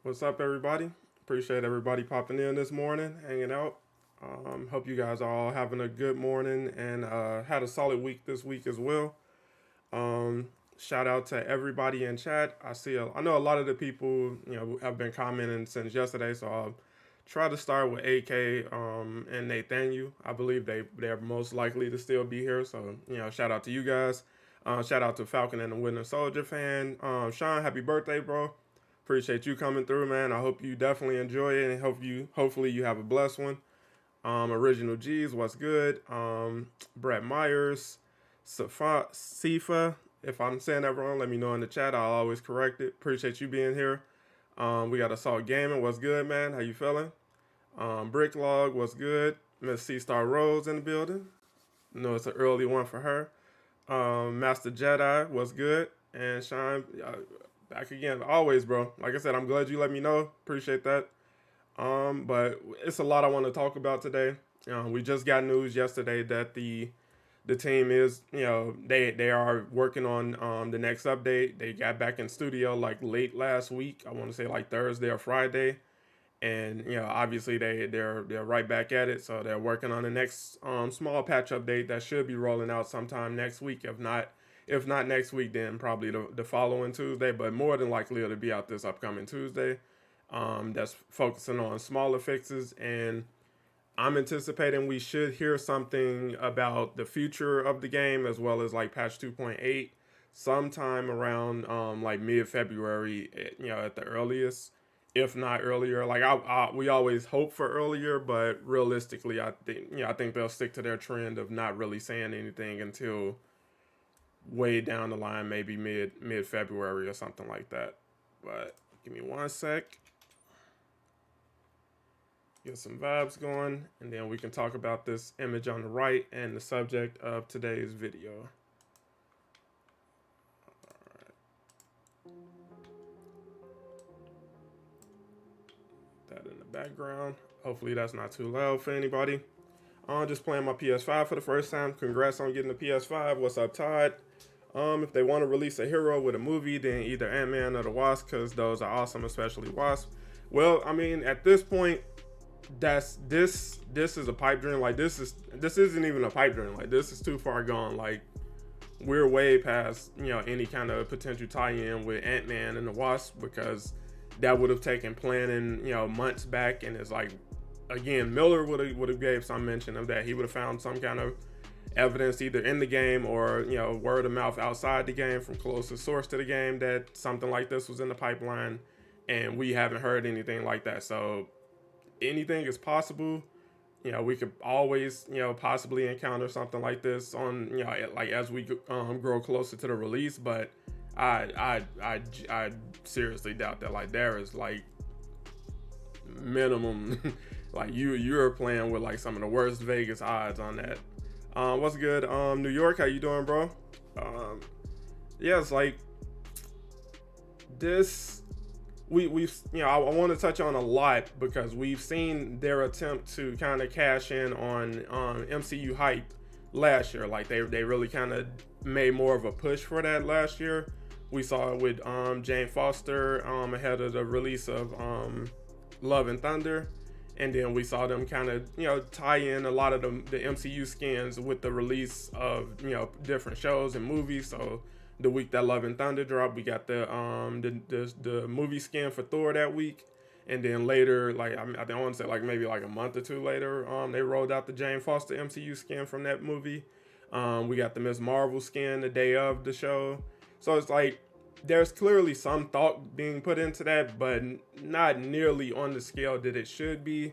What's up, everybody? Appreciate everybody popping in this morning, hanging out. Hope you guys are all having a good morning and had a solid week this week as well. Shout out to everybody in chat. I know a lot of the people have been commenting since yesterday, so I'll try to start with AK and Nathaniel. I believe they're most likely to still be here, so shout out to you guys. Shout out to Falcon and the Winter Soldier fan. Sean, happy birthday, bro. Appreciate you coming through, man. I hope you definitely enjoy it and hopefully you have a blessed one. Original G's, what's good? Brett Myers, Sifa. If I'm saying that wrong, let me know in the chat. I'll always correct it. Appreciate you being here. We got Assault Gaming. What's good, man? How you feeling? Bricklog, what's good? Miss C Star Rose in the building. I know it's an early one for her. Master Jedi, what's good? And Shine, back again, always, bro. Like I said, I'm glad you let me know. Appreciate that. But it's a lot I want to talk about today. We just got news yesterday that the team is, they are working on the next update. They got back in studio like late last week. I want to say like Thursday or Friday, and obviously they're right back at it. So they're working on the next small patch update that should be rolling out sometime next week. If not next week, then probably the following Tuesday. But more than likely it'll be out this upcoming Tuesday. That's focusing on smaller fixes, and I'm anticipating we should hear something about the future of the game as well as like patch 2.8 sometime around like mid-February, at the earliest, if not earlier. Like we always hope for earlier, but realistically, I think they'll stick to their trend of not really saying anything until way down the line, maybe mid-February or something like that. But give me one sec. Get some vibes going, and then we can talk about this image on the right and the subject of today's video. All right. That in the background. Hopefully that's not too loud for anybody. I'm just playing my PS5 for the first time. Congrats on getting the PS5. What's up, Todd? If they want to release a hero with a movie, then either Ant-Man or the Wasp, because those are awesome, especially Wasp. Well, I mean, at this point, this is a pipe dream. Like this isn't even a pipe dream. Like this is too far gone. Like we're way past any kind of potential tie-in with Ant-Man and the Wasp, because that would have taken planning months back. And it's like, again, Miller would have gave some mention of that. He would have found some kind of evidence either in the game or word of mouth outside the game from closest source to the game that something like this was in the pipeline, and we haven't heard anything like that. So anything is possible. We could always possibly encounter something like this on like as we grow closer to the release. But I seriously doubt that. Like there is like minimum like you're playing with like some of the worst Vegas odds on that. What's good, New York? How you doing, bro? Yeah, it's like this. We've I want to touch on a lot because we've seen their attempt to kind of cash in on MCU hype last year. Like they really kind of made more of a push for that last year. We saw it with Jane Foster ahead of the release of Love and Thunder, and then we saw them kind of tie in a lot of the MCU skins with the release of different shows and movies. So the week that Love and Thunder dropped, we got the movie skin for Thor that week, and then later, like I don't want to say like maybe like a month or two later, they rolled out the Jane Foster MCU skin from that movie. We got the Ms. Marvel skin the day of the show. So it's like there's clearly some thought being put into that, but not nearly on the scale that it should be.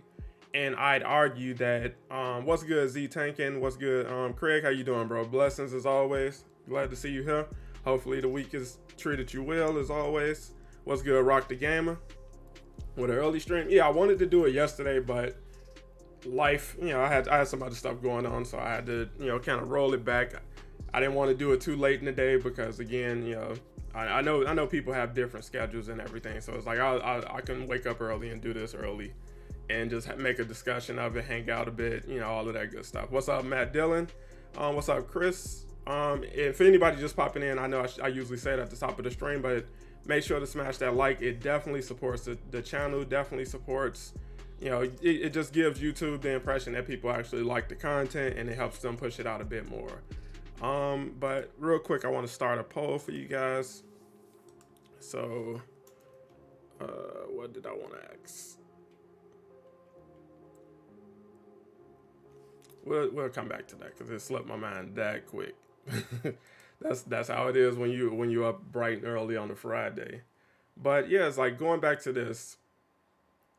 And I'd argue that what's good, Z Tankin? What's good, Craig? How you doing, bro? Blessings as always. Glad to see you here. Hopefully the week has treated you well as always. What's good, Rock the Gamer? With an early stream. Yeah, I wanted to do it yesterday, but life, I had some other stuff going on, so I had to, kind of roll it back. I didn't want to do it too late in the day because, again, I know people have different schedules and everything, so it's like I can wake up early and do this early and just make a discussion of it, hang out a bit, all of that good stuff. What's up, Matt Dillon? What's up, Chris? If anybody just popping in, I know I usually say it at the top of the stream, but make sure to smash that like. It definitely supports the channel, definitely supports, it just gives YouTube the impression that people actually like the content, and it helps them push it out a bit more. But real quick, I want to start a poll for you guys. So, what did I want to ask? We'll come back to that because it slipped my mind that quick. That's how it is when you up bright and early on a Friday. But yeah, it's like going back to this.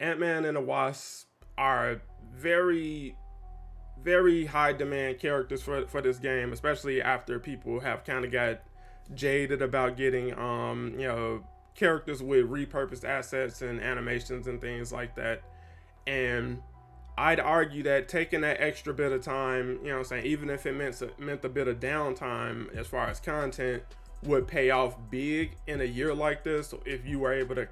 Ant-Man and the Wasp are very, very high demand characters for this game, especially after people have kind of got jaded about getting characters with repurposed assets and animations and things like that. And I'd argue that taking that extra bit of time, even if it meant a bit of downtime as far as content, would pay off big in a year like this if you were able to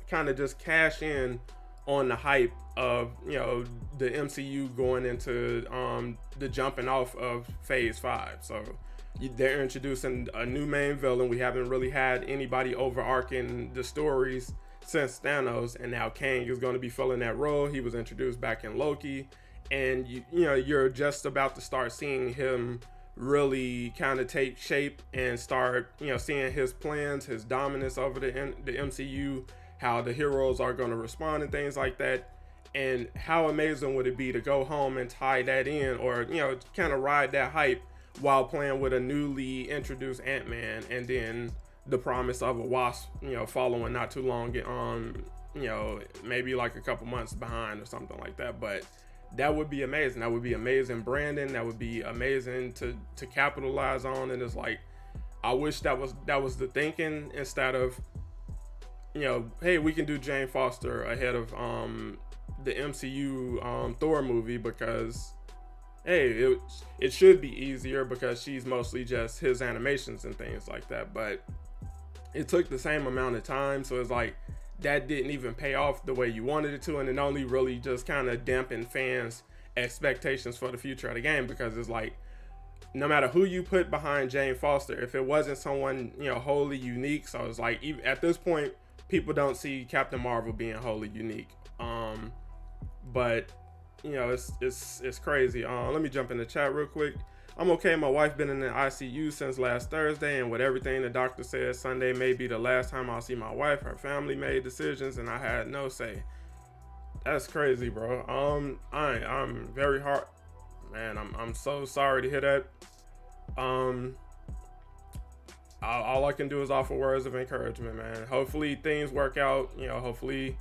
kind of just cash in on the hype of the MCU going into the jumping off of Phase 5. So they're introducing a new main villain. We haven't really had anybody overarching the stories since Thanos, and now Kang is going to be filling that role. He was introduced back in Loki, and you're just about to start seeing him really kind of take shape and start seeing his plans, his dominance over the MCU, how the heroes are going to respond and things like that. And how amazing would it be to go home and tie that in, or kind of ride that hype while playing with a newly introduced Ant-Man, and then the promise of a Wasp, following not too long, maybe like a couple months behind or something like that. But that would be amazing. That would be amazing branding. That would be amazing to capitalize on. And it's like, I wish that was the thinking, instead of, hey, we can do Jane Foster ahead of the MCU Thor movie, because hey, it should be easier because she's mostly just his animations and things like that. But it took the same amount of time, so it's like that didn't even pay off the way you wanted it to, and it only really just kind of dampened fans' expectations for the future of the game, because it's like, no matter who you put behind Jane Foster, if it wasn't someone wholly unique, so it's like, even at this point, people don't see Captain Marvel being wholly unique. But it's crazy. Let me jump in the chat real quick. I'm okay. My wife been in the ICU since last Thursday, and with everything the doctor said, Sunday may be the last time I'll see my wife. Her family made decisions, and I had no say. That's crazy, bro. I'm very hard, man. I'm so sorry to hear that. All I can do is offer words of encouragement, man. Hopefully things work out. Hopefully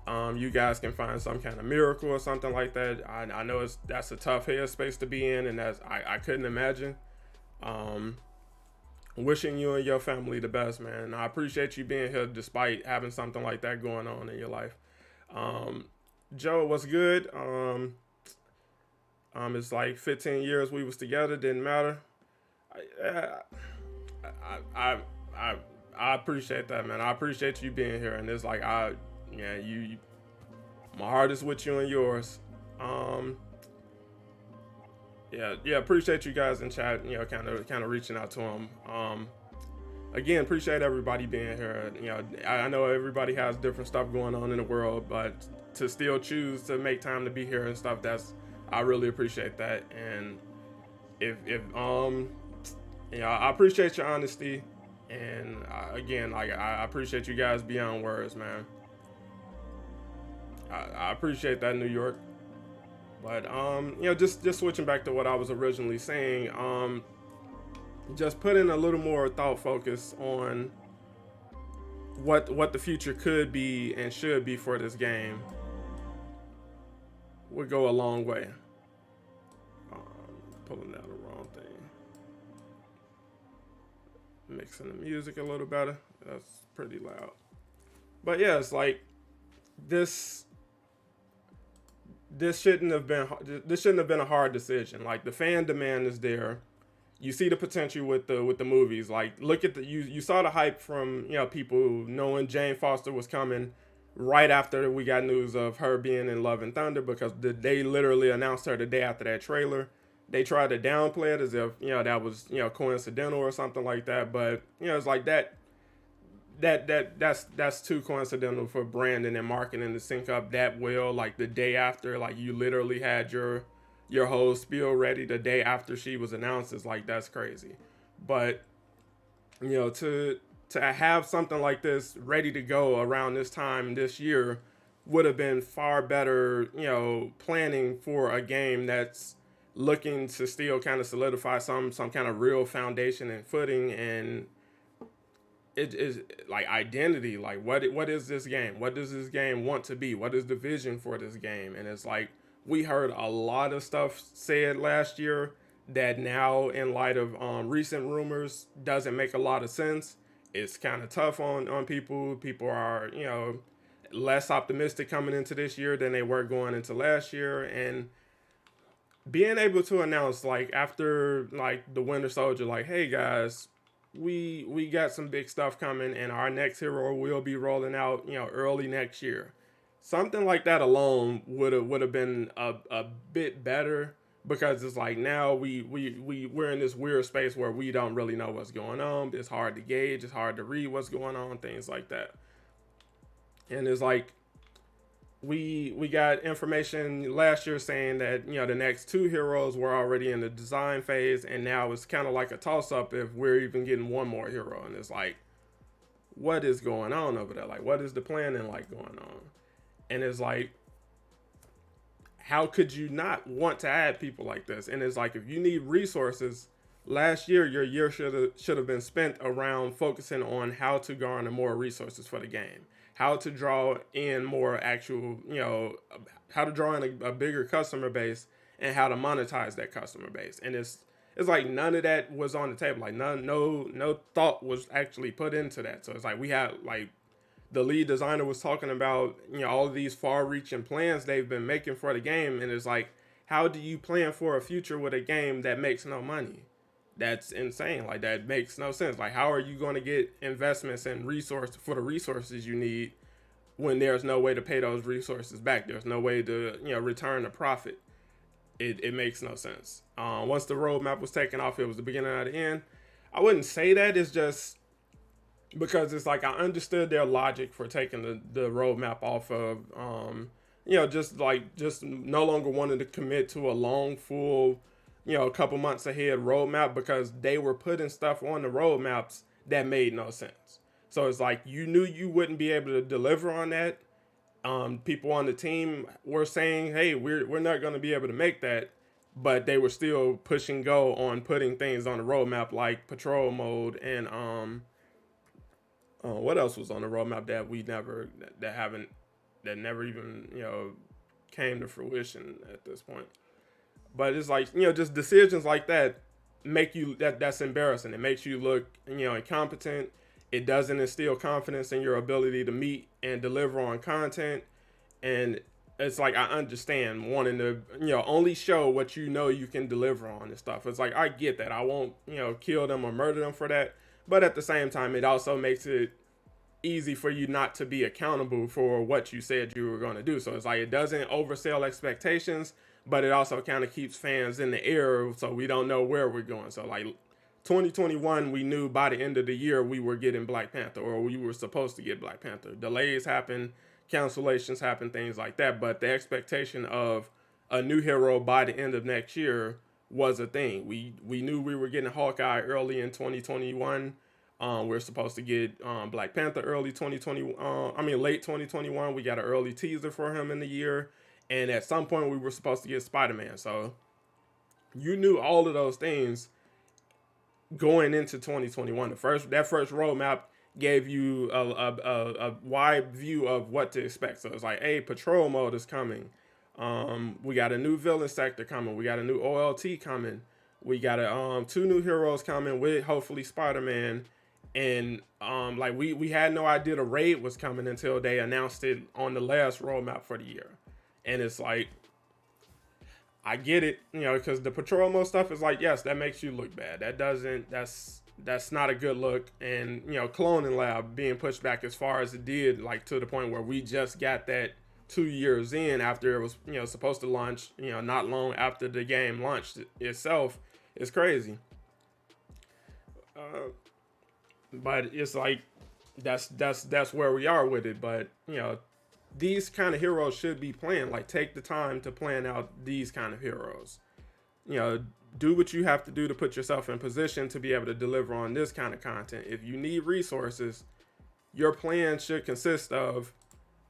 you guys can find some kind of miracle or something like that. I know that's a tough headspace to be in, and I couldn't imagine. Wishing you and your family the best, man. I appreciate you being here despite having something like that going on in your life. Joe, what's good? It's like 15 years we was together, didn't matter. I appreciate that, man. I appreciate you being here, and it's like you, my heart is with you and yours. Appreciate you guys in chat, kind of reaching out to them. Again, appreciate everybody being here. I know everybody has different stuff going on in the world, but to still choose to make time to be here and stuff, I really appreciate that. And I appreciate your honesty, and I appreciate you guys beyond words, man. I appreciate that, New York. But just switching back to what I was originally saying, just putting a little more thought focus on what the future could be and should be for this game would go a long way. Pulling down the wrong thing. Mixing the music a little better. That's pretty loud. But yeah, it's like this shouldn't have been a hard decision. Like, the fan demand is there. You see the potential with the movies. Like, look at you saw the hype from people knowing Jane Foster was coming right after we got news of her being in Love and Thunder, because they literally announced her the day after that trailer. They tried to downplay it as if that was coincidental or something like that, but it's like that that's too coincidental for branding and marketing to sync up that well. Like the day after, like you literally had your whole spiel ready the day after she was announced. Is like, that's crazy. But to have something like this ready to go around this time this year would have been far better, planning for a game that's looking to still kind of solidify some kind of real foundation and footing, and it is like identity. Like what is this game? What does this game want to be? What is the vision for this game? And it's like we heard a lot of stuff said last year that now, in light of recent rumors, doesn't make a lot of sense. It's kind of tough on people. People are less optimistic coming into this year than they were going into last year, and being able to announce like after like the Winter Soldier, like, hey guys, we got some big stuff coming, and our next hero will be rolling out early next year. Something like that alone would have been a bit better, because it's like now we're in this weird space where we don't really know what's going on. It's hard to gauge, it's hard to read what's going on, things like that. And it's like we got information last year saying that the next two heroes were already in the design phase, and now it's kind of like a toss up if we're even getting one more hero. And it's like, what is going on over there? Like, what is the planning like going on? And it's like, how could you not want to add people like this? And it's like, if you need resources, last year your year should have been spent around focusing on how to garner more resources for the game, how to draw in more actual, how to draw in a bigger customer base, and how to monetize that customer base. And it's like none of that was on the table. Like no thought was actually put into that. So it's like we had like the lead designer was talking about all of these far-reaching plans they've been making for the game, and it's like, how do you plan for a future with a game that makes no money? That's insane. Like, that makes no sense. Like, how are you going to get investments and resources for the resources you need when there's no way to pay those resources back? There's no way to return a profit. It makes no sense. Once the roadmap was taken off, it was the beginning of the end. I wouldn't say that. It's just because it's like I understood their logic for taking the roadmap off of just no longer wanting to commit to a long full a couple months ahead roadmap, because they were putting stuff on the roadmaps that made no sense. So it's like you knew you wouldn't be able to deliver on that. People on the team were saying, hey, we're not going to be able to make that, but they were still pushing go on putting things on the roadmap like patrol mode and what else was on the roadmap that that never even came to fruition at this point. But it's like just decisions like that make you that's embarrassing. It makes you look incompetent. It doesn't instill confidence in your ability to meet and deliver on content. And it's like, I understand wanting to only show what you can deliver on and stuff. It's like, I get that. I won't kill them or murder them for that. But at the same time, it also makes it easy for you not to be accountable for what you said you were going to do. So it's like, it doesn't oversell expectations, but it also kind of keeps fans in the air, so we don't know where we're going. So like 2021, we knew by the end of the year we were getting Black Panther, or we were supposed to get Black Panther. Delays happen, cancellations happen, things like that. But the expectation of a new hero by the end of next year was a thing. We knew we were getting Hawkeye early in 2021. We're supposed to get Black Panther early 2020. Late 2021. We got an early teaser for him in the year, and at some point we were supposed to get Spider-Man. So you knew all of those things going into 2021. That first roadmap gave you a wide view of what to expect. So it's like, hey, patrol mode is coming. We got a new villain sector coming. We got a new OLT coming. We got two new heroes coming with hopefully Spider-Man. And we had no idea the raid was coming until they announced it on the last roadmap for the year. And it's like, I get it, because the patrol mode stuff is like, yes, that makes you look bad. That's not a good look. And Cloning Lab being pushed back as far as it did, like to the point where we just got that 2 years in after it was supposed to launch not long after the game launched itself, is crazy. But it's like, that's where we are with it. But these kind of heroes should be planned. Like, take the time to plan out these kind of heroes. you know, do what you have to do to put yourself in position to be able to deliver on this kind of content. If you need resources, your plan should consist of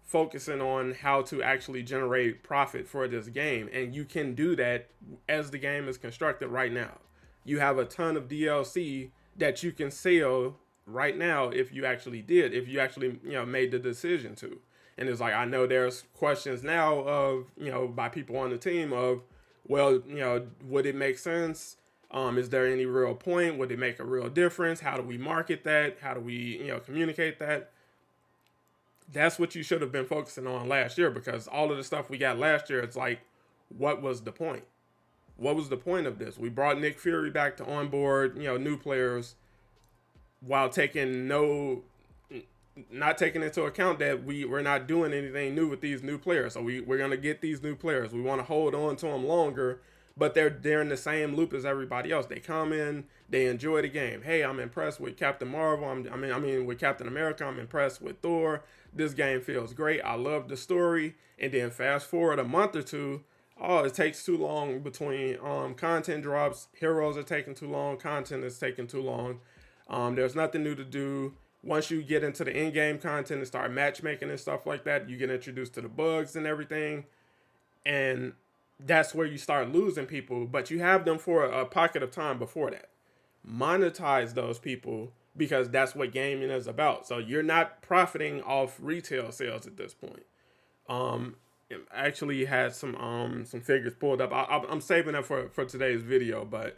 focusing on how to actually generate profit for this game. And you can do that as the game is constructed right now. You have a ton of DLC that you can sell right now if you actually made the decision to. And it's like, I know there's questions now of, by people on the team of, well, would it make sense? Is there any real point? Would it make a real difference? How do we market that? How do we, communicate that? That's what you should have been focusing on last year, because all of the stuff we got last year, it's like, what was the point? What was the point of this? We brought Nick Fury back to onboard, new players, while not taking into account that we're not doing anything new with these new players. So we're going to get these new players. We want to hold on to them longer, but they're in the same loop as everybody else. They come in, they enjoy the game. Hey, I'm impressed with Captain Marvel. I mean with Captain America. I'm impressed with Thor. This game feels great. I love the story. And then fast forward a month or two, it takes too long between content drops. Heroes are taking too long. Content is taking too long. There's nothing new to do. Once you get into the in-game content and start matchmaking and stuff like that, you get introduced to the bugs and everything. And that's where you start losing people. But you have them for a pocket of time before that. Monetize those people, because that's what gaming is about. So you're not profiting off retail sales at this point. I actually had some figures pulled up. I'm saving them for today's video, but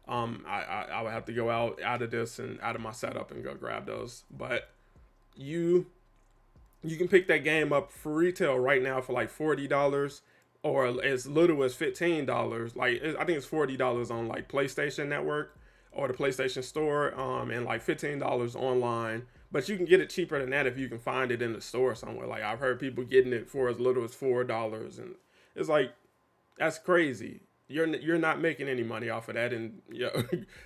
I would have to go out of this and out of my setup and go grab those. But you can pick that game up for retail right now for like $40 or as little as $15. Like, I think it's $40 on like PlayStation Network or the PlayStation Store, and like $15 online. But you can get it cheaper than that if you can find it in the store somewhere. Like, I've heard people getting it for as little as $4, and it's like, that's crazy. You're not making any money off of that, and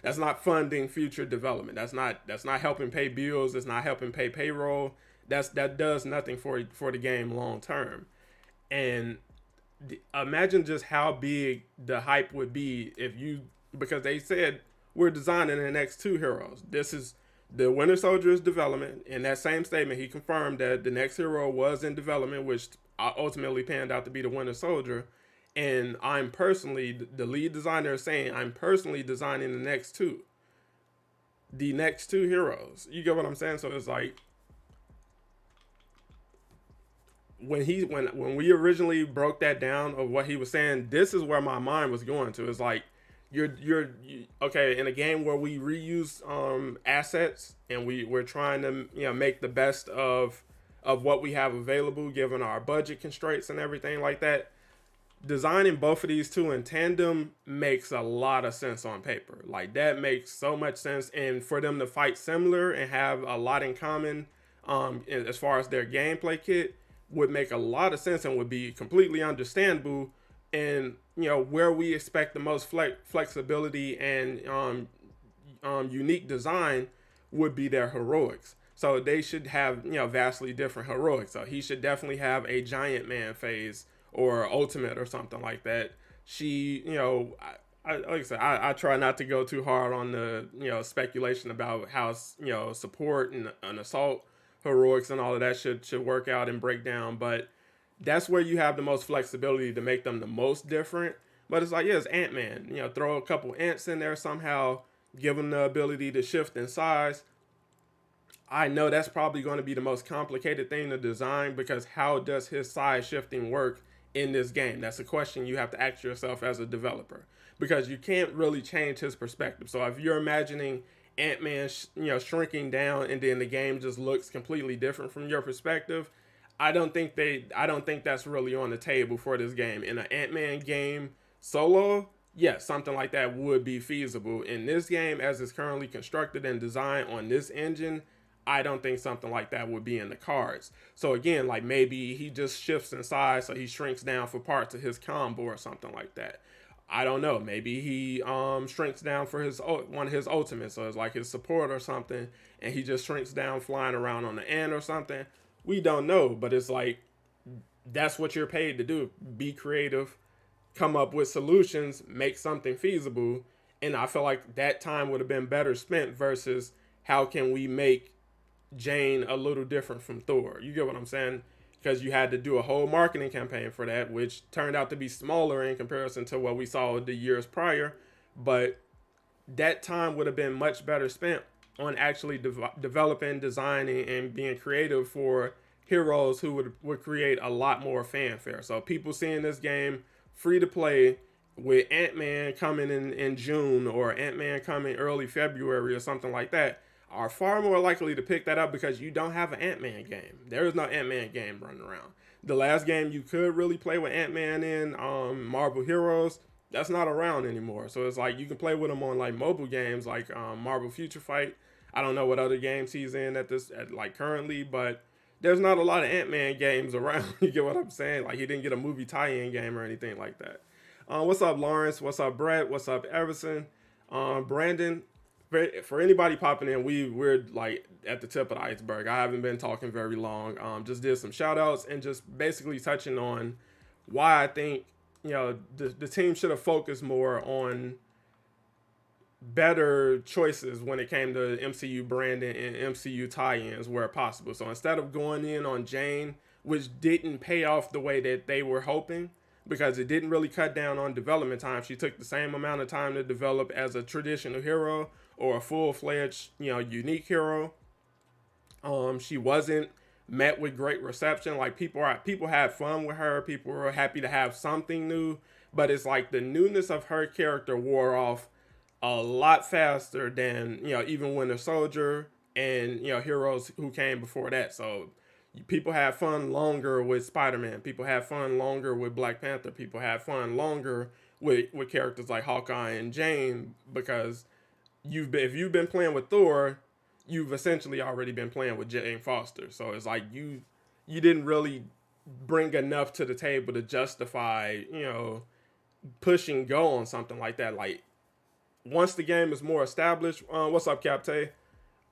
that's not funding future development. That's not helping pay bills. It's not helping pay payroll. That does nothing for the game long term. And imagine just how big the hype would be because they said we're designing the next two heroes. This is the Winter Soldier's development. In that same statement, he confirmed that the next hero was in development, which ultimately panned out to be the Winter Soldier. And I'm personally, the lead designer is saying, I'm personally designing the next two heroes. You get what I'm saying? So it's like, when we originally broke that down of what he was saying, this is where my mind was going to. It's like, you're okay in a game where we reuse assets, and we're trying to make the best of what we have available given our budget constraints and everything like that. Designing both of these two in tandem makes a lot of sense on paper. Like, that makes so much sense. And for them to fight similar and have a lot in common, as far as their gameplay kit, would make a lot of sense and would be completely understandable. And where we expect the most flexibility and unique design would be their heroics. So they should have vastly different heroics. So he should definitely have a giant man phase or ultimate or something like that. She, like I said, I try not to go too hard on the speculation about how support and assault heroics and all of that should work out and break down, but that's where you have the most flexibility to make them the most different. But it's like, yeah, it's Ant-Man. Throw a couple ants in there somehow, give them the ability to shift in size. I know that's probably going to be the most complicated thing to design, because how does his size shifting work in this game? That's a question you have to ask yourself as a developer, because you can't really change his perspective. So if you're imagining Ant-Man, shrinking down, and then the game just looks completely different from your perspective, I don't think that's really on the table for this game. In an Ant-Man game solo, yes, something like that would be feasible. In this game, as it's currently constructed and designed on this engine, I don't think something like that would be in the cards. So again, like, maybe he just shifts in size, so he shrinks down for parts of his combo or something like that. I don't know. Maybe he shrinks down for his one of his ultimates, so it's like his support or something, and he just shrinks down flying around on the end or something. We don't know, but it's like that's what you're paid to do. Be creative, come up with solutions, make something feasible. And I feel like that time would have been better spent versus how can we make Jane a little different from Thor. You get what I'm saying? Because you had to do a whole marketing campaign for that, which turned out to be smaller in comparison to what we saw the years prior. But that time would have been much better spent on actually developing, designing, and being creative for heroes who would create a lot more fanfare. So people seeing this game free to play with Ant-Man coming in June or Ant-Man coming early February or something like that are far more likely to pick that up because you don't have an Ant-Man game. There is no Ant-Man game running around. The last game you could really play with Ant-Man in, Marvel Heroes, that's not around anymore. So it's like you can play with him on like mobile games like Marvel Future Fight. I don't know what other games he's in like currently, but there's not a lot of Ant-Man games around. You get what I'm saying? Like he didn't get a movie tie-in game or anything like that. What's up, Lawrence? What's up, Brett? What's up, Everson? Brandon? For anybody popping in, we're like at the tip of the iceberg. I haven't been talking very long. Just did some shout outs and just basically touching on why I think, the team should have focused more on better choices when it came to MCU branding and MCU tie-ins where possible. So instead of going in on Jane, which didn't pay off the way that they were hoping, because it didn't really cut down on development time. She took the same amount of time to develop as a traditional hero or a full-fledged, unique hero. She wasn't met with great reception. Like people had fun with her. People were happy to have something new, but it's like the newness of her character wore off a lot faster than, even Winter Soldier and, heroes who came before that. So people had fun longer with Spider-Man. People had fun longer with Black Panther. People had fun longer with characters like Hawkeye and Jane because if you've been playing with Thor, you've essentially already been playing with Jane Foster. So it's like you didn't really bring enough to the table to justify, push and go on something like that. Like once the game is more established, what's up, Captain?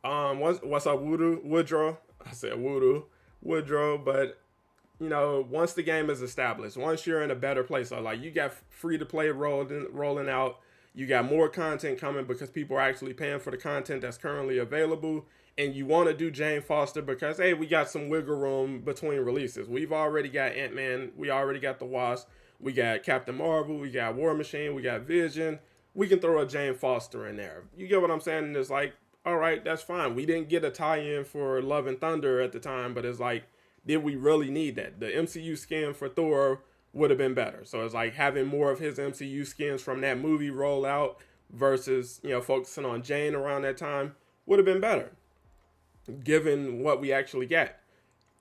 What's up, Woodrow? I said Woodrow, but once the game is established, once you're in a better place, so like you got free to play rolling out, you got more content coming because people are actually paying for the content that's currently available, and you want to do Jane Foster because hey, we got some wiggle room between releases. We've already got Ant-Man, we already got the Wasp, we got Captain Marvel, we got War Machine, we got Vision. We can throw a Jane Foster in there. You get what I'm saying? And it's like, all right, that's fine. We didn't get a tie-in for Love and Thunder at the time, but it's like, did we really need that? The MCU skin for Thor would have been better. So it's like having more of his MCU skins from that movie roll out versus, focusing on Jane around that time would have been better, given what we actually got.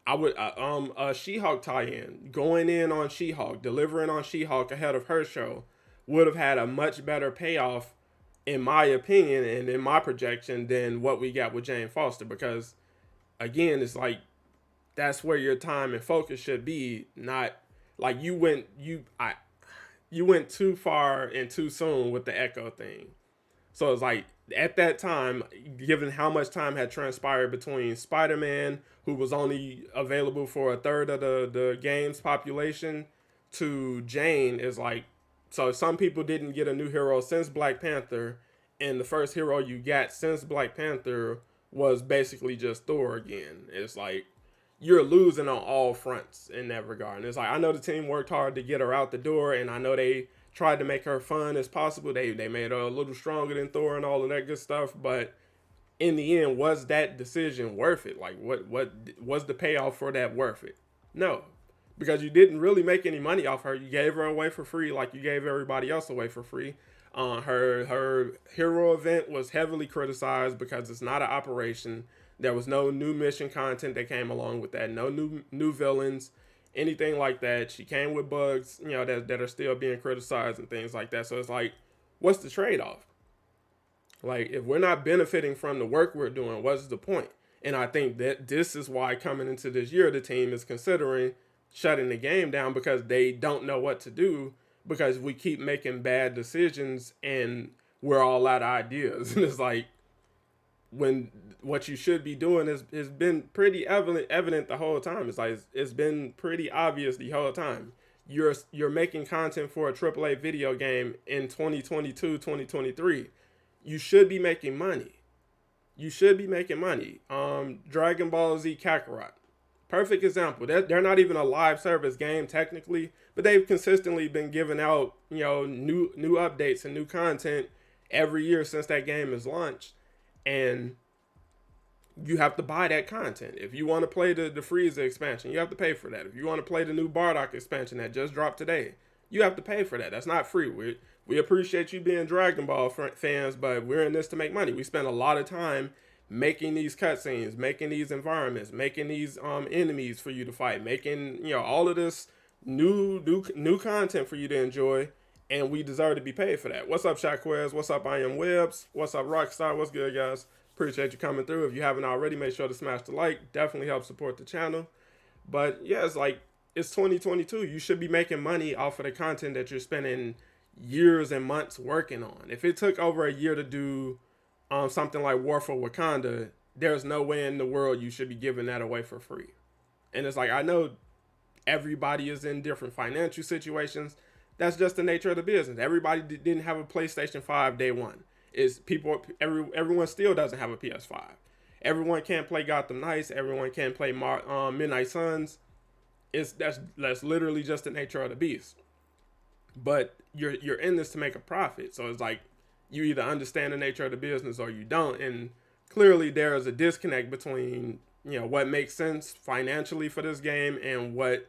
I would, a She-Hulk tie-in, going in on She-Hulk, delivering on She-Hulk ahead of her show, would have had a much better payoff, in my opinion and in my projection, than what we got with Jane Foster. Because, again, it's like that's where your time and focus should be. Not like you went too far and too soon with the Echo thing. So it's like at that time, given how much time had transpired between Spider-Man, who was only available for a third of the game's population, to Jane, is like. So some people didn't get a new hero since Black Panther, and the first hero you got since Black Panther was basically just Thor again. It's like you're losing on all fronts in that regard. And it's like I know the team worked hard to get her out the door, and I know they tried to make her fun as possible. They made her a little stronger than Thor and all of that good stuff. But in the end, was that decision worth it? Like what was the payoff for that worth it? No. Because you didn't really make any money off her. You gave her away for free like you gave everybody else away for free. Her hero event was heavily criticized because it's not an operation. There was no new mission content that came along with that. No new villains, anything like that. She came with bugs, that are still being criticized and things like that. So it's like, what's the trade-off? Like, if we're not benefiting from the work we're doing, what's the point? And I think that this is why coming into this year, the team is considering shutting the game down because they don't know what to do because we keep making bad decisions and we're all out of ideas. And it's like, when what you should be doing has been pretty evident the whole time. It's like it's been pretty obvious the whole time. You're making content for a AAA video game in 2022, 2023. You should be making money. You should be making money. Dragon Ball Z Kakarot. Perfect example. They're not even a live service game technically, but they've consistently been giving out, new updates and new content every year since that game is launched. And you have to buy that content. If you want to play the Frieza expansion, you have to pay for that. If you want to play the new Bardock expansion that just dropped today, you have to pay for that. That's not free. We appreciate you being Dragon Ball fans, but we're in this to make money. We spend a lot of time making these cutscenes, making these environments, making these enemies for you to fight, making all of this new content for you to enjoy, and we deserve to be paid for that. What's up, Shaquez? What's up, I Am Webs? What's up, Rockstar? What's good, guys? Appreciate you coming through. If you haven't already, make sure to smash the like. Definitely help support the channel. But yeah, it's 2022. You should be making money off of the content that you're spending years and months working on. If it took over a year to do something like War for Wakanda, there's no way in the world you should be giving that away for free. And it's like, I know everybody is in different financial situations. That's just the nature of the business. Everybody didn't have a PlayStation 5 day one. Everyone still doesn't have a PS5. Everyone can't play Gotham Knights. Everyone can't play Midnight Suns. That's literally just the nature of the beast. But you're in this to make a profit. So it's like, you either understand the nature of the business or you don't. And clearly there is a disconnect between what makes sense financially for this game and what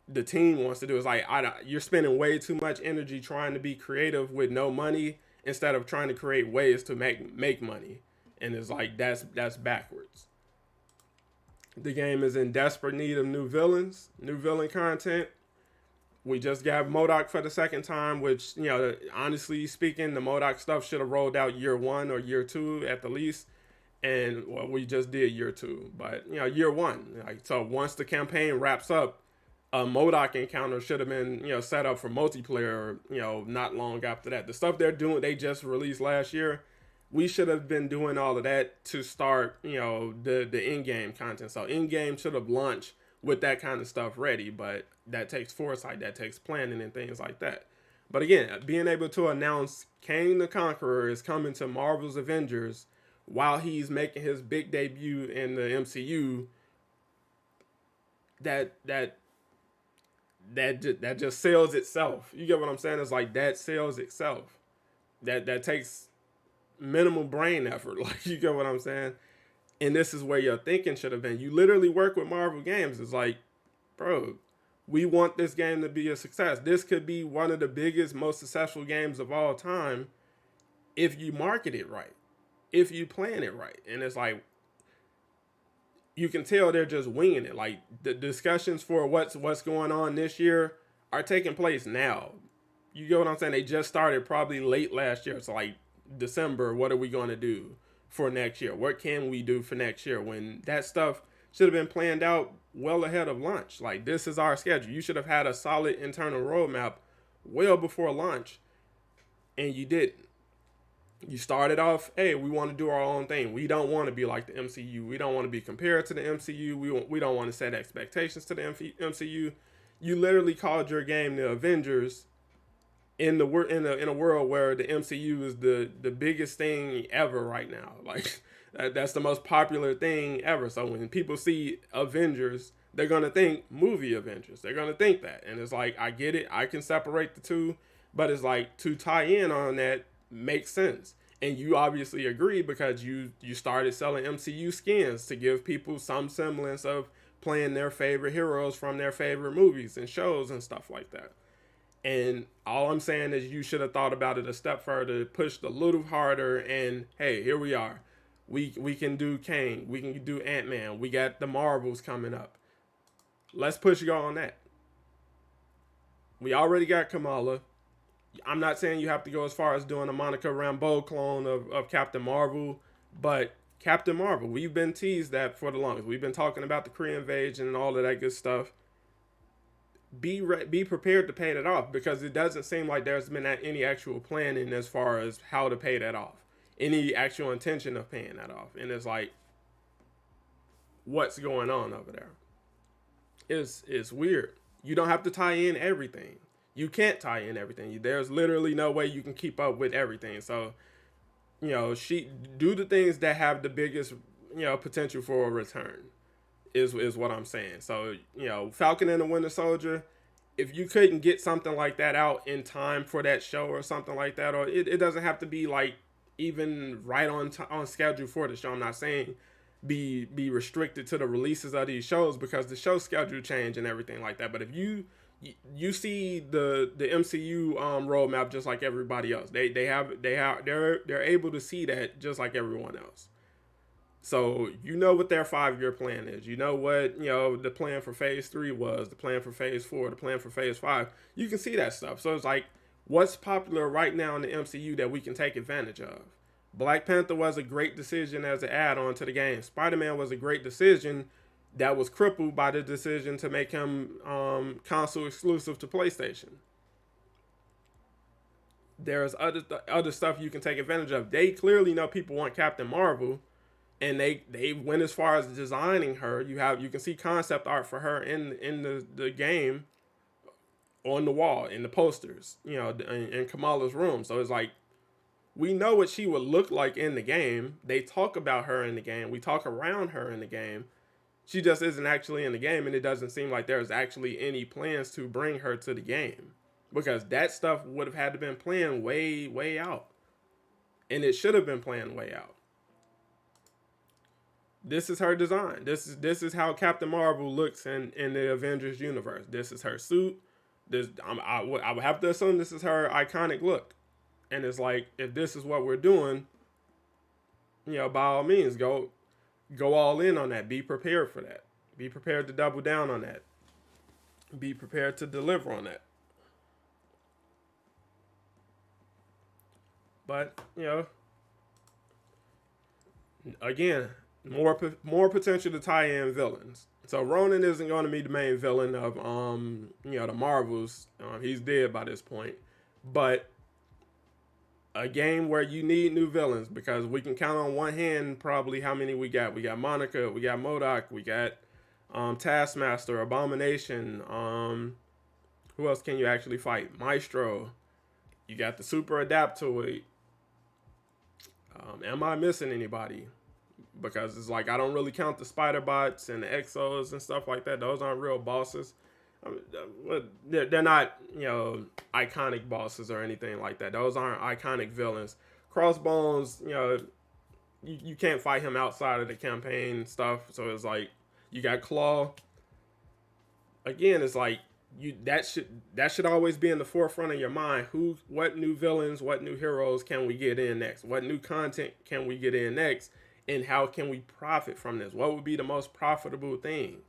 the team wants to do. Is like, you're spending way too much energy trying to be creative with no money instead of trying to create ways to make money. And it's like, that's backwards. The game is in desperate need of new villains, new villain content. We just got MODOK for the second time, which, honestly speaking, the MODOK stuff should have rolled out year 1 or year 2 at the least. And well, we just did year 2, but year 1. So once the campaign wraps up, a MODOK encounter should have been, set up for multiplayer, not long after that. The stuff they're doing, they just released last year. We should have been doing all of that to start, the in-game content. So in-game should have launched with that kind of stuff ready, but that takes foresight, that takes planning and things like that. But again, being able to announce Kang the Conqueror is coming to Marvel's Avengers while he's making his big debut in the MCU, that just sells itself. You get what I'm saying? It's like, that sells itself. That takes minimal brain effort. Like, you get what I'm saying? And this is where your thinking should have been. You literally work with Marvel Games. It's like, bro, we want this game to be a success. This could be one of the biggest, most successful games of all time if you market it right, if you plan it right. And it's like, you can tell they're just winging it. Like, the discussions for what's going on this year are taking place now. You get what I'm saying? They just started probably late last year. So like December, what are we going to do for next year? What can we do for next year? When that stuff should have been planned out well ahead of launch. Like, this is our schedule. You should have had a solid internal roadmap well before launch, and you didn't. You started off, hey, we want to do our own thing. We don't want to be like the MCU. We don't want to be compared to the MCU. We don't want to set expectations to the MCU. You literally called your game the Avengers in a world where the MCU is the biggest thing ever right now. Like, that's the most popular thing ever. So when people see Avengers, they're going to think movie Avengers. They're going to think that. And it's like, I get it. I can separate the two. But it's like, to tie in on that makes sense. And you obviously agree because you started selling MCU skins to give people some semblance of playing their favorite heroes from their favorite movies and shows and stuff like that. And all I'm saying is, you should have thought about it a step further, pushed a little harder, and hey, here we are. We can do Kang. We can do Ant-Man. We got the Marvels coming up. Let's push you on that. We already got Kamala. I'm not saying you have to go as far as doing a Monica Rambeau clone of Captain Marvel, but Captain Marvel, we've been teased that for the longest. We've been talking about the Korean invasion and all of that good stuff. be prepared to pay that off, because it doesn't seem like there's been any actual planning as far as how to pay that off, any actual intention of paying that off. And it's like, what's going on over there? It's weird. You don't have to tie in everything. You can't tie in everything. There's literally no way you can keep up with everything. So, she do the things that have the biggest, potential for a return. Is what I'm saying. So, Falcon and the Winter Soldier, if you couldn't get something like that out in time for that show or something like that, or it doesn't have to be like even right on schedule for the show. I'm not saying be restricted to the releases of these shows, because the show schedule change and everything like that. But if you see the MCU roadmap just like everybody else, they're able to see that just like everyone else. So what their 5-year plan is. What the plan for Phase 3 was, the plan for Phase 4, the plan for Phase 5. You can see that stuff. So it's like, what's popular right now in the MCU that we can take advantage of? Black Panther was a great decision as an add-on to the game. Spider-Man was a great decision that was crippled by the decision to make him console exclusive to PlayStation. There's other stuff you can take advantage of. They clearly know people want Captain Marvel, and they went as far as designing her. You can see concept art for her in the game on the wall, in the posters, in Kamala's room. So it's like, we know what she would look like in the game. They talk about her in the game. We talk around her in the game. She just isn't actually in the game, and it doesn't seem like there's actually any plans to bring her to the game, because that stuff would have had to been planned way, way out. And it should have been planned way out. This is her design. This is how Captain Marvel looks in the Avengers universe. This is her suit. I would have to assume this is her iconic look. And it's like, if this is what we're doing, by all means, go all in on that. Be prepared for that. Be prepared to double down on that. Be prepared to deliver on that. But, again, more potential to tie in villains. So Ronan isn't going to be the main villain of the Marvels. He's dead by this point. But a game where you need new villains, because we can count on one hand probably how many we got. We got Monica, we got MODOK, we got Taskmaster, Abomination. Who else can you actually fight? Maestro. You got the Super Adaptoid. Am I missing anybody? Because it's like, I don't really count the Spider Bots and the Exos and stuff like that. Those aren't real bosses. They're not, iconic bosses or anything like that. Those aren't iconic villains. Crossbones, you can't fight him outside of the campaign stuff. So it's like, you got Claw. Again, it's like, that should always be in the forefront of your mind. What new villains, what new heroes can we get in next? What new content can we get in next? And how can we profit from this? What would be the most profitable thing?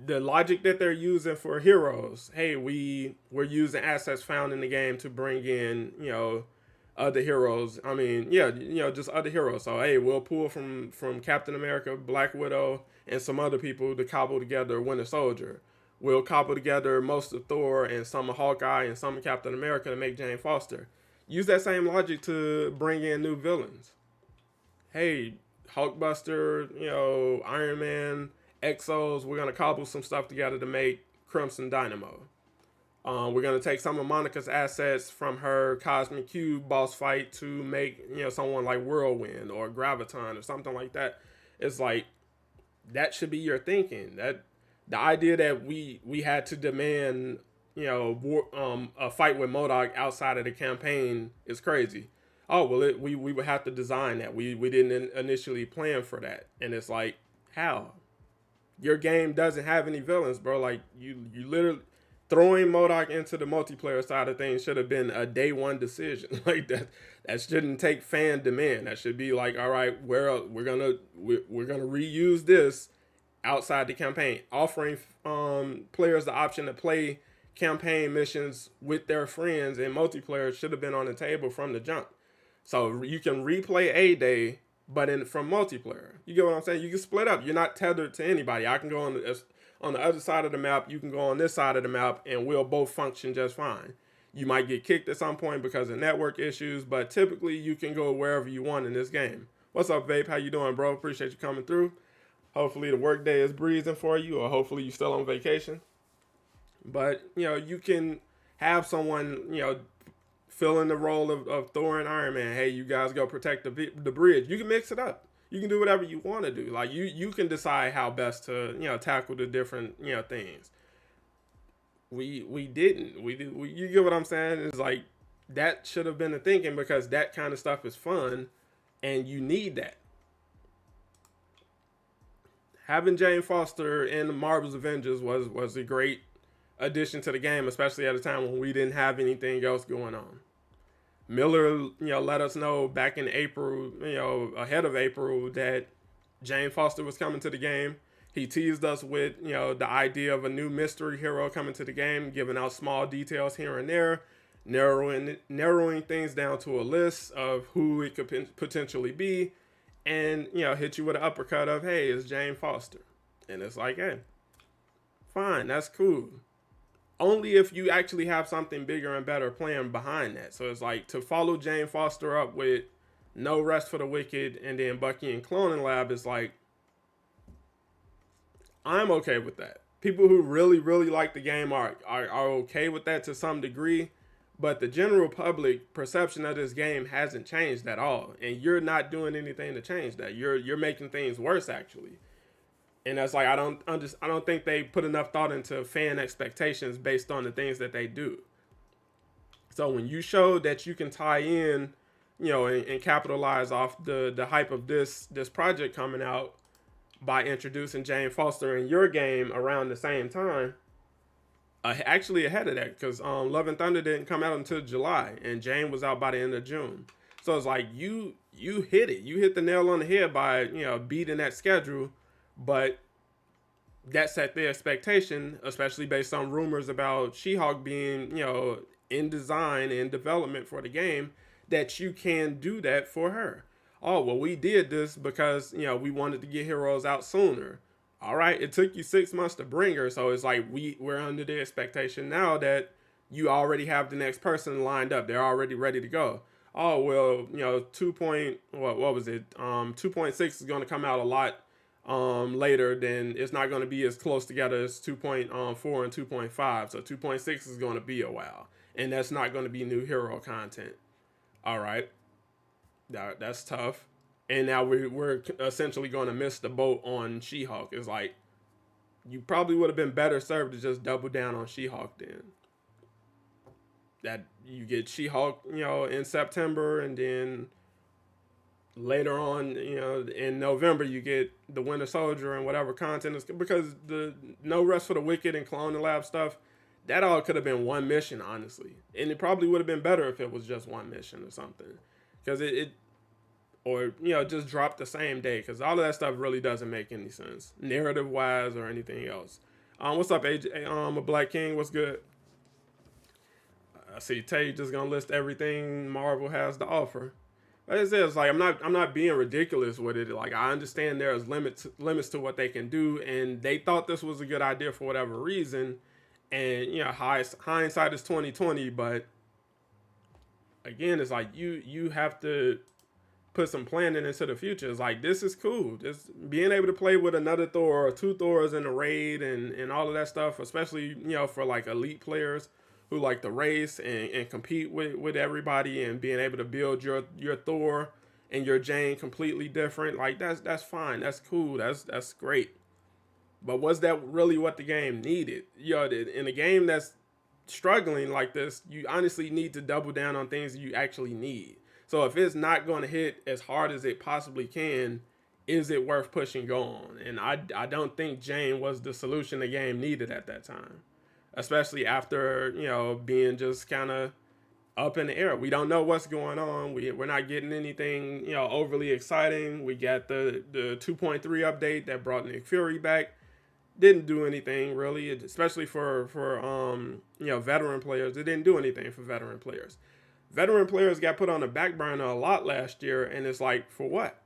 The logic that they're using for heroes, hey, we're using assets found in the game to bring in, other heroes. I mean, just other heroes. So, hey, we'll pull from Captain America, Black Widow, and some other people to cobble together Winter Soldier. We'll cobble together most of Thor and some of Hawkeye and some of Captain America to make Jane Foster. Use that same logic to bring in new villains. Hey, Hulkbuster, Iron Man, Exos, we're going to cobble some stuff together to make Crimson Dynamo. We're going to take some of Monica's assets from her Cosmic Cube boss fight to make, someone like Whirlwind or Graviton or something like that. It's like, that should be your thinking. That the idea that we had to demand, a fight with MODOK outside of the campaign is crazy. Oh, well, we would have to design that. We didn't initially plan for that. And it's like, how? Your game doesn't have any villains, bro. Like, you literally throwing MODOK into the multiplayer side of things should have been a day one decision. Like, that shouldn't take fan demand. That should be like, all right, we're gonna reuse this outside the campaign, offering players the option to play campaign missions with their friends in multiplayer should have been on the table from the jump. So you can replay a day, but from multiplayer. You get what I'm saying? You can split up. You're not tethered to anybody. I can go on on the other side of the map, you can go on this side of the map, and we'll both function just fine. You might get kicked at some point because of network issues, but typically you can go wherever you want in this game. What's up, Vape? How you doing, bro? Appreciate you coming through. Hopefully the workday is breezing for you, or hopefully you're still on vacation. But, you can have someone, fill in the role of Thor and Iron Man. Hey, you guys go protect the bridge. You can mix it up. You can do whatever you want to do. Like, you can decide how best to, tackle the different, things. We didn't. You get what I'm saying? It's like, that should have been the thinking, because that kind of stuff is fun, and you need that. Having Jane Foster in Marvel's Avengers was a great addition to the game, especially at a time when we didn't have anything else going on. Miller, let us know back in April, ahead of April, that Jane Foster was coming to the game. He teased us with, the idea of a new mystery hero coming to the game, giving out small details here and there, narrowing things down to a list of who it could potentially be, and, hit you with an uppercut of, hey, it's Jane Foster. And it's like, hey, fine, that's cool. Only if you actually have something bigger and better planned behind that. So it's like, to follow Jane Foster up with No Rest for the Wicked and then Bucky and Cloning Lab is like, I'm okay with that. People who really, really like the game are okay with that to some degree. But the general public perception of this game hasn't changed at all. And you're not doing anything to change that. You're making things worse, actually. And that's like, I don't think they put enough thought into fan expectations based on the things that they do. So when you show that you can tie in, and capitalize off the hype of this project coming out by introducing Jane Foster in your game around the same time, actually ahead of that, because Love and Thunder didn't come out until July, and Jane was out by the end of June. So it's like, you hit it. You hit the nail on the head by, beating that schedule. But that set the expectation, especially based on rumors about She-Hulk being, in design and development for the game, that you can do that for her. Oh, well, we did this because, we wanted to get heroes out sooner. All right, it took you 6 months to bring her, so it's like we're under the expectation now that you already have the next person lined up. They're already ready to go. Oh, well, 2.6 is going to come out a lot later. Then it's not going to be as close together as 2.4 and 2.5. So 2.6 is going to be a while, and that's not going to be new hero content. All right, that's tough. And now we're essentially going to miss the boat on She-Hulk. It's like, you probably would have been better served to just double down on She-Hulk then. That you get She-Hulk, in September, and then later on, in November, you get the Winter Soldier and whatever content is, because the No Rest for the Wicked and Clone the Lab stuff, that all could have been one mission, honestly. And it probably would have been better if it was just one mission or something. Because or, just drop the same day, because all of that stuff really doesn't make any sense, narrative-wise or anything else. What's up, AJ? A Black King, what's good? I see Tay just gonna list everything Marvel has to offer. But it's like, I'm not being ridiculous with it. Like, I understand there's limits to what they can do, and they thought this was a good idea for whatever reason. And hindsight is 2020, but again, it's like you have to put some planning into the future. It's like, this is cool. Just being able to play with another Thor or two Thors in a raid and all of that stuff, especially, for like elite players who like to race and compete with everybody, and being able to build your Thor and your Jane completely different. Like, that's fine. That's cool. That's great. But was that really what the game needed? In a game that's struggling like this, you honestly need to double down on things you actually need. So if it's not going to hit as hard as it possibly can, is it worth pushing go on? And I don't think Jane was the solution the game needed at that time, especially after, being just kind of up in the air. We don't know what's going on. We're not getting anything, overly exciting. We got the 2.3 update that brought Nick Fury back. Didn't do anything really, especially for veteran players. It didn't do anything for veteran players. Veteran players got put on the back burner a lot last year, and it's like, for what?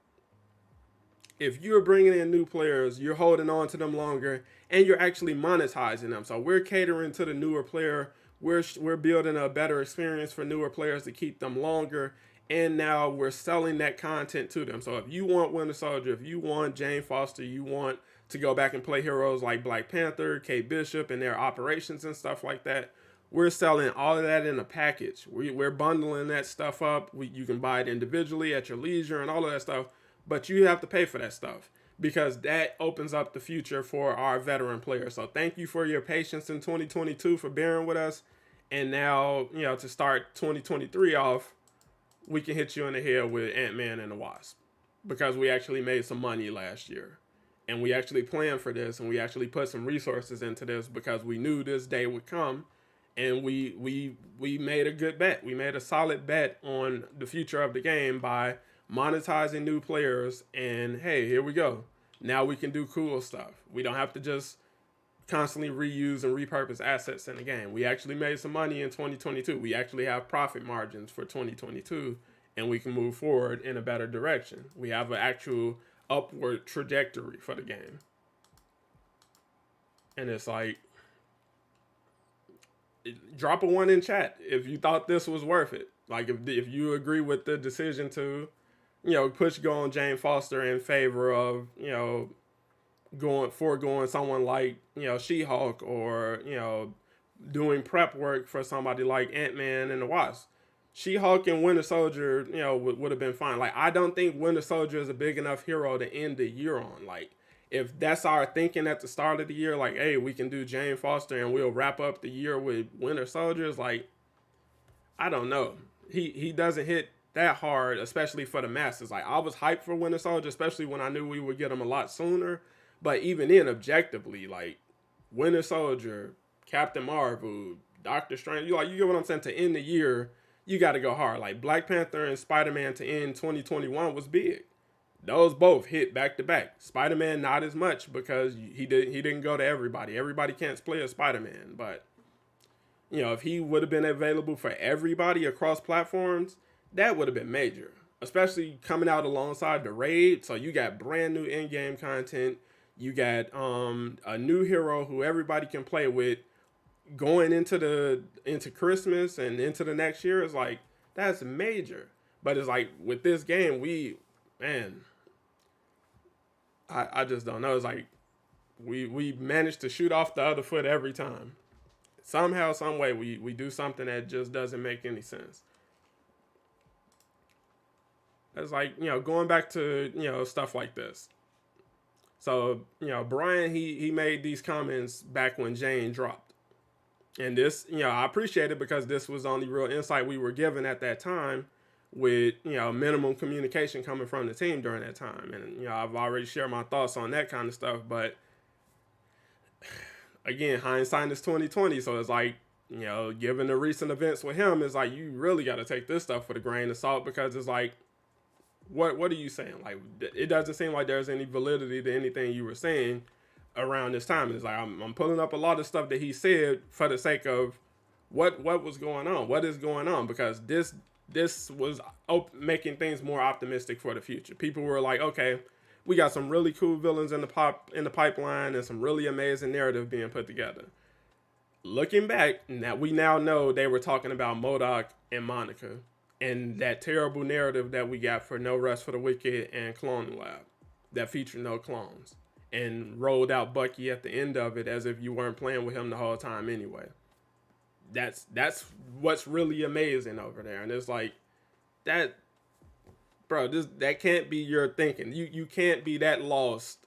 if you're bringing in new players, you're holding on to them longer, and you're actually monetizing them. So we're catering to the newer player. We're building a better experience for newer players to keep them longer, and now we're selling that content to them. So if you want Winter Soldier, if you want Jane Foster, you want to go back and play heroes like Black Panther, Kate Bishop, and their operations and stuff like that, we're selling all of that in a package. We're bundling that stuff up. You can buy it individually at your leisure and all of that stuff, but you have to pay for that stuff because that opens up the future for our veteran players. So thank you for your patience in 2022 for bearing with us. And now, to start 2023 off, we can hit you in the head with Ant-Man and the Wasp because we actually made some money last year. And we actually planned for this, and we actually put some resources into this because we knew this day would come. And we made a good bet. We made a solid bet on the future of the game by monetizing new players. And hey, here we go. Now we can do cool stuff. We don't have to just constantly reuse and repurpose assets in the game. We actually made some money in 2022. We actually have profit margins for 2022, and we can move forward in a better direction. We have an actual upward trajectory for the game. And it's like, drop a 1 in chat if you thought this was worth it. Like if you agree with the decision to, go on Jane Foster in favor of, foregoing someone like, She-Hulk, or, doing prep work for somebody like Ant-Man and the Wasp. She-Hulk and Winter Soldier, would have been fine. Like, I don't think Winter Soldier is a big enough hero to end the year on. Like, if that's our thinking at the start of the year, like, hey, we can do Jane Foster and we'll wrap up the year with Winter Soldiers, like, I don't know. He doesn't hit that hard, especially for the masses. Like, I was hyped for Winter Soldier, especially when I knew we would get him a lot sooner. But even then, objectively, like, Winter Soldier, Captain Marvel, Doctor Strange, you get what I'm saying? To end the year, you got to go hard. Like, Black Panther and Spider-Man to end 2021 was big. Those both hit back to back. Spider-Man not as much because he didn't go to everybody. Everybody can't play a Spider-Man, but if he would have been available for everybody across platforms, that would have been major. Especially coming out alongside the raid, so you got brand new in-game content. You got a new hero who everybody can play with going into Christmas and into the next year. Is like, that's major. But it's like with this game, I just don't know. It's like we managed to shoot off the other foot every time. Somehow, some way, we do something that just doesn't make any sense. It's like, going back to, stuff like this. So, Brian, he made these comments back when Jane dropped. And this, I appreciate it because this was the only real insight we were given at that time with, minimum communication coming from the team during that time. And, I've already shared my thoughts on that kind of stuff. But, again, hindsight is 2020. So it's like, given the recent events with him, it's like, you really got to take this stuff with a grain of salt because it's like, what are you saying? Like, it doesn't seem like there's any validity to anything you were saying around this time. It's like, I'm pulling up a lot of stuff that he said for the sake of what was going on, what is going on, because this was making things more optimistic for the future. People were like, okay, we got some really cool villains in the pipeline and some really amazing narrative being put together. Looking back, we now know they were talking about MODOK and Monica and that terrible narrative that we got for No Rest for the Wicked and Clone Lab that featured no clones and rolled out Bucky at the end of it as if you weren't playing with him the whole time anyway. That's what's really amazing over there. And it's like, that, bro, that can't be your thinking. You can't be that lost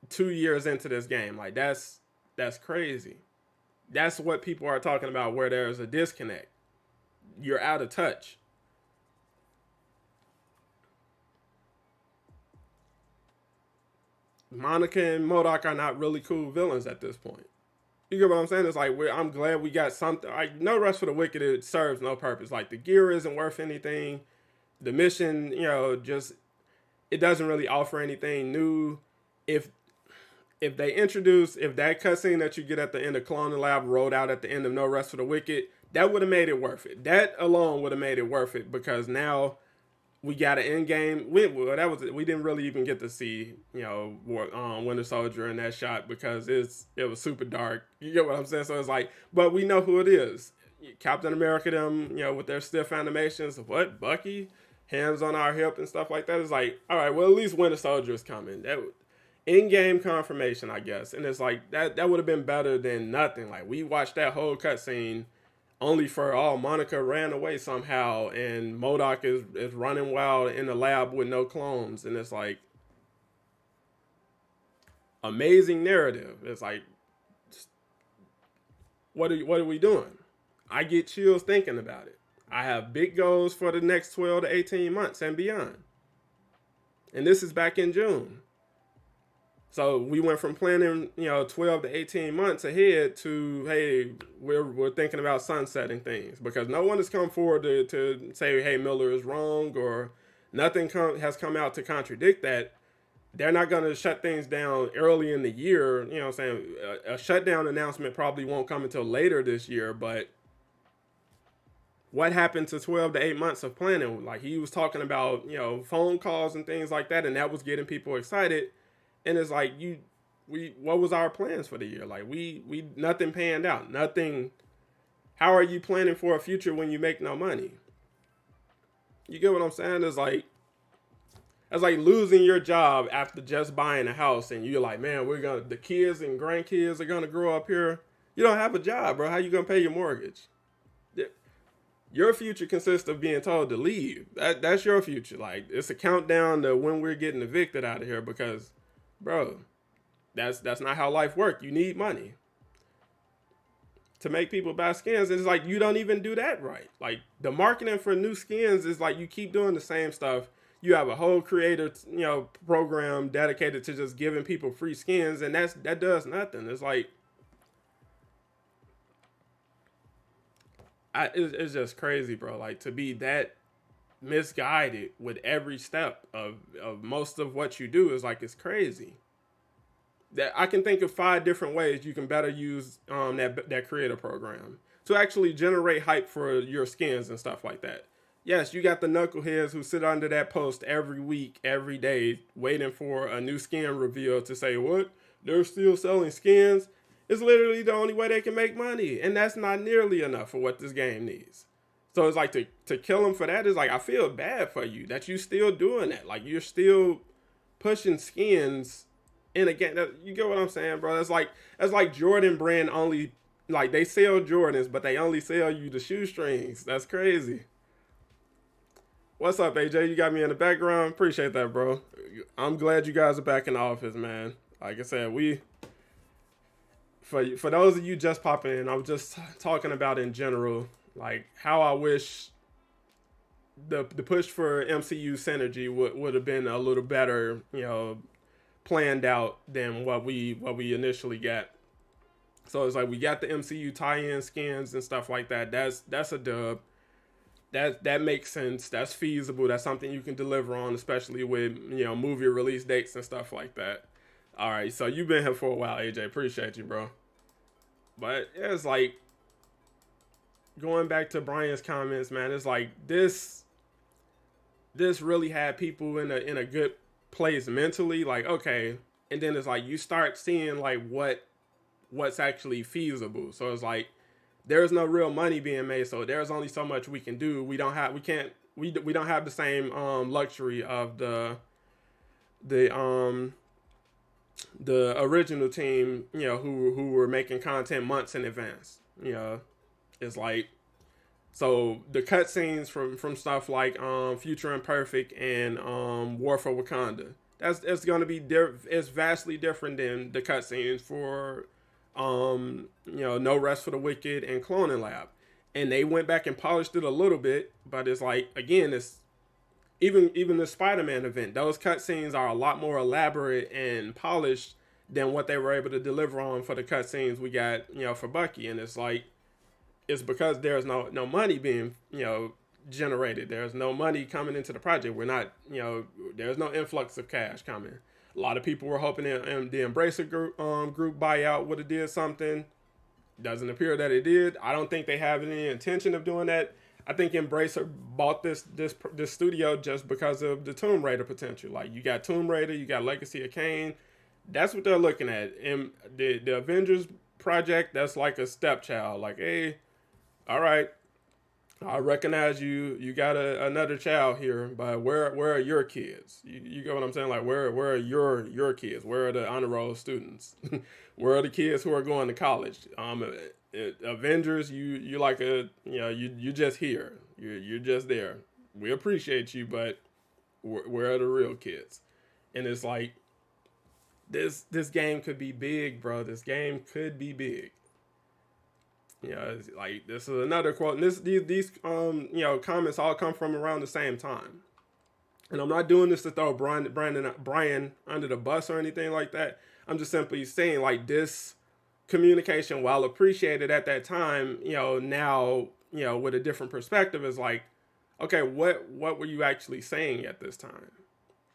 2 years into this game. Like, that's crazy. That's what people are talking about, where there's a disconnect. You're out of touch. Monica and MODOK are not really cool villains at this point. You get what I'm saying? It's like, I'm glad we got something. Like, No Rest for the Wicked, it serves no purpose. Like, the gear isn't worth anything. The mission, just, it doesn't really offer anything new. If that cutscene that you get at the end of Clone Lab rolled out at the end of No Rest for the Wicked, that would have made it worth it. That alone would have made it worth it because now we got an end game. We didn't really even get to see Winter Soldier in that shot because it was super dark. You get what I'm saying? So it's like, but we know who it is. Captain America, them, with their stiff animations. What, Bucky, hands on our hip and stuff like that. It's like, all right, well, at least Winter Soldier is coming. That in-game confirmation, I guess. And it's like that would have been better than nothing. Like, we watched that whole cutscene only for Monica ran away somehow, and MODOK is running wild in the lab with no clones, and it's like amazing narrative. It's like, what are we doing? I get chills thinking about it. I have big goals for the next 12 to 18 months and beyond. And this is back in June. So we went from planning, 12 to 18 months ahead to, hey, we're thinking about sunsetting things, because no one has come forward to say, hey, Miller is wrong, or nothing has come out to contradict that. They're not going to shut things down early in the year. You know what I'm saying? A shutdown announcement probably won't come until later this year, but what happened to 12 to 8 months of planning? Like, he was talking about, phone calls and things like that, and that was getting people excited. And it's like, what was our plans for the year? Like, we nothing panned out. Nothing. How are you planning for a future when you make no money? You get what I'm saying? It's like losing your job after just buying a house, and you're like, man, the kids and grandkids are gonna grow up here. You don't have a job, bro. How you gonna pay your mortgage? Your future consists of being told to leave. That's your future. Like, it's a countdown to when we're getting evicted out of here, because, bro, that's not how life works. You need money to make people buy skins. It's like, you don't even do that right. Like, the marketing for new skins is like, you keep doing the same stuff. You have a whole creator, program dedicated to just giving people free skins, and that does nothing. It's like, it's just crazy, bro. Like, to be that misguided with every step of most of what you do is like, it's crazy. That I can think of 5 different ways you can better use that creator program to actually generate hype for your skins and stuff like that. Yes, you got the knuckleheads who sit under that post every week, every day, waiting for a new skin reveal to say, what? They're still selling skins? It's literally the only way they can make money. And that's not nearly enough for what this game needs. So it's like, to kill them for that is like, I feel bad for you that you still doing that. Like, you're still pushing skins in a game. You get what I'm saying, bro? That's like Jordan brand only, like, they sell Jordans, but they only sell you the shoestrings. That's crazy. What's up, AJ? You got me in the background. Appreciate that, bro. I'm glad you guys are back in the office, man. Like I said, for those of you just popping in, I was just talking about in general, like, how I wish the push for MCU synergy would have been a little better, planned out than what we initially got. So it's like, we got the MCU tie-in skins and stuff like that. That's a dub. That makes sense. That's feasible. That's something you can deliver on, especially with, movie release dates and stuff like that. All right, so you've been here for a while, AJ. Appreciate you, bro. But yeah, it's like, going back to Brian's comments, man, it's like, this really had people in a good place mentally. Like, okay, and then it's like, you start seeing like what's actually feasible. So it's like, there's no real money being made, so there's only so much we can do. We don't have the same luxury of the original team, who were making content months in advance. It's like, so the cutscenes from stuff like Future Imperfect and War for Wakanda, it's gonna be it's vastly different than the cutscenes for No Rest for the Wicked and Cloning Lab. And they went back and polished it a little bit, but it's like, again, it's even the Spider-Man event, those cutscenes are a lot more elaborate and polished than what they were able to deliver on for the cutscenes we got, for Bucky. And it's like, it's because there's no money being, generated. There's no money coming into the project. We're not, there's no influx of cash coming. A lot of people were hoping the Embracer group buyout would have did something. Doesn't appear that it did. I don't think they have any intention of doing that. I think Embracer bought this studio just because of the Tomb Raider potential. Like you got Tomb Raider, you got Legacy of Kain. That's what they're looking at. And the Avengers project, that's like a stepchild. Like, hey, all right, I recognize you. You got another child here, but where are your kids? You get what I'm saying? Like where are your kids? Where are the honor roll students? Where are the kids who are going to college? Avengers, you like you just here. You're just there. We appreciate you, but where are the real kids? And it's like this game could be big, bro. This game could be big. It's like this is another quote. And these comments all come from around the same time. And I'm not doing this to throw Brian under the bus or anything like that. I'm just simply saying like this communication, while appreciated at that time, now, with a different perspective, is like, okay, what were you actually saying at this time?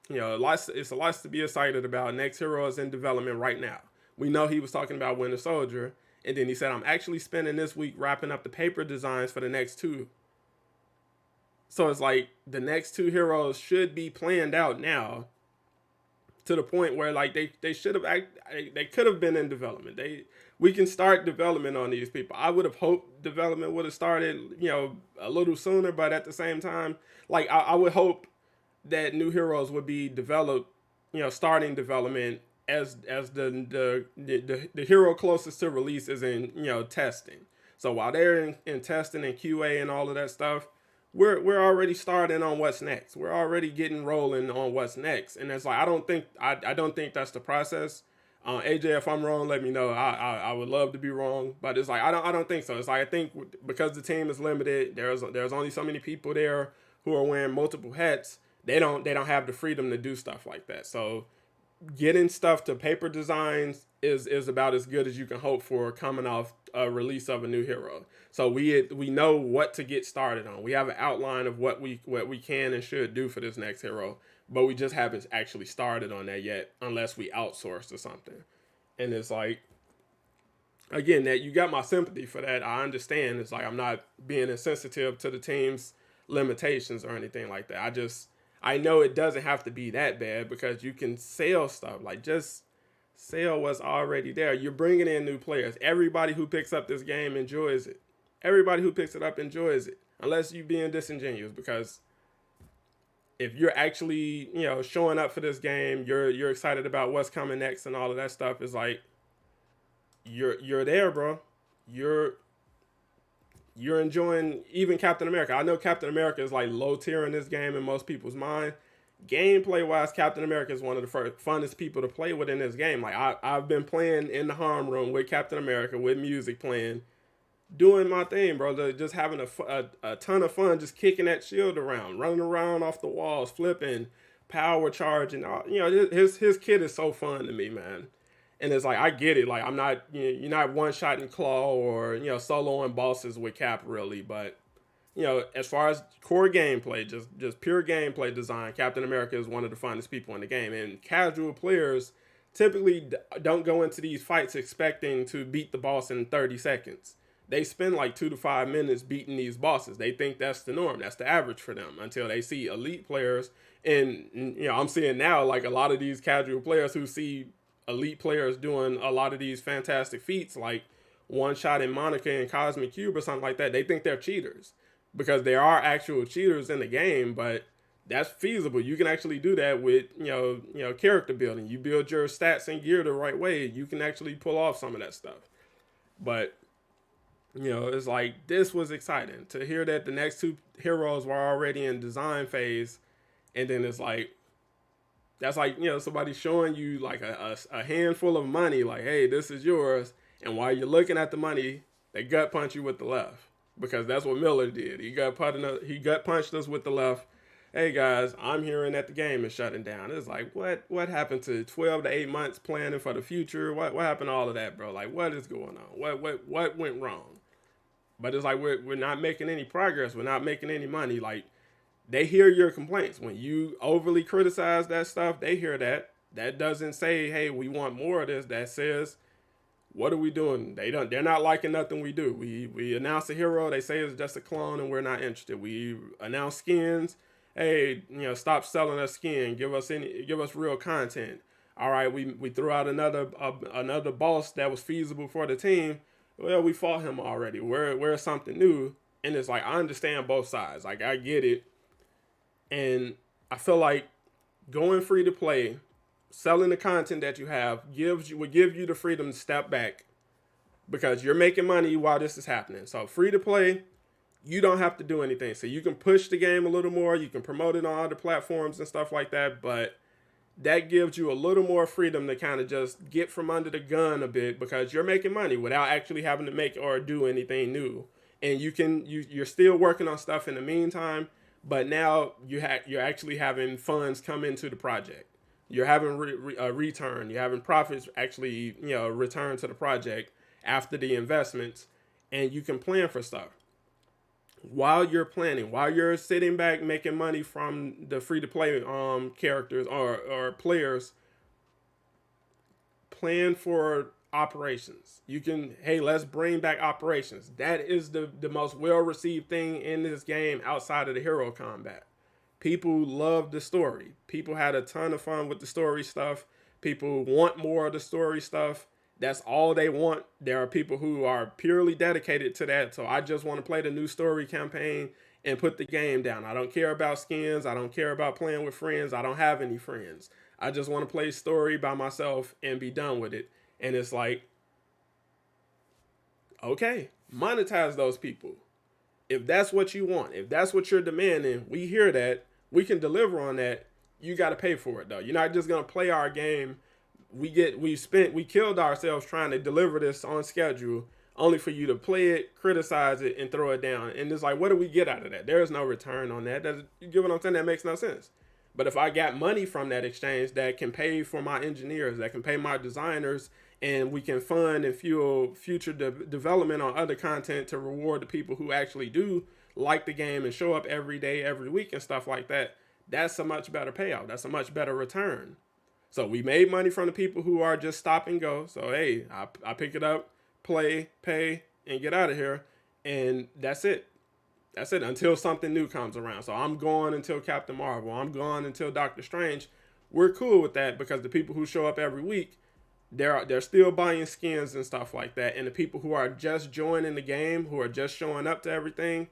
It's a lot to be excited about. Next hero is in development right now. We know he was talking about Winter Soldier, and then he said, I'm actually spending this week wrapping up the paper designs for the next two. So it's like the next two heroes should be planned out now, to the point where like they should have they could have been in development. We can start development on these people. I would have hoped development would have started, a little sooner, but at the same time, like I would hope that new heroes would be developed, starting development as the hero closest to release is in, testing. So while they're in testing and QA and all of that stuff, we're already starting on what's next. We're already getting rolling on what's next. And it's like, I don't think that's the process. AJ, if I'm wrong, let me know. I would love to be wrong, but it's like, I don't think so. It's like, I think because the team is limited, there's only so many people there who are wearing multiple hats. They don't have the freedom to do stuff like that. So getting stuff to paper designs is about as good as you can hope for coming off a release of a new hero. So we know what to get started on. We have an outline of what we can and should do for this next hero, but we just haven't actually started on that yet, unless we outsource or something. And it's like, again, that you got my sympathy for that. I understand. It's like, I'm not being insensitive to the team's limitations or anything like that. I know it doesn't have to be that bad, because you can sell stuff. Like, just sell what's already there. You're bringing in new players. Everybody who picks up this game enjoys it. Everybody who picks it up enjoys it, unless you're being disingenuous, because if you're actually, showing up for this game, you're excited about what's coming next and all of that stuff, is like, you're there, bro. You're enjoying even Captain America. I know Captain America is like low tier in this game in most people's mind. Gameplay wise, Captain America is one of the funnest people to play with in this game. Like I've been playing in the harm room with Captain America, with music playing, doing my thing, bro. Just having a ton of fun, just kicking that shield around, running around off the walls, flipping, power charging. His kid is so fun to me, man. And it's like, I get it. Like, I'm not, you're not one-shotting Claw or, soloing bosses with Cap, really. But, as far as core gameplay, just pure gameplay design, Captain America is one of the funnest people in the game. And casual players typically don't go into these fights expecting to beat the boss in 30 seconds. They spend like 2 to 5 minutes beating these bosses. They think that's the norm. That's the average for them, until they see elite players. And, I'm seeing now, like, a lot of these casual players who see elite players doing a lot of these fantastic feats, like one-shotting Monica and Cosmic Cube or something like that. They think they're cheaters, because there are actual cheaters in the game, but that's feasible. You can actually do that with, character building. You build your stats and gear the right way, you can actually pull off some of that stuff. But, it's like, this was exciting to hear that the next two heroes were already in design phase. And then it's like, that's like, somebody showing you like a handful of money, like, hey, this is yours. And while you're looking at the money, they gut punch you with the left, because that's what Miller did. He gut punched us with the left. Hey guys, I'm hearing that the game is shutting down. It's like, what happened to 12 to 8 months planning for the future? What happened to all of that, bro? Like, what is going on? What went wrong? But it's like, we're not making any progress. We're not making any money. Like, they hear your complaints. When you overly criticize that stuff, they hear that. That doesn't say, hey, we want more of this. That says, What are we doing? They're not liking nothing we do. We announce a hero, they say it's just a clone, and we're not interested. We announce skins. Hey, stop selling us skin. Give us real content. All right, we threw out another boss that was feasible for the team. Well, we fought him already. Where's something new? And it's like, I understand both sides. Like, I get it. And I feel like going free to play, selling the content that you have would give you the freedom to step back, because you're making money while this is happening. So free to play, you don't have to do anything. So you can push the game a little more. You can promote it on other platforms and stuff like that. But that gives you a little more freedom to kind of just get from under the gun a bit, because you're making money without actually having to make or do anything new. And you're still working on stuff in the meantime, but now you're actually having funds come into the project. You're having a return. You're having profits actually return to the project after the investments, and you can plan for stuff while you're planning, while you're sitting back making money from the free to play characters or players. Plan for operations. You can, hey, let's bring back operations. That is the most well received thing in this game outside of the hero combat. People love the story. People had a ton of fun with the story stuff. People want more of the story stuff. That's all they want. There are people who are purely dedicated to that. So I just want to play the new story campaign and put the game down. I don't care about skins. I don't care about playing with friends. I don't have any friends. I just want to play story by myself and be done with it. And it's like, okay, monetize those people. If that's what you want, if that's what you're demanding, we hear that. We can deliver on that. You got to pay for it, though. You're not just going to play our game. We killed ourselves trying to deliver this on schedule, only for you to play it, criticize it, and throw it down. And it's like, what do we get out of that? There is no return on that. You get what I'm saying? That makes no sense. But if I got money from that exchange that can pay for my engineers, that can pay my designers, and we can fund and fuel future development on other content to reward the people who actually do like the game and show up every day, every week and stuff like that, that's a much better payout. That's a much better return. So we made money from the people who are just stop and go. So, hey, I pick it up, play, pay, and get out of here. And that's it. That's it until something new comes around. So I'm gone until Captain Marvel. I'm gone until Doctor Strange. We're cool with that, because the people who show up every week, they're still buying skins and stuff like that. And the people who are just joining the game, who are just showing up to everything,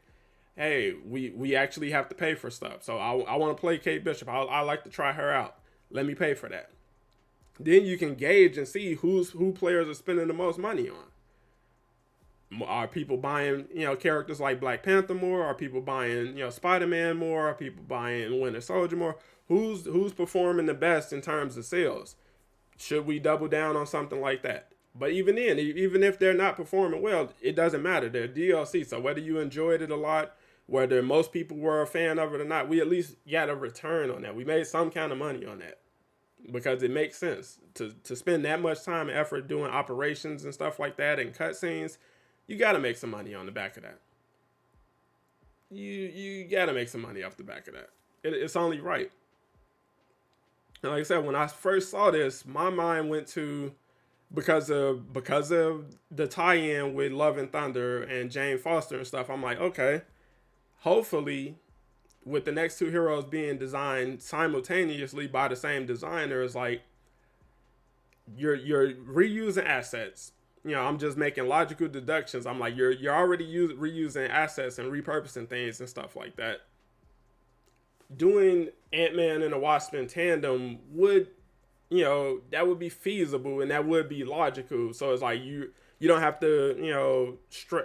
hey, we actually have to pay for stuff. So I want to play Kate Bishop. I like to try her out. Let me pay for that. Then you can gauge and see who players are spending the most money on. Are people buying, characters like Black Panther more? Are people buying, Spider-Man more? Are people buying Winter Soldier more? Who's performing the best in terms of sales? Should we double down on something like that? But even then, even if they're not performing well, it doesn't matter. They're DLC. So whether you enjoyed it a lot, whether most people were a fan of it or not, we at least got a return on that. We made some kind of money on that, because it makes sense to spend that much time and effort doing operations and stuff like that and cutscenes. You got to make some money on the back of that. You got to make some money off the back of that. It's only right. And like I said, when I first saw this, my mind went to, because of the tie-in with Love and Thunder and Jane Foster and stuff, I'm like, okay, hopefully with the next two heroes being designed simultaneously by the same designers, like you're reusing assets. I'm just making logical deductions. I'm like, you're already reusing assets and repurposing things and stuff like that. Doing Ant-Man and the Wasp in tandem would, that would be feasible and that would be logical. So it's like you don't have to,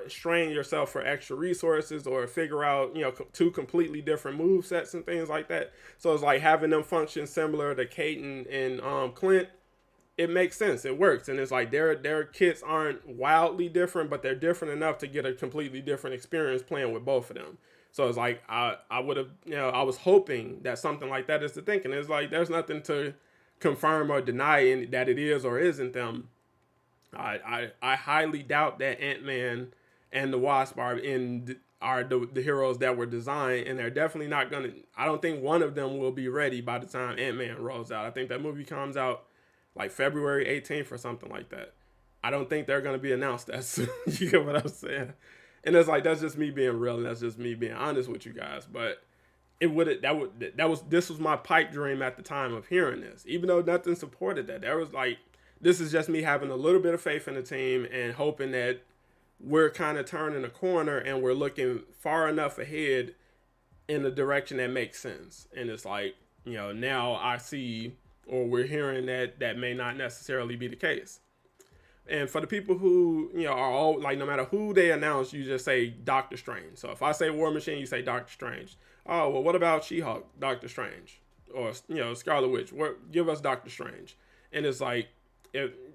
strain yourself for extra resources or figure out, two completely different move sets and things like that. So it's like having them function similar to Kate and Clint. It makes sense. It works. And it's like their kits aren't wildly different, but they're different enough to get a completely different experience playing with both of them. So it's like I would have, I was hoping that something like that is the thinking. It's like there's nothing to confirm or deny that it is or isn't them. I highly doubt that Ant-Man and the Wasp are the heroes that were designed, and they're definitely not gonna. I don't think one of them will be ready by the time Ant-Man rolls out. I think that movie comes out like February 18th or something like that. I don't think they're going to be announced that soon. You get what I'm saying? And it's like, that's just me being real, and that's just me being honest with you guys. But this was my pipe dream at the time of hearing this, even though nothing supported that. There was like, this is just me having a little bit of faith in the team and hoping that we're kind of turning a corner and we're looking far enough ahead in the direction that makes sense. And it's like, now I see, or we're hearing that may not necessarily be the case. And for the people who, are all like, no matter who they announce, you just say Doctor Strange. So if I say War Machine, you say Doctor Strange. Oh, well, what about She-Hulk, Doctor Strange? Or, Scarlet Witch, give us Doctor Strange. And it's like,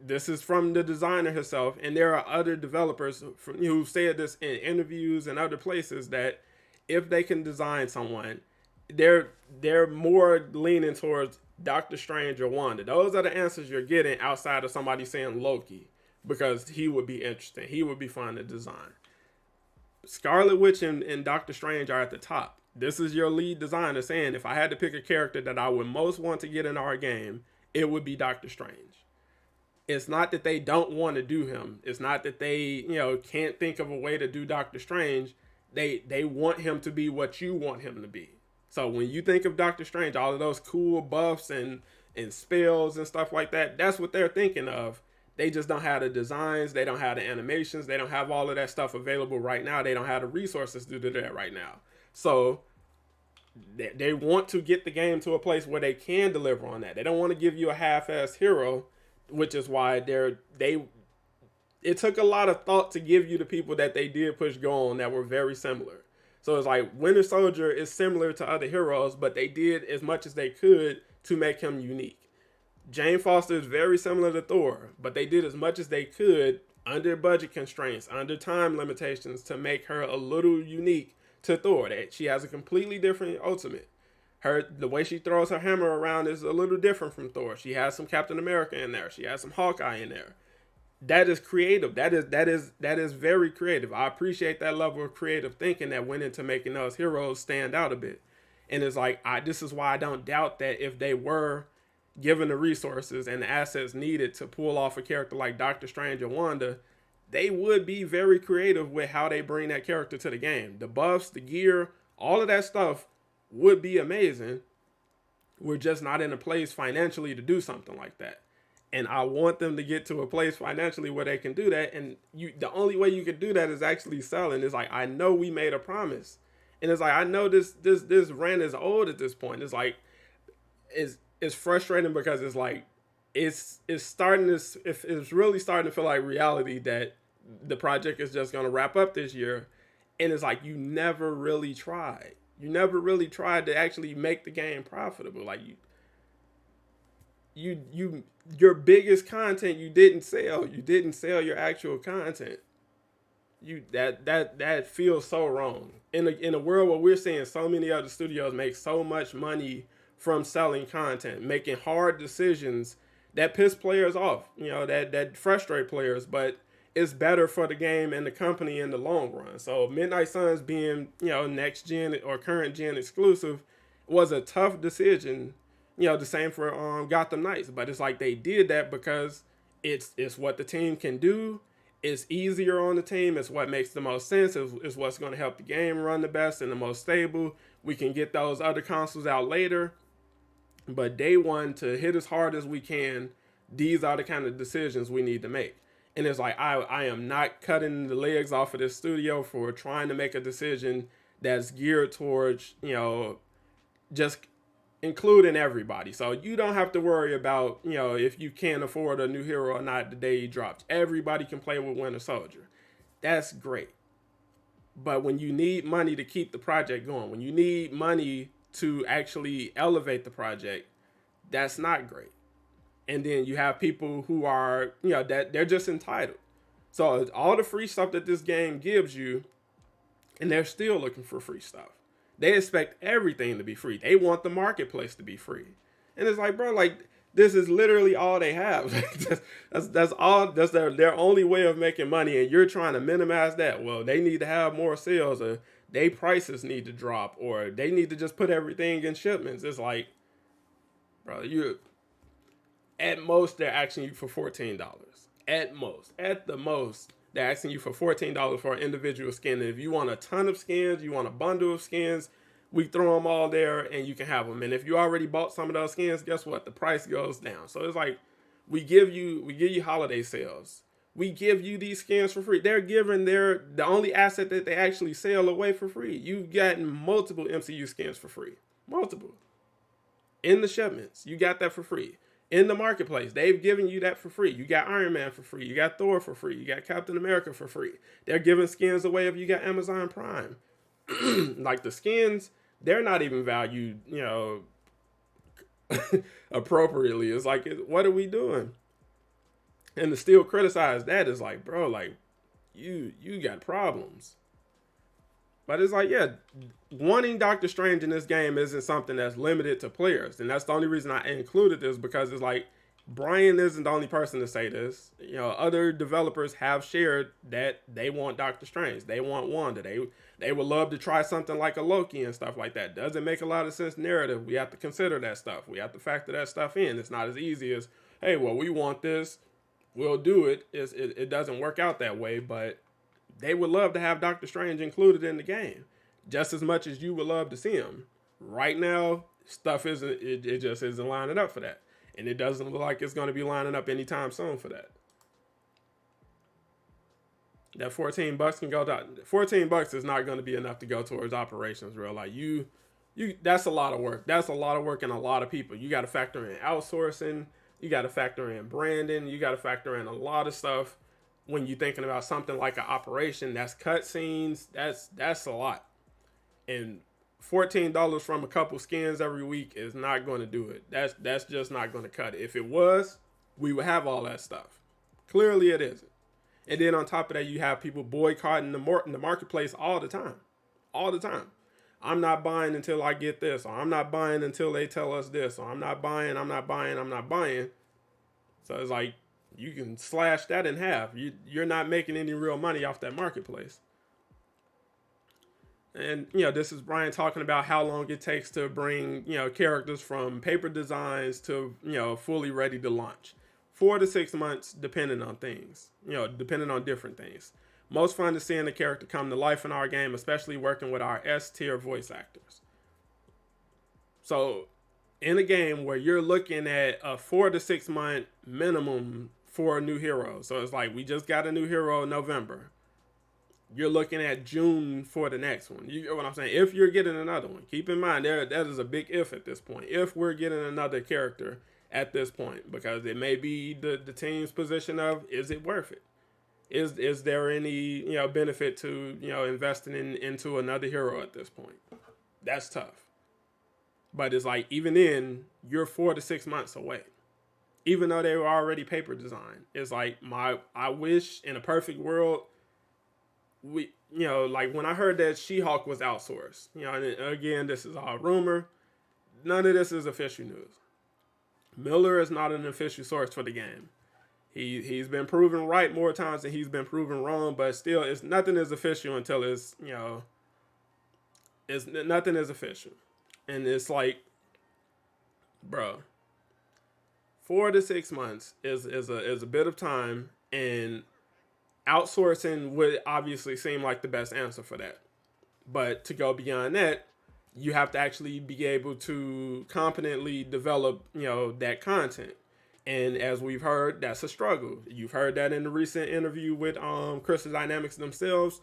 this is from the designer herself, and there are other developers who said this in interviews and other places, that if they can design someone, they're more leaning towards Doctor Strange or Wanda. Those are the answers you're getting outside of somebody saying Loki, because he would be interesting. He would be fun to design. Scarlet Witch and Doctor Strange are at the top. This is your lead designer saying, if I had to pick a character that I would most want to get in our game, it would be Doctor Strange. It's not that they don't want to do him. It's not that they, can't think of a way to do Doctor Strange. They want him to be what you want him to be. So when you think of Doctor Strange, all of those cool buffs and spells and stuff like that, that's what they're thinking of. They just don't have the designs. They don't have the animations. They don't have all of that stuff available right now. They don't have the resources to do that right now. So they want to get the game to a place where they can deliver on that. They don't want to give you a half-assed hero, which is why it took a lot of thought to give you the people that they did push go on that were very similar. So it's like Winter Soldier is similar to other heroes, but they did as much as they could to make him unique. Jane Foster is very similar to Thor, but they did as much as they could under budget constraints, under time limitations, to make her a little unique to Thor. That she has a completely different ultimate. The way she throws her hammer around is a little different from Thor. She has some Captain America in there. She has some Hawkeye in there. That is creative. That is very creative. I appreciate that level of creative thinking that went into making those heroes stand out a bit. And it's like, this is why I don't doubt that if they were given the resources and the assets needed to pull off a character like Doctor Strange or Wanda, they would be very creative with how they bring that character to the game. The buffs, the gear, all of that stuff would be amazing. We're just not in a place financially to do something like that. And I want them to get to a place financially where they can do that. And the only way you can do that is actually selling. It's like, I know we made a promise. And it's like, I know this rant is old at this point. It's like, it's frustrating because it's like, it's really starting to feel like reality that the project is just going to wrap up this year. And it's like, you never really tried. You never really tried to actually make the game profitable. Like your biggest content, you didn't sell. You didn't sell your actual content. That feels so wrong. In a world where we're seeing so many other studios make so much money from selling content, making hard decisions that piss players off, that frustrate players, but it's better for the game and the company in the long run. So Midnight Suns being, next gen or current gen exclusive was a tough decision. The same for Gotham Knights, but it's like they did that because it's what the team can do. It's easier on the team. It's what makes the most sense. It's what's going to help the game run the best and the most stable. We can get those other consoles out later, but day one, to hit as hard as we can, these are the kind of decisions we need to make. And it's like, I am not cutting the legs off of this studio for trying to make a decision that's geared towards, just including everybody. So you don't have to worry about, if you can't afford a new hero or not the day he drops. Everybody can play with Winter Soldier. That's great. But when you need money to keep the project going, when you need money to actually elevate the project, that's not great. And then you have people who are, that they're just entitled. So all the free stuff that this game gives you, and they're still looking for free stuff. They expect everything to be free. They want the marketplace to be free. And it's like, bro, this is literally all they have. That's their only way of making money. And you're trying to minimize that. Well, they need to have more sales, or their prices need to drop, or they need to just put everything in shipments. It's like, bro, at most they're asking you for $14. At the most, they're asking you for $14 for an individual skin. And if you want a ton of skins, you want a bundle of skins, we throw them all there and you can have them. And if you already bought some of those skins, guess what? The price goes down. So it's like we give you holiday sales. We give you these skins for free. They're giving the only asset that they actually sell away for free. You've gotten multiple MCU skins for free. Multiple. In the shipments, you got that for free. In the marketplace, they've given you that for free. You got Iron Man for free. You got Thor for free. You got Captain America for free. They're giving skins away if you got Amazon Prime. Like the skins, they're not even valued, appropriately. It's like, what are we doing? And to still criticize that is like, bro, like, you got problems. But it's like, yeah, wanting Doctor Strange in this game isn't something that's limited to players. And that's the only reason I included this, because it's like, Brian isn't the only person to say this. Other developers have shared that they want Doctor Strange. They want Wanda. They would love to try something like a Loki and stuff like that. Doesn't make a lot of sense narrative. We have to consider that stuff. We have to factor that stuff in. It's not as easy as, hey, well, we want this. We'll do it. It doesn't work out that way, but they would love to have Doctor Strange included in the game just as much as you would love to see him. Right now, stuff it just isn't lining up for that. And it doesn't look like it's going to be lining up anytime soon for that. That $14 can go down. $14 is not going to be enough to go towards operations, real. Like you that's a lot of work. That's a lot of work and a lot of people. You got to factor in outsourcing. You got to factor in branding. You got to factor in a lot of stuff when you're thinking about something like an operation. That's cutscenes. That's a lot. And $14 from a couple skins every week is not going to do it. That's just not going to cut it. If it was, we would have all that stuff. Clearly it isn't. And then on top of that, you have people boycotting the marketplace all the time. All the time. I'm not buying until I get this, or I'm not buying until they tell us this, or I'm not buying. So it's like, you can slash that in half. You're not making any real money off that marketplace. And, this is Brian talking about how long it takes to bring, characters from paper designs to, fully ready to launch. 4 to 6 months, depending on things, depending on different things. Most fun is seeing the character come to life in our game, especially working with our S-tier voice actors. So, in a game where you're looking at a 4 to 6 month minimum for a new hero. So it's like, we just got a new hero in November. You're looking at June for the next one. You get what I'm saying? If you're getting another one, keep in mind that is a big if at this point. If we're getting another character at this point, because it may be the team's position of, is it worth it? Is there any benefit to investing into another hero at this point? That's tough. But it's like, even then, you're 4 to 6 months away. Even though they were already paper designed. It's like, I wish in a perfect world, we, like when I heard that She-Hulk was outsourced, and again, this is all rumor. None of this is official news. Miller is not an official source for the game. He's been proven right more times than he's been proven wrong, but still, it's nothing is official until it's nothing is official. And it's like, bro, 4 to 6 months is a bit of time, and outsourcing would obviously seem like the best answer for that. But to go beyond that, you have to actually be able to competently develop, that content. And as we've heard, that's a struggle. You've heard that in the recent interview with Crystal Dynamics themselves,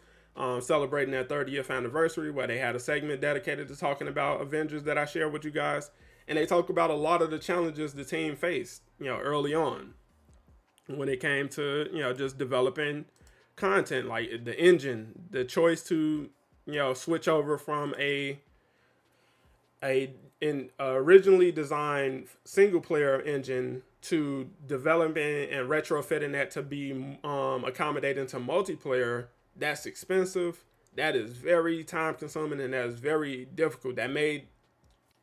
celebrating their 30th anniversary, where they had a segment dedicated to talking about Avengers that I shared with you guys. And they talk about a lot of the challenges the team faced, early on when it came to, just developing content, like the engine, the choice to, switch over from a originally designed single player engine to developing and retrofitting that to be accommodating to multiplayer. That's expensive. That is very time consuming, and that is very difficult. That made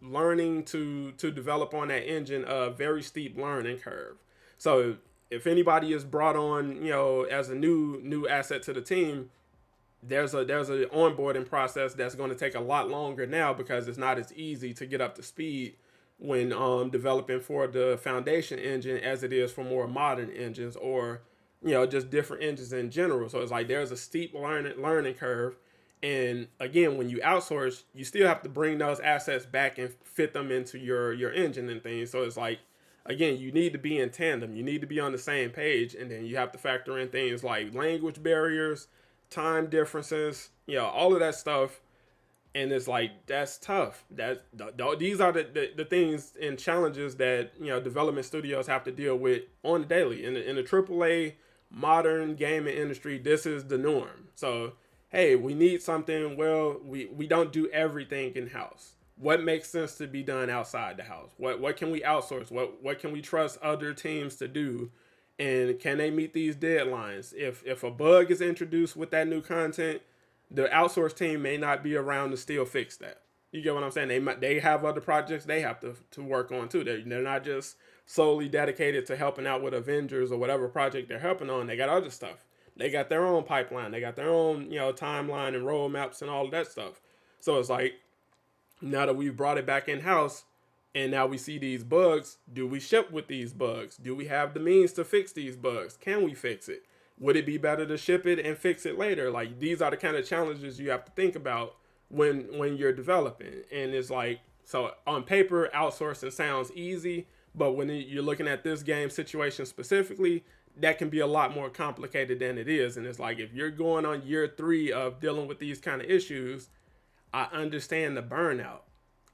learning to develop on that engine a very steep learning curve. So if anybody is brought on, as a new asset to the team, there's an onboarding process that's going to take a lot longer now, because it's not as easy to get up to speed when developing for the foundation engine as it is for more modern engines, or just different engines in general. So it's like there's a steep learning curve. And again, when you outsource, you still have to bring those assets back and fit them into your engine and things. So it's like, again, you need to be in tandem. You need to be on the same page. And then you have to factor in things like language barriers, time differences, all of that stuff. And it's like, that's tough. These are the things and challenges that, development studios have to deal with on the daily. In the AAA modern gaming industry, this is the norm. So, hey, we need something. Well, we don't do everything in-house. What makes sense to be done outside the house? What can we outsource? What can we trust other teams to do? And can they meet these deadlines? If a bug is introduced with that new content, the outsource team may not be around to still fix that. You get what I'm saying? They have other projects they have to work on too. They're not just solely dedicated to helping out with Avengers or whatever project they're helping on. They got other stuff. They got their own pipeline. They got their own, timeline and roadmaps and all of that stuff. So it's like, now that we've brought it back in-house and now we see these bugs, do we ship with these bugs? Do we have the means to fix these bugs? Can we fix it? Would it be better to ship it and fix it later? Like, these are the kind of challenges you have to think about when you're developing. And it's like, so on paper, outsourcing sounds easy, but when you're looking at this game situation specifically, that can be a lot more complicated than it is. And it's like, if you're going on year 3 of dealing with these kind of issues, I understand the burnout.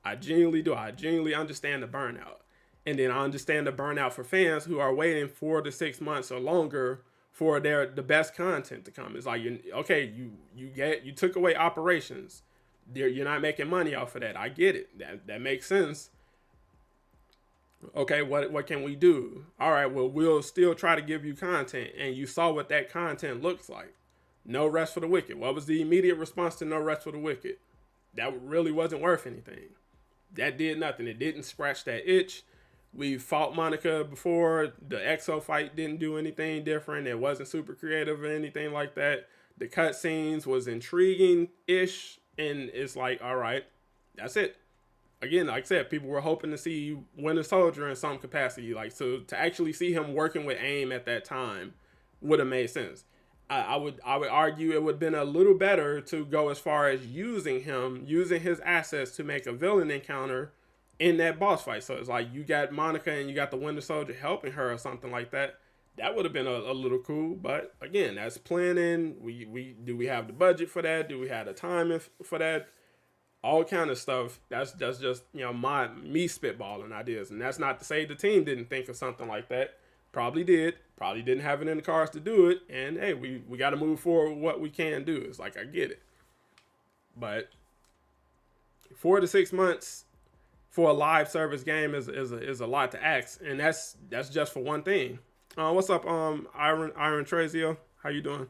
I genuinely do. I genuinely understand the burnout. And then I understand the burnout for fans who are waiting 4 to 6 months or longer for the best content to come. It's like, you took away operations. You're not making money off of that. I get it. That makes sense. Okay, what can we do? All right, well, we'll still try to give you content. And you saw what that content looks like. No Rest for the Wicked. What was the immediate response to No Rest for the Wicked? That really wasn't worth anything. That did nothing. It didn't scratch that itch. We fought Monica before. The EXO fight didn't do anything different. It wasn't super creative or anything like that. The cutscenes was intriguing-ish. And it's like, all right, that's it. Again, like I said, people were hoping to see Winter Soldier in some capacity. Like, so to actually see him working with AIM at that time would have made sense. I would argue it would have been a little better to go as far as using his assets to make a villain encounter in that boss fight. So it's like, you got Monica and you got the Winter Soldier helping her or something like that. That would have been a little cool. But again, that's planning. Do we have the budget for that? Do we have the time for that? All kind of stuff. That's just me spitballing ideas. And that's not to say the team didn't think of something like that. Probably did. Probably didn't have it in the cards to do it. And hey, we got to move forward with what we can do. It's like, I get it. But 4 to 6 months for a live service game is a lot to ask. And that's just for one thing. What's up, Iron Trazio? How you doing?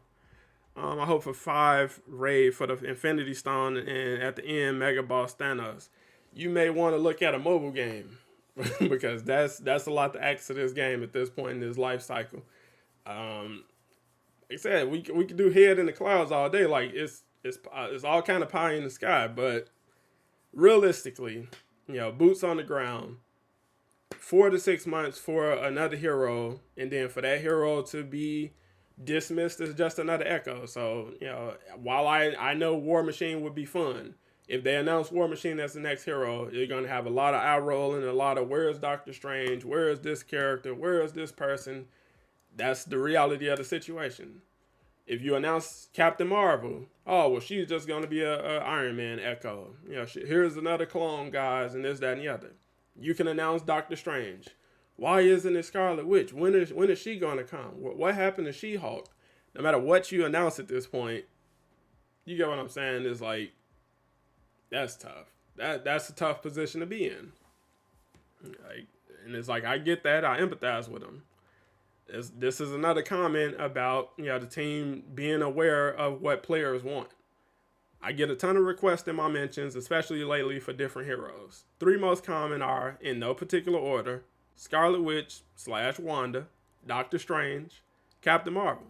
I hope for 5 raid for the Infinity Stone and at the end Mega Boss Thanos. You may want to look at a mobile game because that's a lot to ask to this game at this point in this life cycle. Like I said, we could do head in the clouds all day. Like it's all kind of pie in the sky, but realistically, boots on the ground. 4 to 6 months for another hero, and then for that hero to be dismissed as just another Echo. So, while I know War Machine would be fun, if they announce War Machine as the next hero, you're going to have a lot of eye rolling, a lot of where is Doctor Strange, where is this character, where is this person. That's the reality of the situation. If you announce Captain Marvel, oh, well, she's just going to be a Iron Man Echo. Here's another clone, guys, and this, that, and the other. You can announce Doctor Strange. Why isn't it Scarlet Witch? When is she going to come? What happened to She-Hulk? No matter what you announce at this point, you get what I'm saying? It's like, that's tough. That's a tough position to be in. Like, and it's like, I get that. I empathize with them. This is another comment about the team being aware of what players want. I get a ton of requests in my mentions, especially lately for different heroes. 3 most common are, in no particular order, Scarlet Witch / Wanda, Doctor Strange, Captain Marvel.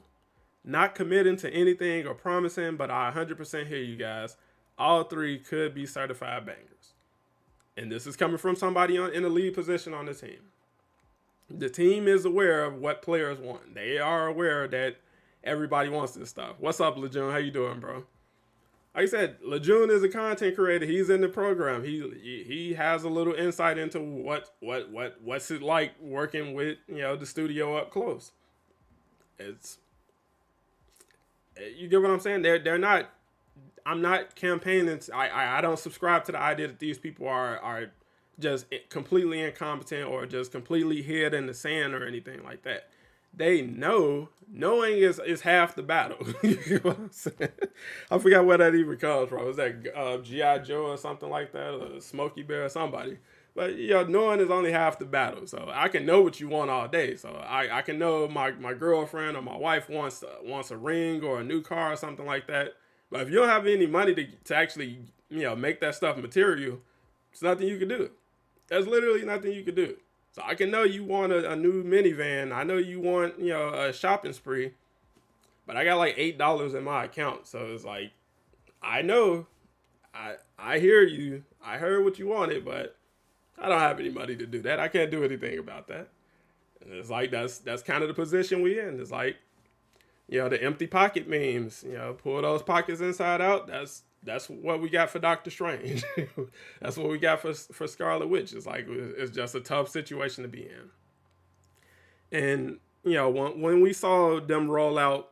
Not committing to anything or promising, but I 100% hear you guys. All 3 could be certified bangers. And this is coming from somebody in a lead position on the team. The team is aware of what players want. They are aware that everybody wants this stuff. What's up, Lejeune? How you doing, bro? Like I said, Lejeune is a content creator. He's in the program. He has a little insight into what's it like working with the studio up close. It's you get what I'm saying. They're not. I'm not campaigning. I don't subscribe to the idea that these people are just completely incompetent or just completely hid in the sand or anything like that. They know. Knowing is half the battle. You know what I'm saying? I forgot what that even comes from. Was that G.I. Joe or something like that? Or Smokey Bear or somebody? But knowing is only half the battle. So I can know what you want all day. So I can know my girlfriend or my wife wants a ring or a new car or something like that. But if you don't have any money to actually make that stuff material, there's nothing you can do. There's literally nothing you can do. So I can know you want a new minivan. I know you want, a shopping spree. But I got like $8 in my account. So it's like, I know, I hear you. I heard what you wanted, but I don't have any money to do that. I can't do anything about that. And it's like, that's kind of the position we in. It's like, the empty pocket memes, pull those pockets inside out. That's what we got for Doctor Strange. That's what we got for Scarlet Witch. It's like, it's just a tough situation to be in. And, when we saw them roll out,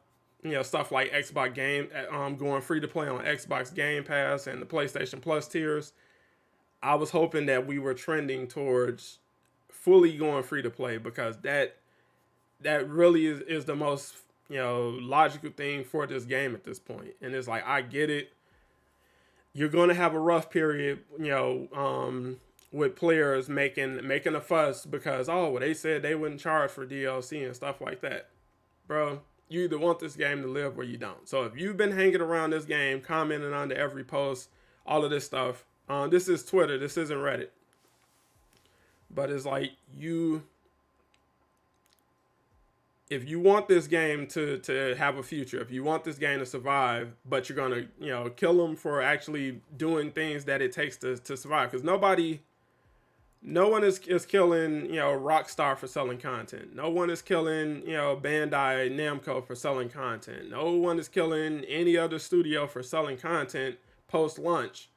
stuff like Xbox Game, going free to play on Xbox Game Pass and the PlayStation Plus tiers, I was hoping that we were trending towards fully going free to play, because that really is the most, logical thing for this game at this point. And it's like, I get it. You're going to have a rough period, with players making a fuss because, they said they wouldn't charge for DLC and stuff like that. Bro, you either want this game to live or you don't. So if you've been hanging around this game, commenting under every post, all of this stuff, this is Twitter, this isn't Reddit. But it's like, if you want this game to have a future, if you want this game to survive, but you're going to, kill them for actually doing things that it takes to survive. Because no one is killing, Rockstar for selling content. No one is killing, Bandai Namco for selling content. No one is killing any other studio for selling content post-launch,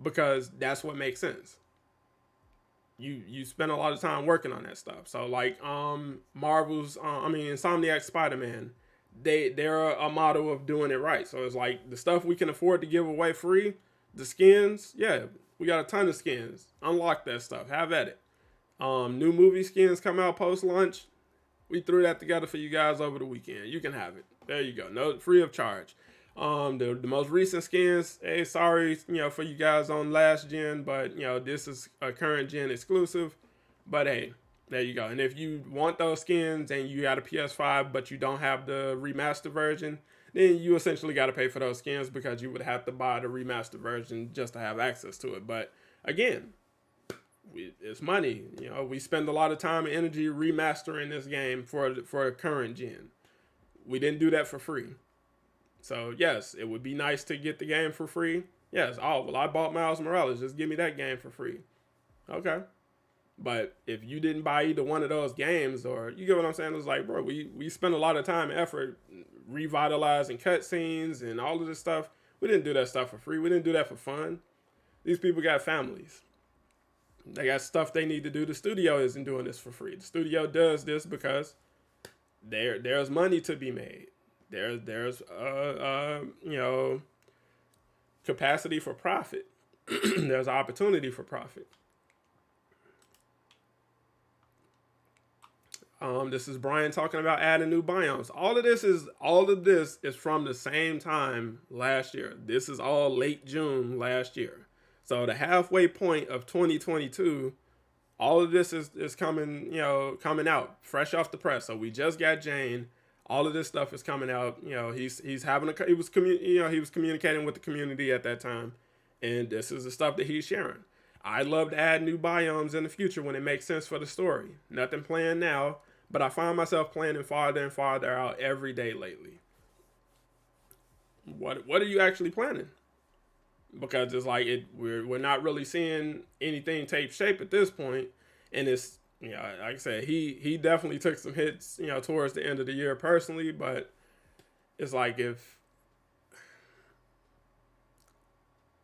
because that's what makes sense. You spend a lot of time working on that stuff. So like Marvel's Insomniac Spider-Man, they're a model of doing it right. So it's like the stuff we can afford to give away free, the skins, we got a ton of skins. Unlock that stuff. Have at it. New movie skins come out post-launch. We threw that together for you guys over the weekend. You can have it. There you go. No, free of charge. The most recent skins, hey, sorry, for you guys on last gen, but this is a current gen exclusive. But hey, there you go. And if you want those skins and you got a PS5 but you don't have the remastered version, then you essentially got to pay for those skins, because you would have to buy the remastered version just to have access to it. But again, it's money. We spend a lot of time and energy remastering this game for a current gen. We didn't do that for free. So, yes, it would be nice to get the game for free. Yes, I bought Miles Morales. Just give me that game for free. Okay. But if you didn't buy either one of those games, or you get what I'm saying, it's like, bro, we spent a lot of time and effort revitalizing cutscenes and all of this stuff. We didn't do that stuff for free. We didn't do that for fun. These people got families. They got stuff they need to do. The studio isn't doing this for free. The studio does this because there's money to be made. There's capacity for profit. There's opportunity for profit. This is Brian talking about adding new biomes. All of this is from the same time last year. This is all late June last year. So the halfway point of 2022, all of this is coming out fresh off the press. So we just got Jane. All of this stuff is coming out. He was communicating with the community at that time, and this is the stuff that he's sharing. I'd love to add new biomes in the future when it makes sense for the story. Nothing planned now, but I find myself planning farther and farther out every day lately. What are you actually planning? Because it's like we're not really seeing anything take shape at this point, and it's like I said, he definitely took some hits, towards the end of the year personally, but it's like if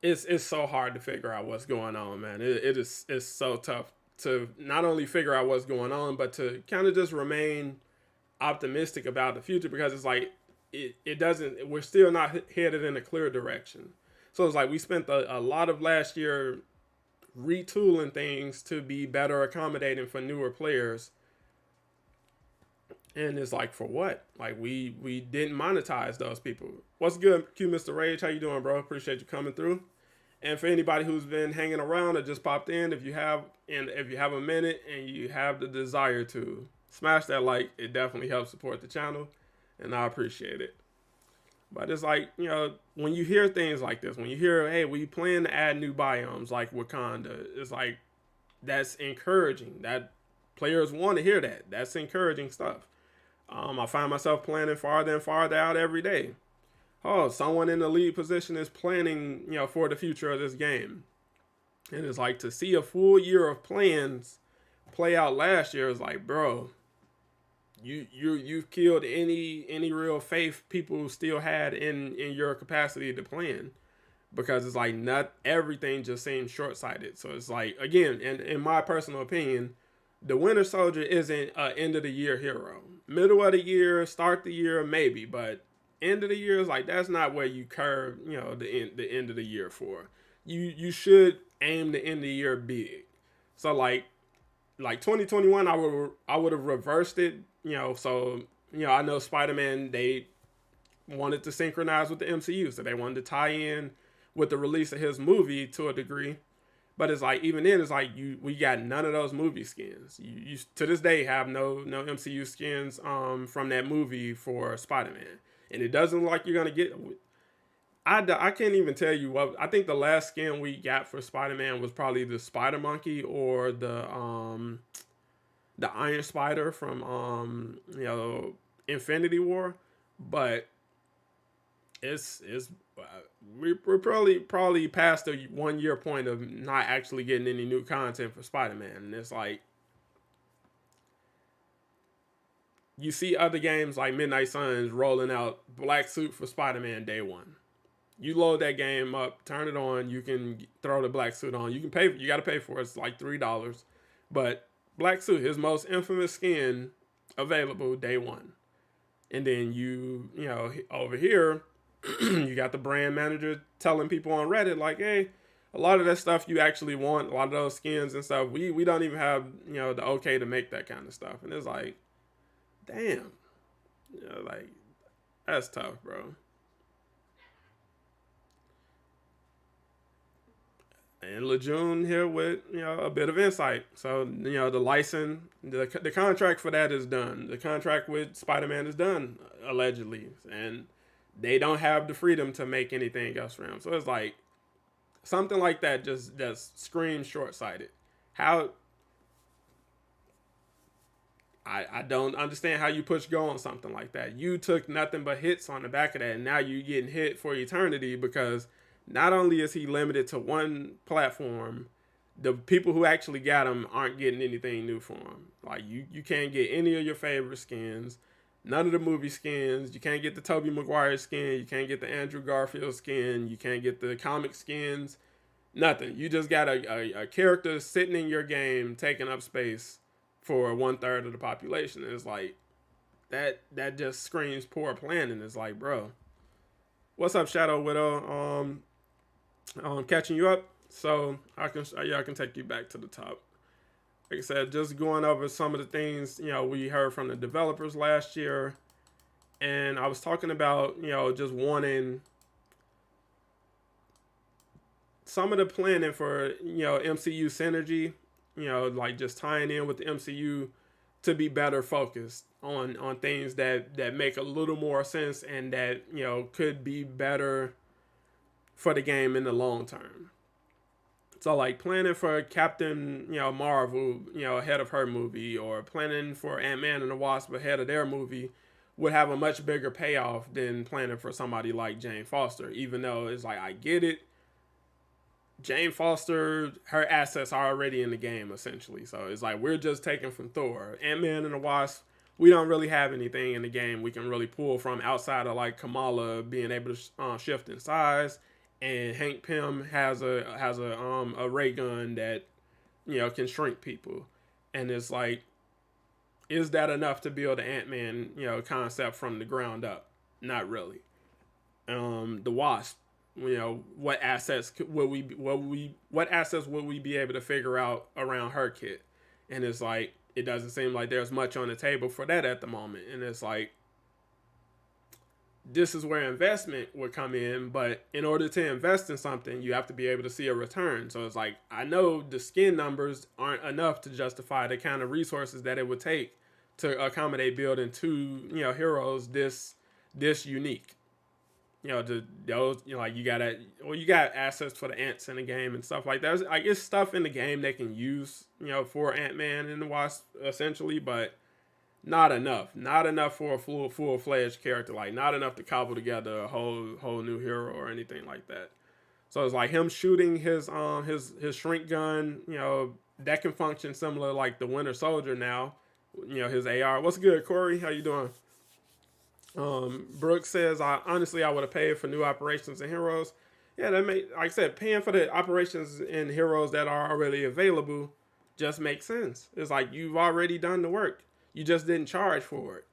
it's so hard to figure out what's going on, man. It's so tough to not only figure out what's going on, but to kind of just remain optimistic about the future, because it's like it doesn't, we're still not headed in a clear direction. So it's like we spent a lot of last year retooling things to be better accommodating for newer players, and it's like, for what? Like we didn't monetize those people. What's good, Q Mr. Rage? How you doing, bro? Appreciate you coming through. And for anybody who's been hanging around or just popped in, if you have a minute and you have the desire to smash that like, it definitely helps support the channel, and I appreciate it. But it's like, when you hear things like this, when you hear, hey, we plan to add new biomes like Wakanda, it's like, that's encouraging. That players want to hear that. That's encouraging stuff. I find myself planning farther and farther out every day. Oh, someone in the lead position is planning, for the future of this game. And it's like, to see a full year of plans play out last year is like, bro, you've killed any real faith people still had in your capacity to plan, because it's like not everything just seems short-sighted. So it's like, again, and in my personal opinion, the Winter Soldier isn't an end of the year hero. Middle of the year, start the year, maybe, but end of the year is like, that's not where you curve, the end of the year for. You should aim to end the year big. So like 2021, I would have reversed it, so I know Spider-Man, they wanted to synchronize with the MCU, so they wanted to tie in with the release of his movie to a degree. But it's like, even then, it's like we got none of those movie skins. You to this day have no MCU skins from that movie for Spider-Man, and it doesn't look like you're gonna get. I can't even tell you what. I think the last skin we got for Spider-Man was probably the Spider Monkey or the Iron Spider from Infinity War, but we're probably past the 1 year point of not actually getting any new content for Spider-Man. And it's like, you see other games like Midnight Suns rolling out black suit for Spider-Man day one. You load that game up, turn it on, you can throw the black suit on. You got to pay for it. It's like $3, but black suit, his most infamous skin, available day one. And then over here, you got the brand manager telling people on Reddit, like, hey, a lot of that stuff you actually want, a lot of those skins and stuff, we don't even have, the okay to make that kind of stuff. And it's like, damn, like, that's tough, bro. And Lejeune here with, a bit of insight. So, the license, the contract for that is done. The contract with Spider-Man is done, allegedly. And they don't have the freedom to make anything else for him. So it's like, something like that just screams short-sighted. How, I don't understand how you push go on something like that. You took nothing but hits on the back of that, and now you're getting hit for eternity, because not only is he limited to one platform, the people who actually got him aren't getting anything new for him. Like, you can't get any of your favorite skins, none of the movie skins. You can't get the Tobey Maguire skin. You can't get the Andrew Garfield skin. You can't get the comic skins. Nothing. You just got a character sitting in your game taking up space for 1/3 of the population. And it's like, that just screams poor planning. It's like, bro, what's up, Shadow Widow? Catching you up. So I can take you back to the top. Like I said, just going over some of the things, we heard from the developers last year. And I was talking about, just wanting some of the planning for, MCU synergy, like just tying in with the MCU to be better focused on things that make a little more sense and that, could be better for the game in the long term. So like planning for Captain, Marvel, ahead of her movie, or planning for Ant-Man and the Wasp ahead of their movie would have a much bigger payoff than planning for somebody like Jane Foster. Even though it's like, I get it, Jane Foster, her assets are already in the game essentially. So it's like we're just taking from Thor. Ant-Man and the Wasp, we don't really have anything in the game we can really pull from outside of like Kamala being able to shift in size, and Hank Pym has a ray gun that can shrink people, and it's like, is that enough to build an Ant-Man concept from the ground up? Not really. The Wasp, what assets would we be able to figure out around her kit? And it's like, it doesn't seem like there's much on the table for that at the moment. And it's like, this is where investment would come in, but in order to invest in something, you have to be able to see a return. So it's like, I know the skin numbers aren't enough to justify the kind of resources that it would take to accommodate building two heroes this unique. Like you got assets for the ants in the game and stuff like that. It's stuff in the game they can use, for Ant-Man and the Wasp essentially, but not enough for a full-fledged character. Like, not enough to cobble together a whole new hero or anything like that. So it's like him shooting his shrink gun, that can function similar like the Winter Soldier now. His AR. What's good, Corey? How you doing? Brooks says, I would have paid for new operations and heroes. Yeah, like I said, paying for the operations and heroes that are already available just makes sense. It's like, you've already done the work. You just didn't charge for it.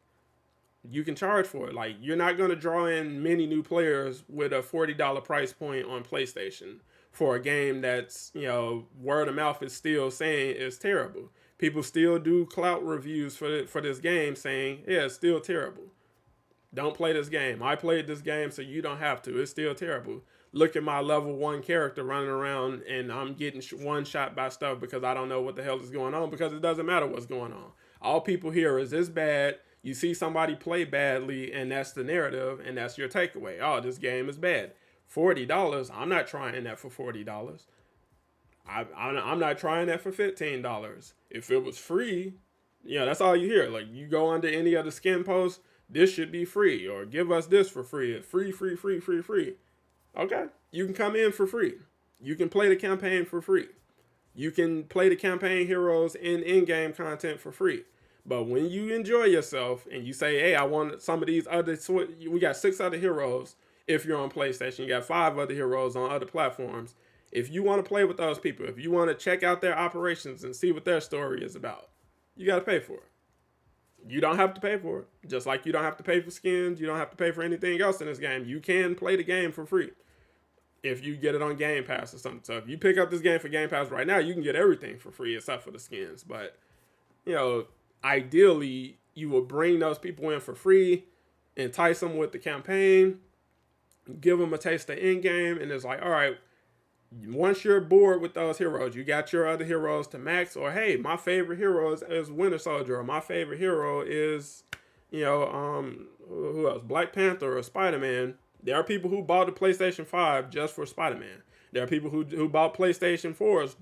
You can charge for it. Like, you're not going to draw in many new players with a $40 price point on PlayStation for a game that's, word of mouth is still saying is terrible. People still do clout reviews for this game saying, yeah, it's still terrible. Don't play this game. I played this game, so you don't have to. It's still terrible. Look at my level 1 character running around, and I'm getting one shot by stuff because I don't know what the hell is going on, because it doesn't matter what's going on. All people hear is this bad. You see somebody play badly, and that's the narrative, and that's your takeaway. Oh, this game is bad. $40. I'm not trying that for $40. I'm not trying that for $15. If it was free, that's all you hear. Like, you go under any other skin post, this should be free, or give us this for free. Free. Okay, you can come in for free. You can play the campaign for free. You can play the campaign heroes and in-game content for free. But when you enjoy yourself and you say, hey, I want some of these other, we got 6 other heroes. If you're on PlayStation, you got 5 other heroes on other platforms. If you want to play with those people, if you want to check out their operations and see what their story is about, you got to pay for it. You don't have to pay for it. Just like you don't have to pay for skins. You don't have to pay for anything else in this game. You can play the game for free if you get it on Game Pass or something. So if you pick up this game for Game Pass right now, you can get everything for free except for the skins. But, ideally, you will bring those people in for free, entice them with the campaign, give them a taste of in-game, and it's like, all right, once you're bored with those heroes, you got your other heroes to max, or hey, my favorite hero is Winter Soldier, or my favorite hero is, who else? Black Panther or Spider-Man. There are people who bought the PlayStation 5 just for Spider-Man. There are people who bought PlayStation 4s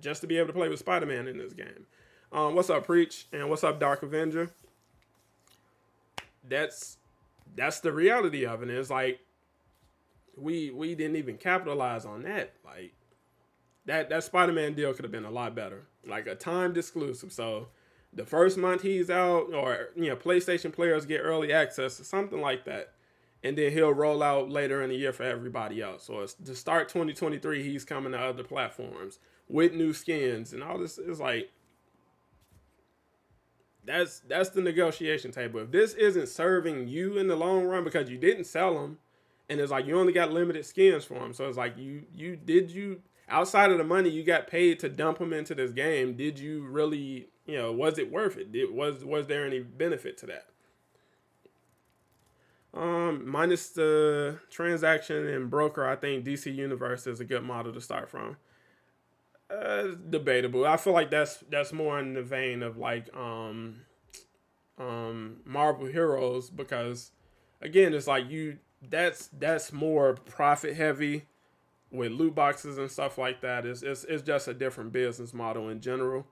just to be able to play with Spider-Man in this game. What's up, Preach? And what's up, Dark Avenger? That's the reality of it. It's like, we didn't even capitalize on that. Like, that Spider-Man deal could have been a lot better. Like a timed exclusive. So the first month he's out, or PlayStation players get early access or something like that. And then he'll roll out later in the year for everybody else. So it's to start 2023, he's coming to other platforms with new skins and all this. Is like, that's the negotiation table. If this isn't serving you in the long run because you didn't sell them, and it's like you only got limited skins for them. So it's like, you outside of the money you got paid to dump them into this game, did you really, was it worth it? Was there any benefit to that? Minus the transaction and broker, I think DC Universe is a good model to start from. Debatable. I feel like that's more in the vein of like Marvel Heroes, because again, it's like that's more profit heavy with loot boxes and stuff like that. It's just a different business model in general.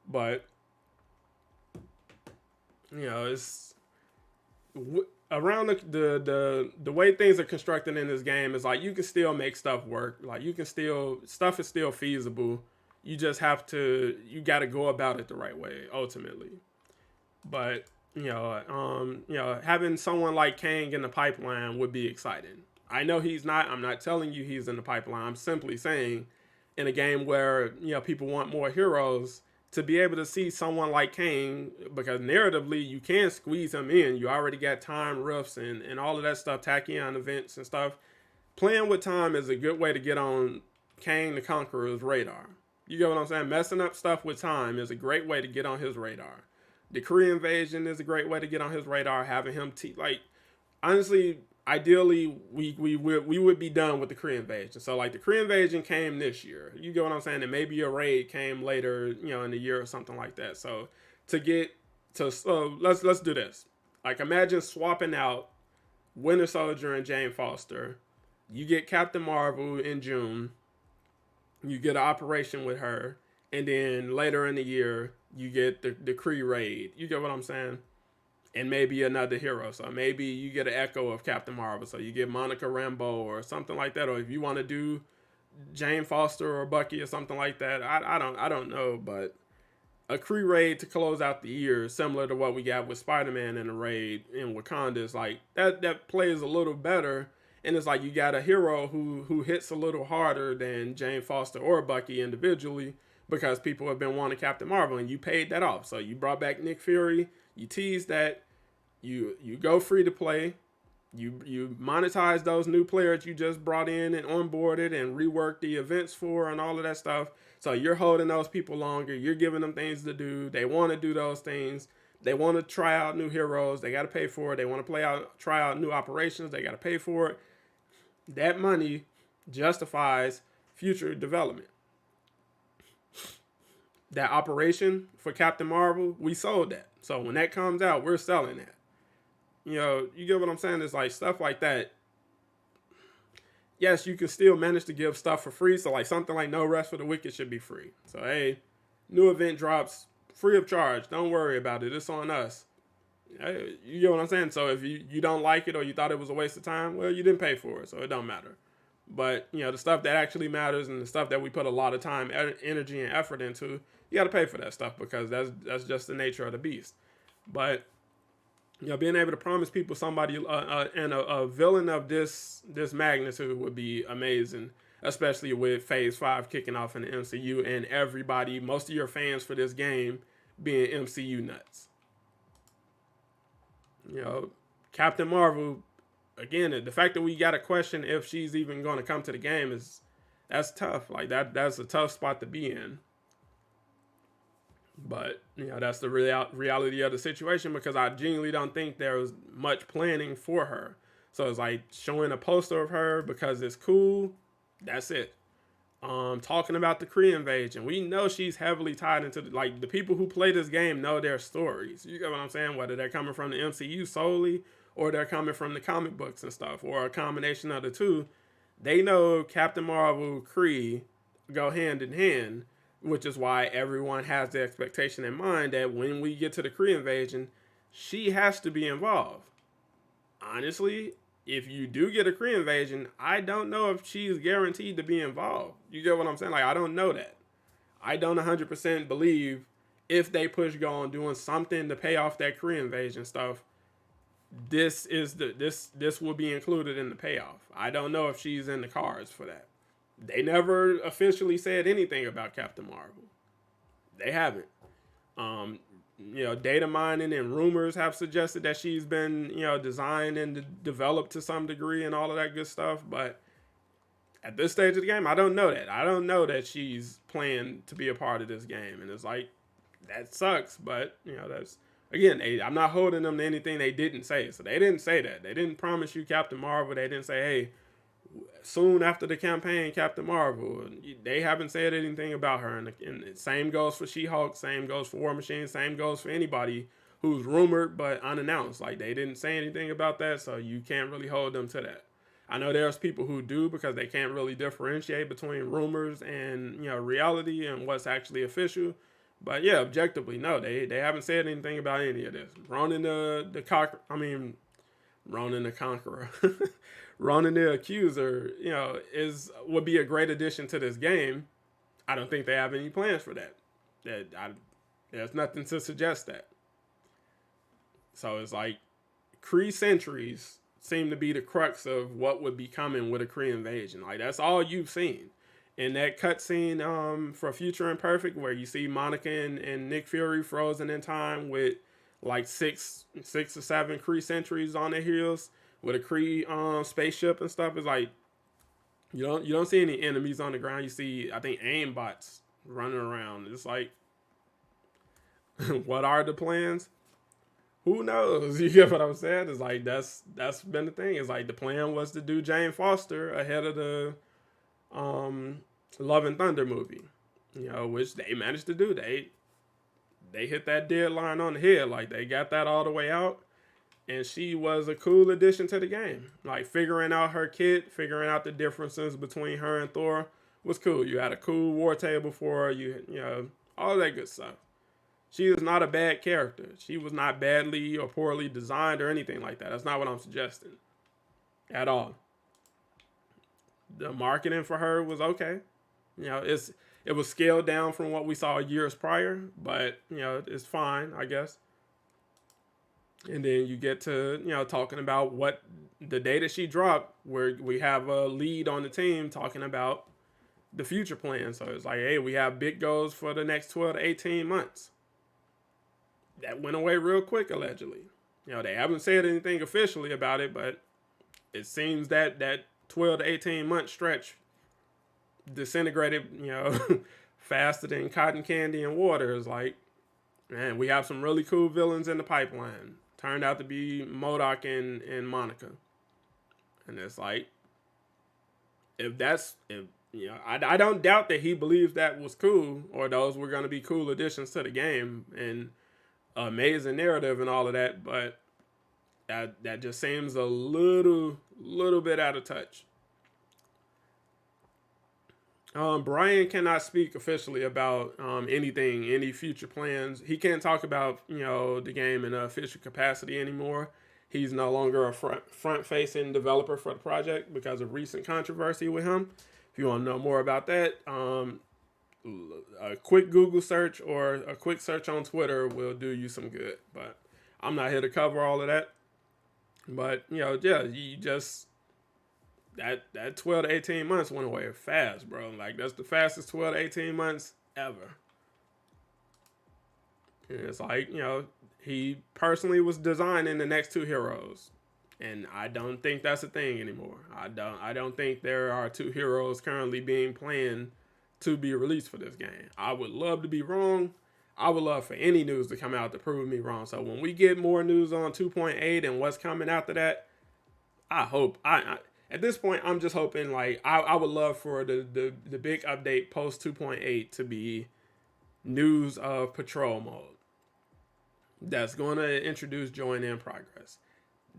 But it's around the way things are constructed in this game is like you can still make stuff work. Like you can still stuff is still feasible. You just have to you got to go about it the right way ultimately. But having someone like Kang in the pipeline would be exciting. I know he's not. I'm not telling you he's in the pipeline. I'm simply saying, in a game where people want more heroes, to be able to see someone like Kang, because narratively you can squeeze him in. You already got time rifts and all of that stuff, tachyon events and stuff. Playing with time is a good way to get on Kang the Conqueror's radar. You get what I'm saying? Messing up stuff with time is a great way to get on his radar. The Kree invasion is a great way to get on his radar. Having him honestly, ideally we would be done with the Kree invasion. So like the Kree invasion came this year. You get what I'm saying? And maybe a raid came later, in the year or something like that. So let's do this. Like imagine swapping out Winter Soldier and Jane Foster. You get Captain Marvel in June. You get an operation with her, and then later in the year you get the Kree raid. You get what I'm saying? And maybe another hero. So maybe you get an echo of Captain Marvel. So you get Monica Rambeau or something like that. Or if you want to do Jane Foster or Bucky or something like that, I don't know. But a Kree raid to close out the year, similar to what we got with Spider-Man in the raid in Wakanda, is like that plays a little better. And it's like you got a hero who hits a little harder than Jane Foster or Bucky individually, because people have been wanting Captain Marvel, and you paid that off. So you brought back Nick Fury, you teased that, you go free to play, you monetize those new players you just brought in and onboarded and reworked the events for and all of that stuff. So you're holding those people longer, you're giving them things to do, they want to do those things, they want to try out new heroes, they got to pay for it, they want to try out new operations, they got to pay for it. That money justifies future development. That operation for Captain Marvel, we sold that. So when that comes out, we're selling that. You get what I'm saying? It's like stuff like that. Yes, you can still manage to give stuff for free. So like something like No Rest for the Wicked should be free. So hey, new event drops free of charge. Don't worry about it. It's on us. You get what I'm saying? So if you don't like it or you thought it was a waste of time, well, you didn't pay for it, so it don't matter. But the stuff that actually matters and the stuff that we put a lot of time, energy, and effort into, you got to pay for that stuff, because that's just the nature of the beast. But being able to promise people somebody and a villain of this magnitude would be amazing, especially with Phase 5 kicking off in the MCU and everybody, most of your fans for this game being MCU nuts. Captain Marvel, again, the fact that we got to question if she's even going to come to the game that's tough. Like that's a tough spot to be in. But that's the reality of the situation, because I genuinely don't think there was much planning for her. So it's like showing a poster of her because it's cool. That's it. Talking about the Kree invasion, we know she's heavily tied into the people who play this game know their stories. You get what I'm saying? Whether they're coming from the MCU solely or they're coming from the comic books and stuff, or a combination of the two, they know Captain Marvel, Kree go hand in hand, which is why everyone has the expectation in mind that when we get to the Kree invasion, she has to be involved. Honestly, if you do get a Kree invasion, I don't know if she's guaranteed to be involved. You get what I'm saying? Like, I don't know that. I don't 100% believe if they push go on doing something to pay off that Kree invasion stuff, this will be included in the payoff. I don't know if she's in the cards for that. They never officially said anything about Captain Marvel. They haven't. Data mining and rumors have suggested that she's been, designed and developed to some degree and all of that good stuff. But at this stage of the game, I don't know that. I don't know that she's planned to be a part of this game. And it's like, that sucks. But, that's, again, I'm not holding them to anything they didn't say. So they didn't say that. They didn't promise you Captain Marvel. They didn't say, hey, soon after the campaign, Captain Marvel. They haven't said anything about her. And the same goes for She-Hulk, same goes for War Machine, same goes for anybody who's rumored but unannounced. Like, they didn't say anything about that, so you can't really hold them to that. I know there's people who do, because they can't really differentiate between rumors and, reality and what's actually official. But yeah, objectively, no, they haven't said anything about any of this. Ronan Ronan the Conqueror. Ronan the Accuser, would be a great addition to this game. I don't think they have any plans for that. There's nothing to suggest that. So it's like Kree sentries seem to be the crux of what would be coming with a Kree invasion. Like that's all you've seen. In that cutscene for Future Imperfect, where you see Monica and Nick Fury frozen in time with like six or seven Kree sentries on their heels with a Kree spaceship and stuff, is like you don't see any enemies on the ground. You see, I think, aimbots running around. It's like, what are the plans? Who knows? You get what I'm saying? It's like that's been the thing. It's like the plan was to do Jane Foster ahead of the Love and Thunder movie, which they managed to do. They hit that deadline on the head. Like they got that all the way out, and she was a cool addition to the game. Like figuring out her kit, figuring out the differences between her and Thor was cool. You had a cool war table for her. You all that good stuff. She is not a bad character. She was not badly or poorly designed or anything like that. That's not what I'm suggesting at all. The marketing for her was okay. It was scaled down from what we saw years prior, but it's fine, I guess. And then you get to talking about what the data she dropped, where we have a lead on the team talking about the future plan. So it's like, hey, we have big goals for the next 12 to 18 months. That went away real quick, allegedly. They haven't said anything officially about it, but it seems that 12 to 18 month stretch disintegrated, faster than cotton candy and water. Is like, man, we have some really cool villains in the pipeline. Turned out to be MODOK and Monica. And it's like, I don't doubt that he believes that was cool, or those were going to be cool additions to the game and amazing narrative and all of that, but that just seems a little bit out of touch. Brian cannot speak officially about anything, any future plans. He can't talk about the game in an official capacity anymore. He's no longer a front-facing developer for the project because of recent controversy with him. If you want to know more about that, a quick Google search or a quick search on Twitter will do you some good. But I'm not here to cover all of that. But you just that 12 to 18 months went away fast, bro. Like that's the fastest 12 to 18 months ever. And it's like he personally was designing the next two heroes, and I don't think that's a thing anymore. I don't think there are two heroes currently being planned to be released for this game. I would love to be wrong. I would love for any news to come out to prove me wrong. So when we get more news on 2.8 and what's coming after that, I hope at this point I'm just hoping like I would love for the big update post 2.8 to be news of patrol mode. That's going to introduce join in progress.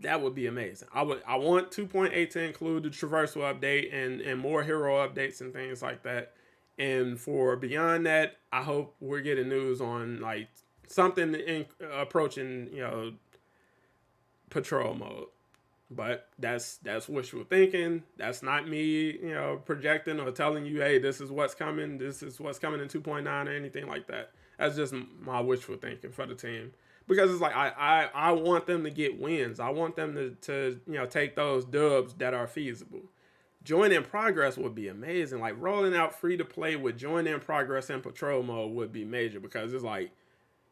That would be amazing. I want 2.8 to include the traversal update and more hero updates and things like that. And for beyond that, I hope we're getting news on like something approaching, patrol mode. But that's wishful thinking. That's not me, projecting or telling you, hey, this is what's coming. This is what's coming in 2.9 or anything like that. That's just my wishful thinking for the team. Because it's like I want them to get wins. I want them to take those dubs that are feasible. Join in progress would be amazing. Like rolling out free to play with join in progress and patrol mode would be major, because it's like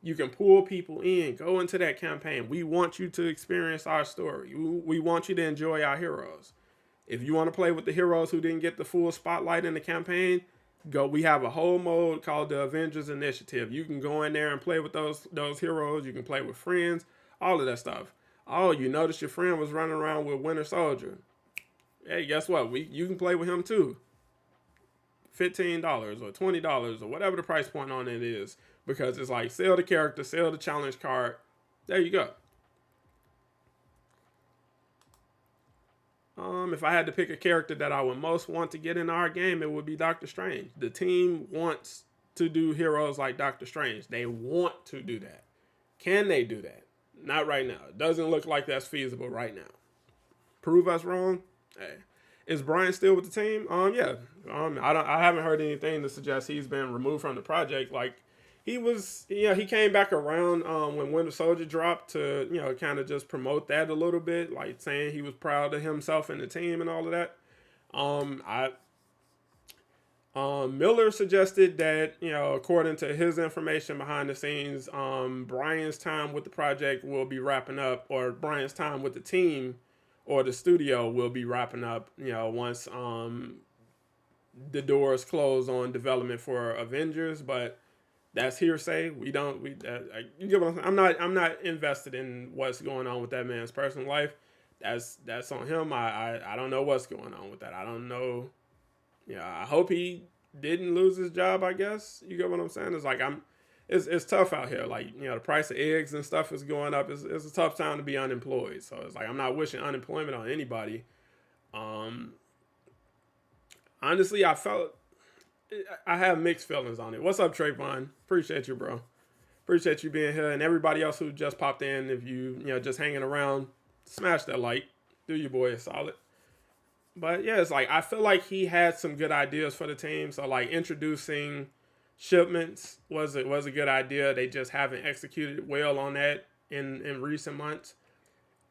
you can pull people in, go into that campaign. We want you to experience our story. We want you to enjoy our heroes. If you want to play with the heroes who didn't get the full spotlight in the campaign, go. We have a whole mode called the Avengers Initiative. You can go in there and play with those heroes. You can play with friends, all of that stuff. Oh, you noticed your friend was running around with Winter Soldier. Hey, guess what? You can play with him too. $15 or $20 or whatever the price point on it is, because it's like sell the character, sell the challenge card. There you go. If I had to pick a character that I would most want to get in our game, it would be Doctor Strange. The team wants to do heroes like Doctor Strange. They want to do that. Can they do that? Not right now. It doesn't look like that's feasible right now. prove us wrong. Hey, is Brian still with the team? Yeah. I haven't heard anything to suggest he's been removed from the project. Like, he was, he came back around when Winter Soldier dropped to, kind of just promote that a little bit, like saying he was proud of himself and the team and all of that. Miller suggested that, according to his information behind the scenes, Brian's time with the project will be wrapping up, or Brian's time with the team or the studio will be wrapping up, once the doors close on development for Avengers. But that's hearsay. You get what I'm not invested in what's going on with that man's personal life. That's on him. I don't know what's going on with that. I don't know. Yeah, I hope he didn't lose his job, I guess. You get what I'm saying? It's like it's tough out here. Like, the price of eggs and stuff is going up. It's a tough time to be unemployed. So it's like I'm not wishing unemployment on anybody. Honestly, I have mixed feelings on it. What's up, Trayvon? Appreciate you, bro. Appreciate you being here. And everybody else who just popped in, if you just hanging around, smash that like. Do your boy a solid. But yeah, it's like I feel like he had some good ideas for the team. So like introducing shipments was a good idea. They just haven't executed well on that in recent months.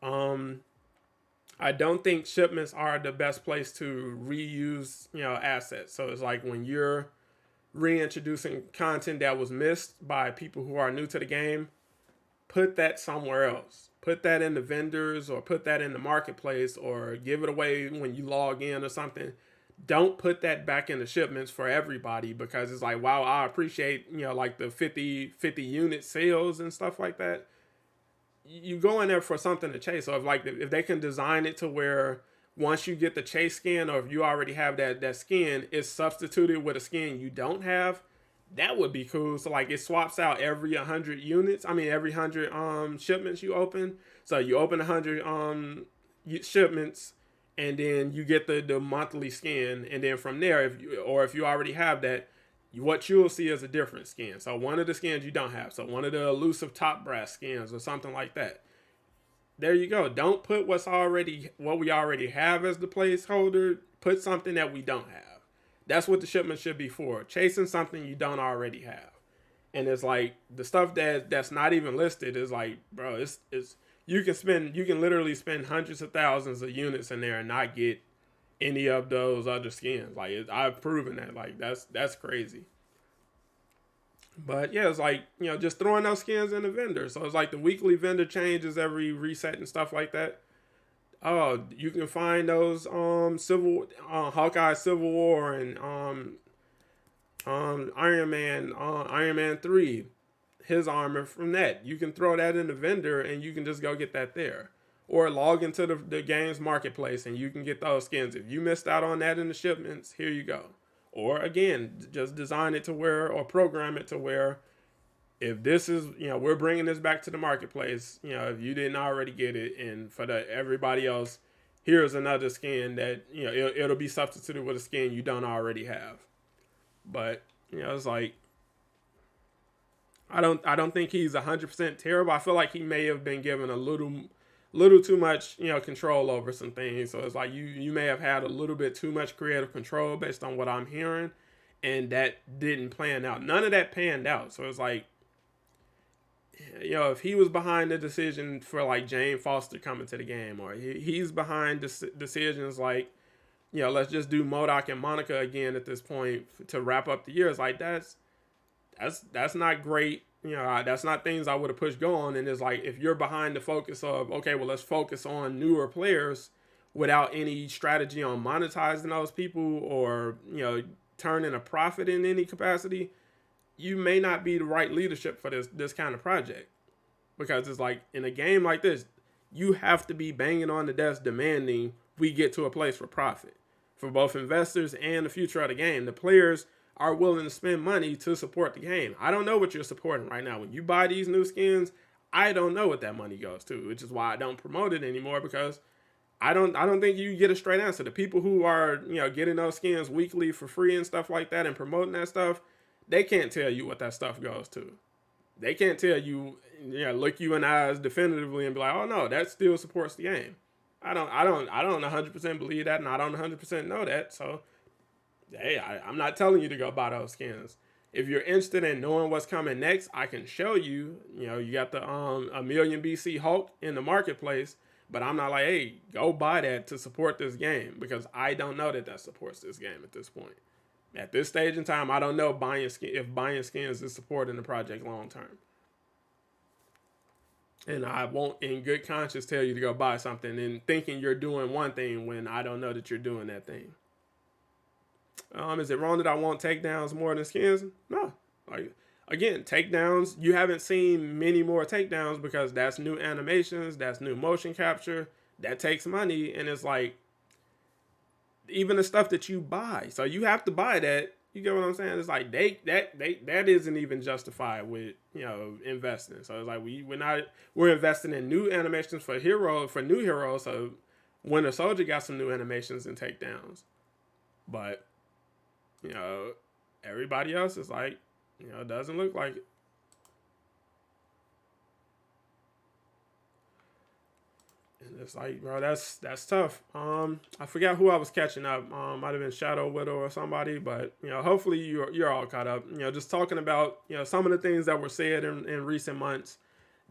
I don't think shipments are the best place to reuse assets. So it's like when you're reintroducing content that was missed by people who are new to the game, put that somewhere else. Put that in the vendors or put that in the marketplace or give it away when you log in or something. Don't put that back in the shipments for everybody, because it's like, wow, I appreciate, like the 50 unit sales and stuff like that. You go in there for something to chase. So if they can design it to where once you get the chase skin, or if you already have that skin, it's substituted with a skin you don't have, that would be cool. So like it swaps out every 100 units. I mean, every 100 shipments you open. So you open 100 shipments, and then you get the monthly skin, and then from there, if you already have that, what you'll see is a different skin. So one of the skins you don't have. So one of the elusive top brass skins or something like that. There you go. Don't put what we already have as the placeholder. Put something that we don't have. That's what the shipment should be for. Chasing something you don't already have. And it's like the stuff that's not even listed is like, bro, it's you can literally spend hundreds of thousands of units in there and not get any of those other skins. Like I've proven that. Like that's crazy. But yeah, it's like, just throwing those skins in the vendor. So it's like the weekly vendor changes every reset and stuff like that. Oh, you can find those Hawkeye Civil War and Iron Man 3, his armor from that. You can throw that in the vendor and you can just go get that there. Or log into the game's marketplace and you can get those skins. If you missed out on that in the shipments, here you go. Or again, just design it to where, or program it to where, if this is, we're bringing this back to the marketplace, if you didn't already get it, and for everybody else, here's another skin that, it'll be substituted with a skin you don't already have. But, it's like, I don't think he's 100% terrible. I feel like he may have been given a little too much, control over some things. So it's like you may have had a little bit too much creative control based on what I'm hearing, and that didn't plan out. None of that panned out. So it's like, if he was behind the decision for like Jane Foster coming to the game, or he's behind decisions like, let's just do MODOK and Monica again at this point to wrap up the year. It's like, that's not great. That's not things I would have pushed go on. And it's like, if you're behind the focus of, okay, well, let's focus on newer players without any strategy on monetizing those people or, turning a profit in any capacity, you may not be the right leadership for this kind of project. Because it's like, in a game like this, you have to be banging on the desk demanding we get to a place for profit for both investors and the future of the game. The players are willing to spend money to support the game. I don't know what you're supporting right now. When you buy these new skins, I don't know what that money goes to, which is why I don't promote it anymore, because I don't think you get a straight answer. The people who are, getting those skins weekly for free and stuff like that and promoting that stuff, they can't tell you what that stuff goes to. They can't tell you, look you in the eyes definitively and be like, oh no, that still supports the game. I don't 100% believe that, and I don't 100% know that. So, hey, I'm not telling you to go buy those skins. If you're interested in knowing what's coming next, I can show you. You know, you got the a million BC Hulk in the marketplace, but I'm not like, hey, go buy that to support this game, because I don't know that supports this game at this point. At this stage in time, I don't know if buying skins is supporting the project long term. And I won't, in good conscience, tell you to go buy something and thinking you're doing one thing when I don't know that you're doing that thing. Is it wrong that I want takedowns more than skins? No. Like, again, takedowns, you haven't seen many more takedowns because that's new animations, that's new motion capture, that takes money, and it's like, even the stuff that you buy. So you have to buy that. You get what I'm saying? It's like that isn't even justified with, you know, investing. So it's like we're investing in new animations for new heroes. So Winter Soldier got some new animations and takedowns, but you know, everybody else is like, you know, it doesn't look like it. And it's like, bro, that's tough. I forgot who I was catching up. Might have been Shadow Widow or somebody, but you know, hopefully you're all caught up. You know, just talking about, you know, some of the things that were said in recent months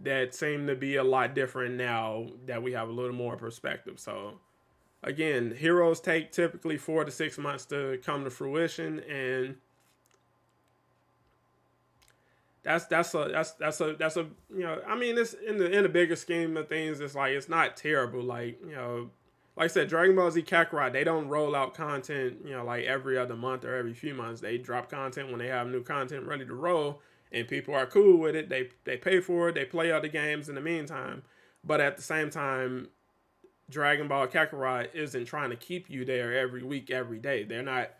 that seem to be a lot different now that we have a little more perspective. So again, heroes take typically 4 to 6 months to come to fruition, and that's a you know, I mean, it's in the bigger scheme of things, it's like, it's not terrible. Like, you know, like I said, Dragon Ball Z Kakarot, they don't roll out content, you know, like every other month or every few months. They drop content when they have new content ready to roll, and people are cool with it. They pay for it. They play other games in the meantime. But at the same time, Dragon Ball Kakarot isn't trying to keep you there every week, every day. They're not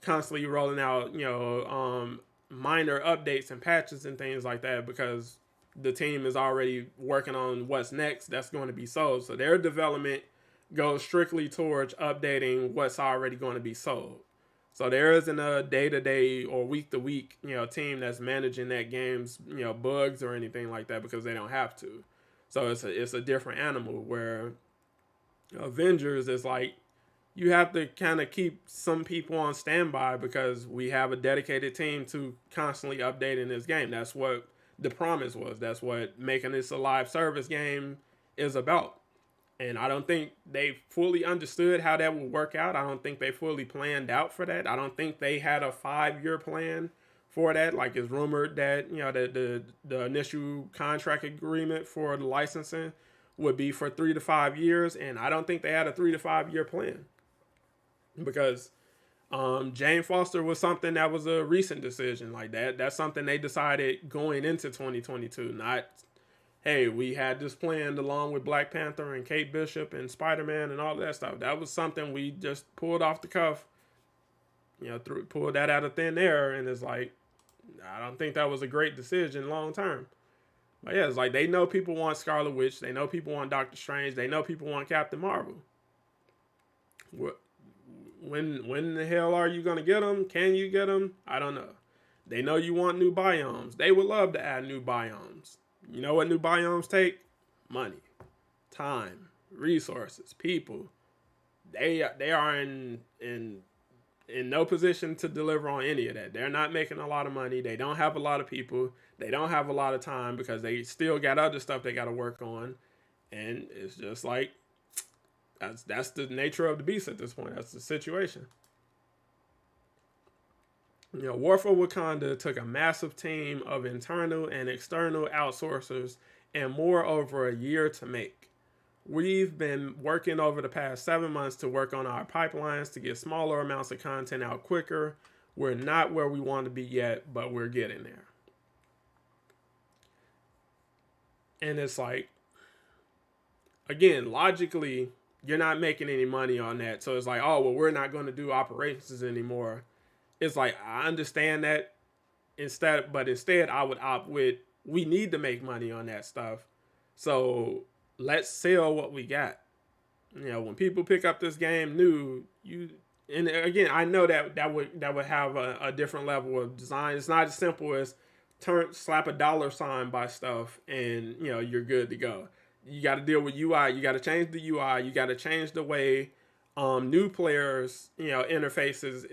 constantly rolling out, you know, minor updates and patches and things like that, because the team is already working on what's next that's going to be sold. So their development goes strictly towards updating what's already going to be sold. So there isn't a day-to-day or week-to-week, you know, team that's managing that game's, you know, bugs or anything like that, because they don't have to. So it's a different animal, where Avengers is like, you have to kind of keep some people on standby because we have a dedicated team to constantly updating this game. That's what the promise was. That's what making this a live service game is about. And I don't think they fully understood how that would work out. I don't think they fully planned out for that. I don't think they had a 5-year plan for that. Like, it's rumored that, you know, the initial contract agreement for the licensing would be for 3 to 5 years. And I don't think they had a 3 to 5 year plan, because Jane Foster was something that was a recent decision. Like, that's something they decided going into 2022. Not, hey, we had this planned along with Black Panther and Kate Bishop and Spider-Man and all that stuff. That was something we just pulled off the cuff, you know, pulled that out of thin air. And it's like, I don't think that was a great decision long term. But yeah, it's like, they know people want Scarlet Witch. They know people want Doctor Strange. They know people want Captain Marvel. When the hell are you going to get them? Can you get them? I don't know. They know you want new biomes. They would love to add new biomes. You know what new biomes take? Money, time, resources, people. They are in no position to deliver on any of that. They're not making a lot of money. They don't have a lot of people. They don't have a lot of time because they still got other stuff they got to work on. And it's just like, that's the nature of the beast at this point. That's the situation. You know, War for Wakanda took a massive team of internal and external outsourcers and more over a year to make. We've been working over the past 7 months to work on our pipelines to get smaller amounts of content out quicker. We're not where we want to be yet, but we're getting there. And it's like, again, logically, you're not making any money on that. So it's like, oh, well, we're not going to do operations anymore. It's like, I understand that. Instead, I would opt with, we need to make money on that stuff. So let's sell what we got. You know, when people pick up this game new, and again, I know that would have a different level of design. It's not as simple as slap a dollar sign by stuff and, you know, you're good to go. you got to deal with UI. You got to change the UI. You got to change the way new players, interfaces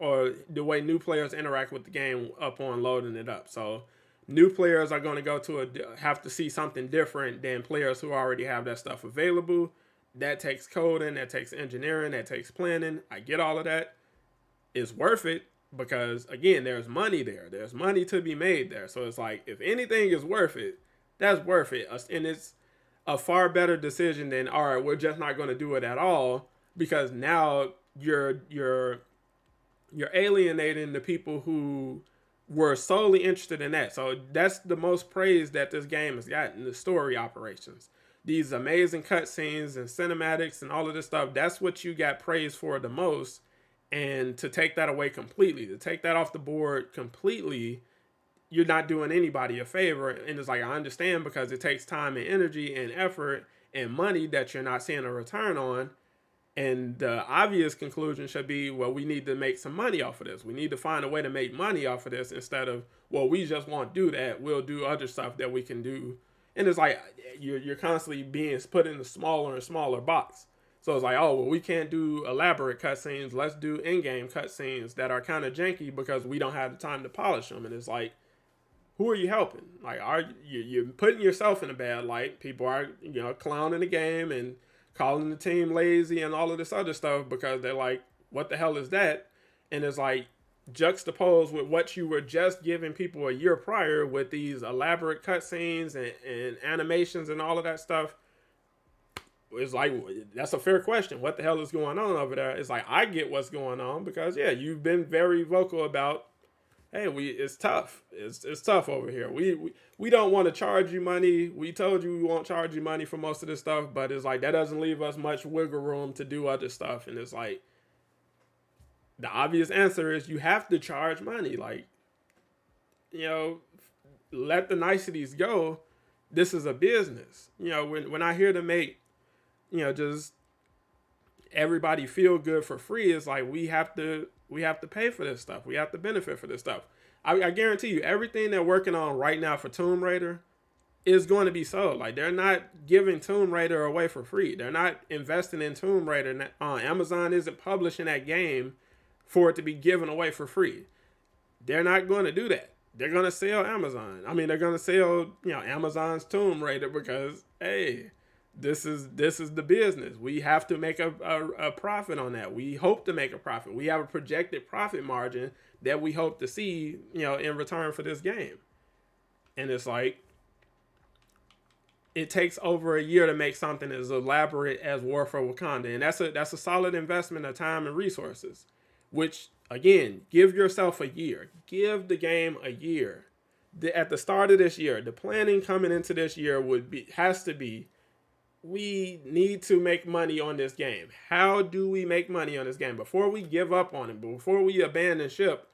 or the way new players interact with the game upon loading it up. So new players are going to have to see something different than players who already have that stuff available. That takes coding, that takes engineering, that takes planning. I get all of that. It's worth it because, again, there's money there. There's money to be made there. So it's like, if anything is worth it, that's worth it. And it's a far better decision than, all right, we're just not going to do it at all, because now you're alienating the people who were solely interested in that. So that's the most praise that this game has gotten, the story operations. These amazing cutscenes and cinematics and all of this stuff, that's what you got praised for the most. And to take that away completely, to take that off the board completely, you're not doing anybody a favor. And it's like, I understand, because it takes time and energy and effort and money that you're not seeing a return on. And the obvious conclusion should be, well, we need to make some money off of this. We need to find a way to make money off of this, instead of, well, we just won't do that. We'll do other stuff that we can do. And it's like, you're constantly being put in a smaller and smaller box. So it's like, oh, well, we can't do elaborate cutscenes. Let's do in-game cutscenes that are kind of janky because we don't have the time to polish them. And it's like, who are you helping? Like, you're putting yourself in a bad light. People are, clowning the game and calling the team lazy and all of this other stuff because they're like, what the hell is that? And it's like, juxtaposed with what you were just giving people a year prior with these elaborate cutscenes and animations and all of that stuff. It's like, that's a fair question. What the hell is going on over there? It's like, I get what's going on because, yeah, you've been very vocal about, hey, it's tough. It's tough over here. We don't want to charge you money. We told you we won't charge you money for most of this stuff, but it's like, that doesn't leave us much wiggle room to do other stuff. And it's like, the obvious answer is you have to charge money. Like, let the niceties go. This is a business. When I hear to make, just everybody feel good for free, it's like, we have to pay for this stuff. We have to benefit for this stuff. I guarantee you, everything they're working on right now for Tomb Raider is going to be sold. Like, they're not giving Tomb Raider away for free. They're not investing in Tomb Raider. Amazon isn't publishing that game for it to be given away for free. They're not going to do that. They're going to sell Amazon. I mean, they're going to sell, Amazon's Tomb Raider because, hey, this is the business. We have to make a profit on that. We hope to make a profit. We have a projected profit margin that we hope to see, in return for this game. And it's like, it takes over a year to make something as elaborate as War for Wakanda. And that's a solid investment of time and resources. Which, again, give yourself a year. Give the game a year. At the start of this year, the planning coming into this year has to be, we need to make money on this game. How do we make money on this game? Before we give up on it, before we abandon ship,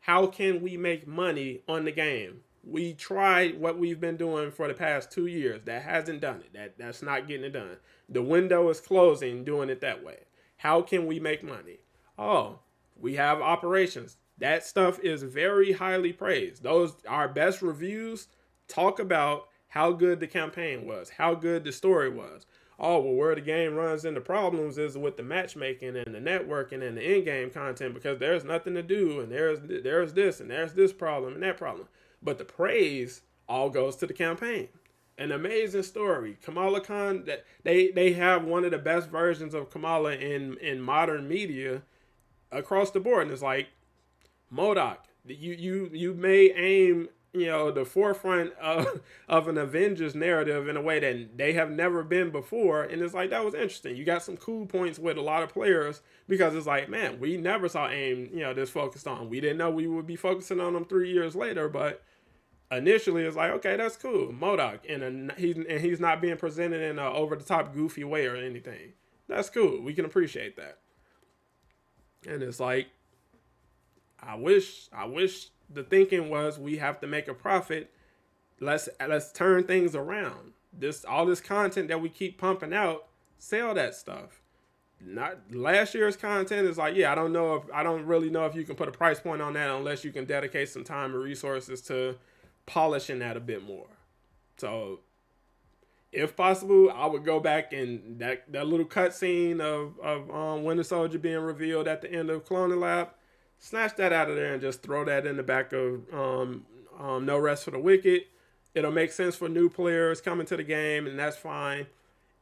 how can we make money on the game? We tried what we've been doing for the past 2 years. That hasn't done it. That's not getting it done. The window is closing doing it that way. How can we make money? Oh, we have operations. That stuff is very highly praised. Our best reviews talk about how good the campaign was, how good the story was. Oh, well, where the game runs into problems is with the matchmaking and the networking and the in-game content, because there's nothing to do, and there's this and there's this problem and that problem. But the praise all goes to the campaign. An amazing story. Kamala Khan, that they have one of the best versions of Kamala in modern media across the board. And it's like, MODOK, you may aim, the forefront of an Avengers narrative in a way that they have never been before. And it's like, that was interesting. You got some cool points with a lot of players, because it's like, man, we never saw AIM, this focused on. We didn't know we would be focusing on them 3 years later, but initially it's like, okay, that's cool. MODOK, and he's not being presented in an over-the-top goofy way or anything. That's cool. We can appreciate that. And it's like, I wish the thinking was, we have to make a profit. Let's turn things around. All this content that we keep pumping out, sell that stuff. Not last year's content is like, yeah, I don't really know if you can put a price point on that unless you can dedicate some time and resources to polishing that a bit more. So if possible, I would go back and that little cutscene of Winter Soldier being revealed at the end of Cloning Lab, snatch that out of there and just throw that in the back of No Rest for the Wicked. It'll make sense for new players coming to the game, and that's fine.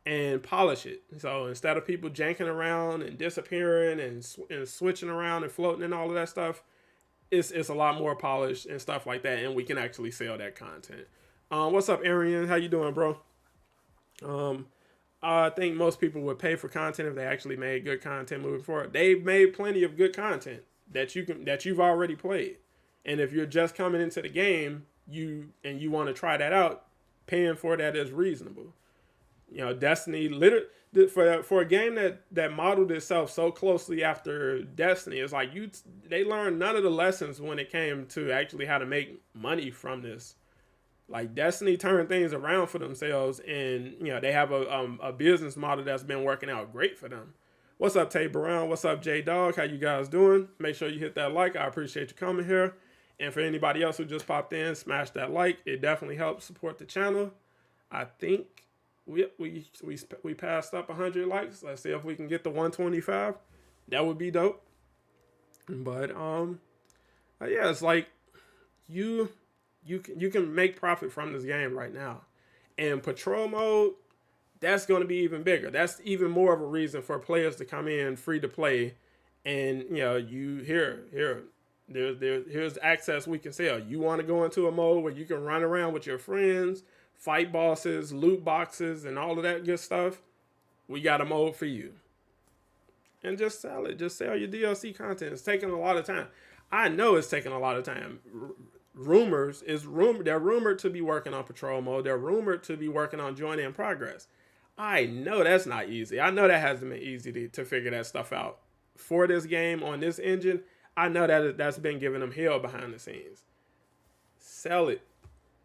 And polish it. So instead of people janking around and disappearing and switching around and floating and all of that stuff, it's a lot more polished and stuff like that, and we can actually sell that content. What's up, Arian? How you doing, bro? I think most people would pay for content if they actually made good content moving forward. They've made plenty of good content that you've already played, and if you're just coming into the game, you want to try that out, paying for that is reasonable. Destiny, for a game that modeled itself so closely after Destiny, it's like they learned none of the lessons when it came to actually how to make money from this. Like, Destiny turned things around for themselves, and they have a business model that's been working out great for them. What's up, Tay Brown? What's up, J Dog? How you guys doing? Make sure you hit that like. I appreciate you coming here. And for anybody else who just popped in, smash that like. It definitely helps support the channel. I think we passed up 100 likes. Let's see if we can get to 125. That would be dope. But yeah, it's like you can make profit from this game right now. And patrol mode, that's going to be even bigger. That's even more of a reason for players to come in free to play. And here's access we can sell. You want to go into a mode where you can run around with your friends, fight bosses, loot boxes, and all of that good stuff. We got a mode for you. And just sell it. Just sell your DLC content. It's taking a lot of time. I know it's taking a lot of time. They're rumored to be working on patrol mode. They're rumored to be working on join in progress. I know that's not easy. I know that hasn't been easy to figure that stuff out. For this game on this engine, I know that's been giving them hell behind the scenes. Sell it.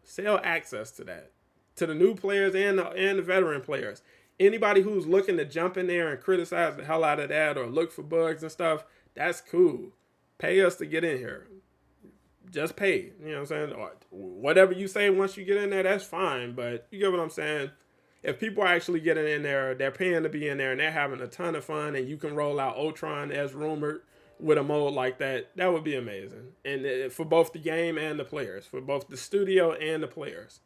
Sell access to that. To the new players and the veteran players. Anybody who's looking to jump in there and criticize the hell out of that or look for bugs and stuff, that's cool. Pay us to get in here. Just pay. You know what I'm saying? Or whatever you say once you get in there, that's fine. But you get what I'm saying? If people are actually getting in there, they're paying to be in there, and they're having a ton of fun, and you can roll out Ultron as rumored with a mode like that, that would be amazing. And for both the game and the players, for both the studio and the players.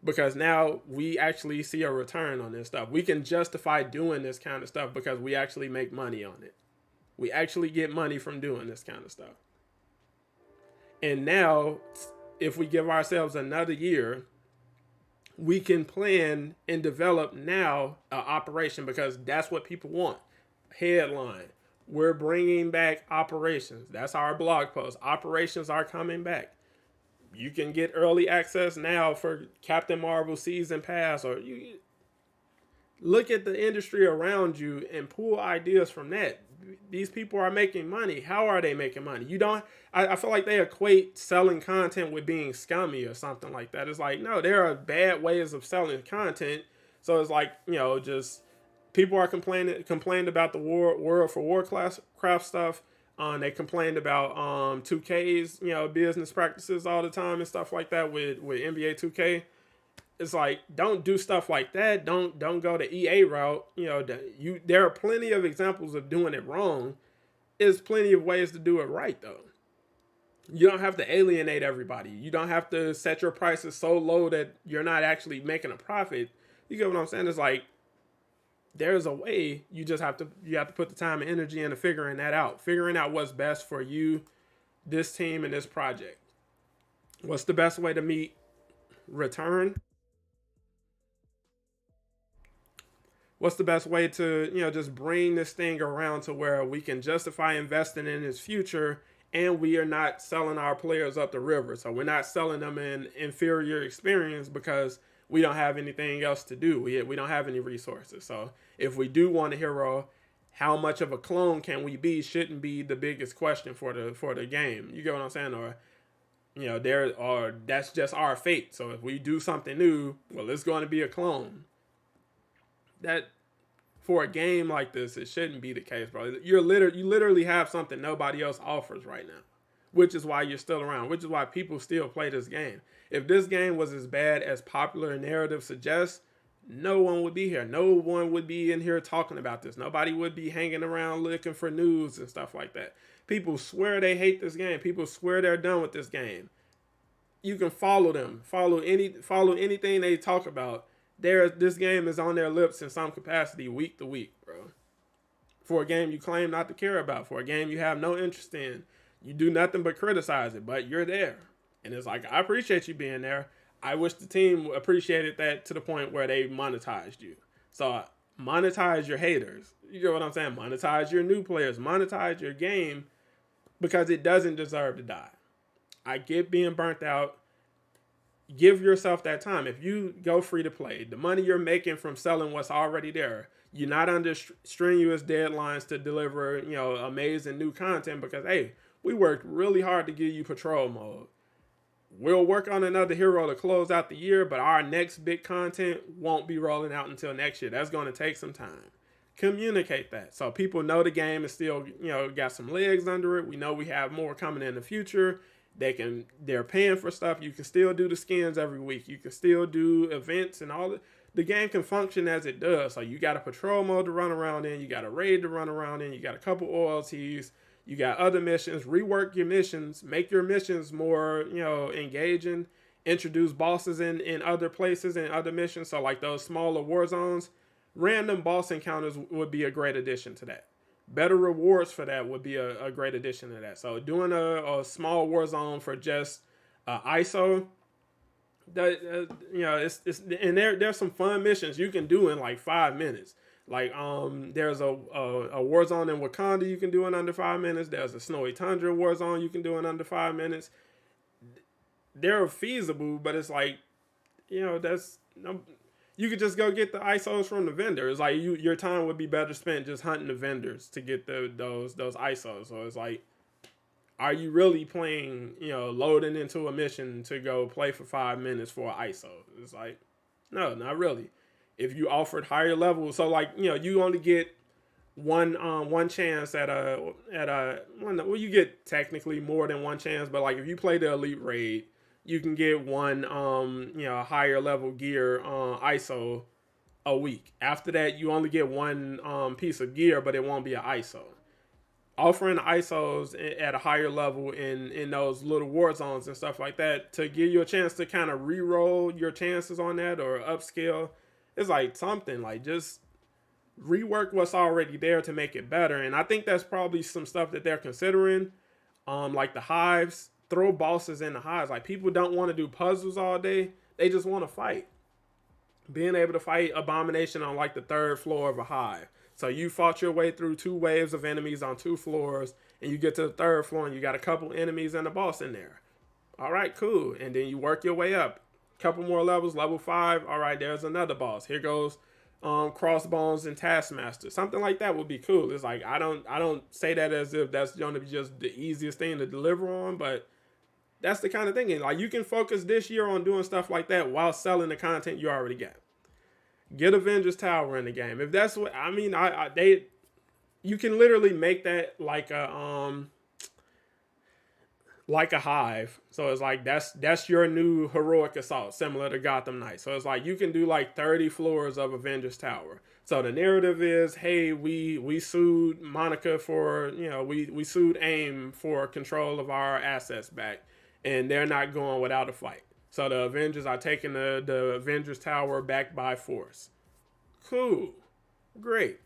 Because now we actually see a return on this stuff. We can justify doing this kind of stuff because we actually make money on it. We actually get money from doing this kind of stuff. And now, if we give ourselves another year, we can plan and develop now an operation, because that's what people want. Headline: we're bringing back operations. That's our blog post. Operations are coming back. You can get early access now for Captain Marvel Season Pass, or you look at the industry around you and pull ideas from that. These people are making money. How are they making money? I feel like they equate selling content with being scummy or something like that. It's like, no, there are bad ways of selling content. So it's like, just people are complained about the World for Warcraft stuff. They complained about 2K's business practices all the time and stuff like that with NBA 2K. It's like, don't do stuff like that. Don't go the EA route. There are plenty of examples of doing it wrong. There's plenty of ways to do it right, though. You don't have to alienate everybody. You don't have to set your prices so low that you're not actually making a profit. You get what I'm saying? It's like, there's a way. You have to put the time and energy into figuring that out. Figuring out what's best for you, this team, and this project. What's the best way to meet return? What's the best way to, just bring this thing around to where we can justify investing in its future, and we are not selling our players up the river. So we're not selling them an inferior experience because we don't have anything else to do. We don't have any resources. So if we do want a hero, how much of a clone can we be shouldn't be the biggest question for the game. You get what I'm saying? Or that's just our fate. So if we do something new, well, it's going to be a clone. That, for a game like this, it shouldn't be the case, bro. You literally have something nobody else offers right now, which is why you're still around, which is why people still play this game. If this game was as bad as popular narrative suggests, no one would be here. No one would be in here talking about this. Nobody would be hanging around looking for news and stuff like that. People swear they hate this game. People swear they're done with this game. You can follow them. Follow anything they talk about. This game is on their lips in some capacity week to week, bro. For a game you claim not to care about, for a game you have no interest in, you do nothing but criticize it, but you're there. And it's like, I appreciate you being there. I wish the team appreciated that to the point where they monetized you. So monetize your haters. You know what I'm saying? Monetize your new players. Monetize your game because it doesn't deserve to die. I get being burnt out. Give yourself that time. If you go free to play, the money you're making from selling what's already there, you're not under strenuous deadlines to deliver, amazing new content because, hey, we worked really hard to give you patrol mode. We'll work on another hero to close out the year, but our next big content won't be rolling out until next year. That's going to take some time. Communicate that so people know the game is still, got some legs under it. We know we have more coming in the future. They're paying for stuff. You can still do the skins every week. You can still do events and all that. The game can function as it does. So you got a patrol mode to run around in. You got a raid to run around in. You got a couple OLTs. You got other missions. Rework your missions. Make your missions more, engaging. Introduce bosses in other places and other missions. So like those smaller war zones, random boss encounters would be a great addition to that. Better rewards for that would be a great addition to that. So doing a small war zone for just ISO, it's and there's some fun missions you can do in like 5 minutes. Like there's a war zone in Wakanda you can do in under 5 minutes. There's a Snowy Tundra war zone you can do in under 5 minutes. They're feasible, but it's like, you could just go get the ISOs from the vendor. It's like your time would be better spent just hunting the vendors to get those ISOs. So it's like, are you really playing, loading into a mission to go play for 5 minutes for an ISO? It's like, no, not really. If you offered higher levels, so like, you only get one chance at well, you get technically more than one chance, but like if you play the elite raid, you can get one higher level gear ISO a week. After that, you only get one piece of gear, but it won't be an ISO. Offering ISOs at a higher level in those little war zones and stuff like that to give you a chance to kind of re-roll your chances on that or upscale. It's like something like just rework what's already there to make it better. And I think that's probably some stuff that they're considering. Like the hives, throw bosses in the hives. Like people don't want to do puzzles all day. They just want to fight. Being able to fight Abomination on like the 3rd floor of a hive. So you fought your way through 2 waves of enemies on 2 floors, and you get to the 3rd floor and you got a couple enemies and a boss in there. All right, cool. And then you work your way up. Couple more levels, level 5. All right, there's another boss. Here goes Crossbones and Taskmaster. Something like that would be cool. It's like I don't say that as if that's going to be just the easiest thing to deliver on, but that's the kind of thing. Like you can focus this year on doing stuff like that while selling the content you already got. Get Avengers Tower in the game. If that's what I mean, you can literally make that like a hive. So it's like that's your new heroic assault, similar to Gotham Knights. So it's like you can do like 30 floors of Avengers Tower. So the narrative is, hey, we sued Monica for, we sued AIM for control of our assets back, and they're not going without a fight. So the Avengers are taking the Avengers Tower back by force. Cool. Great.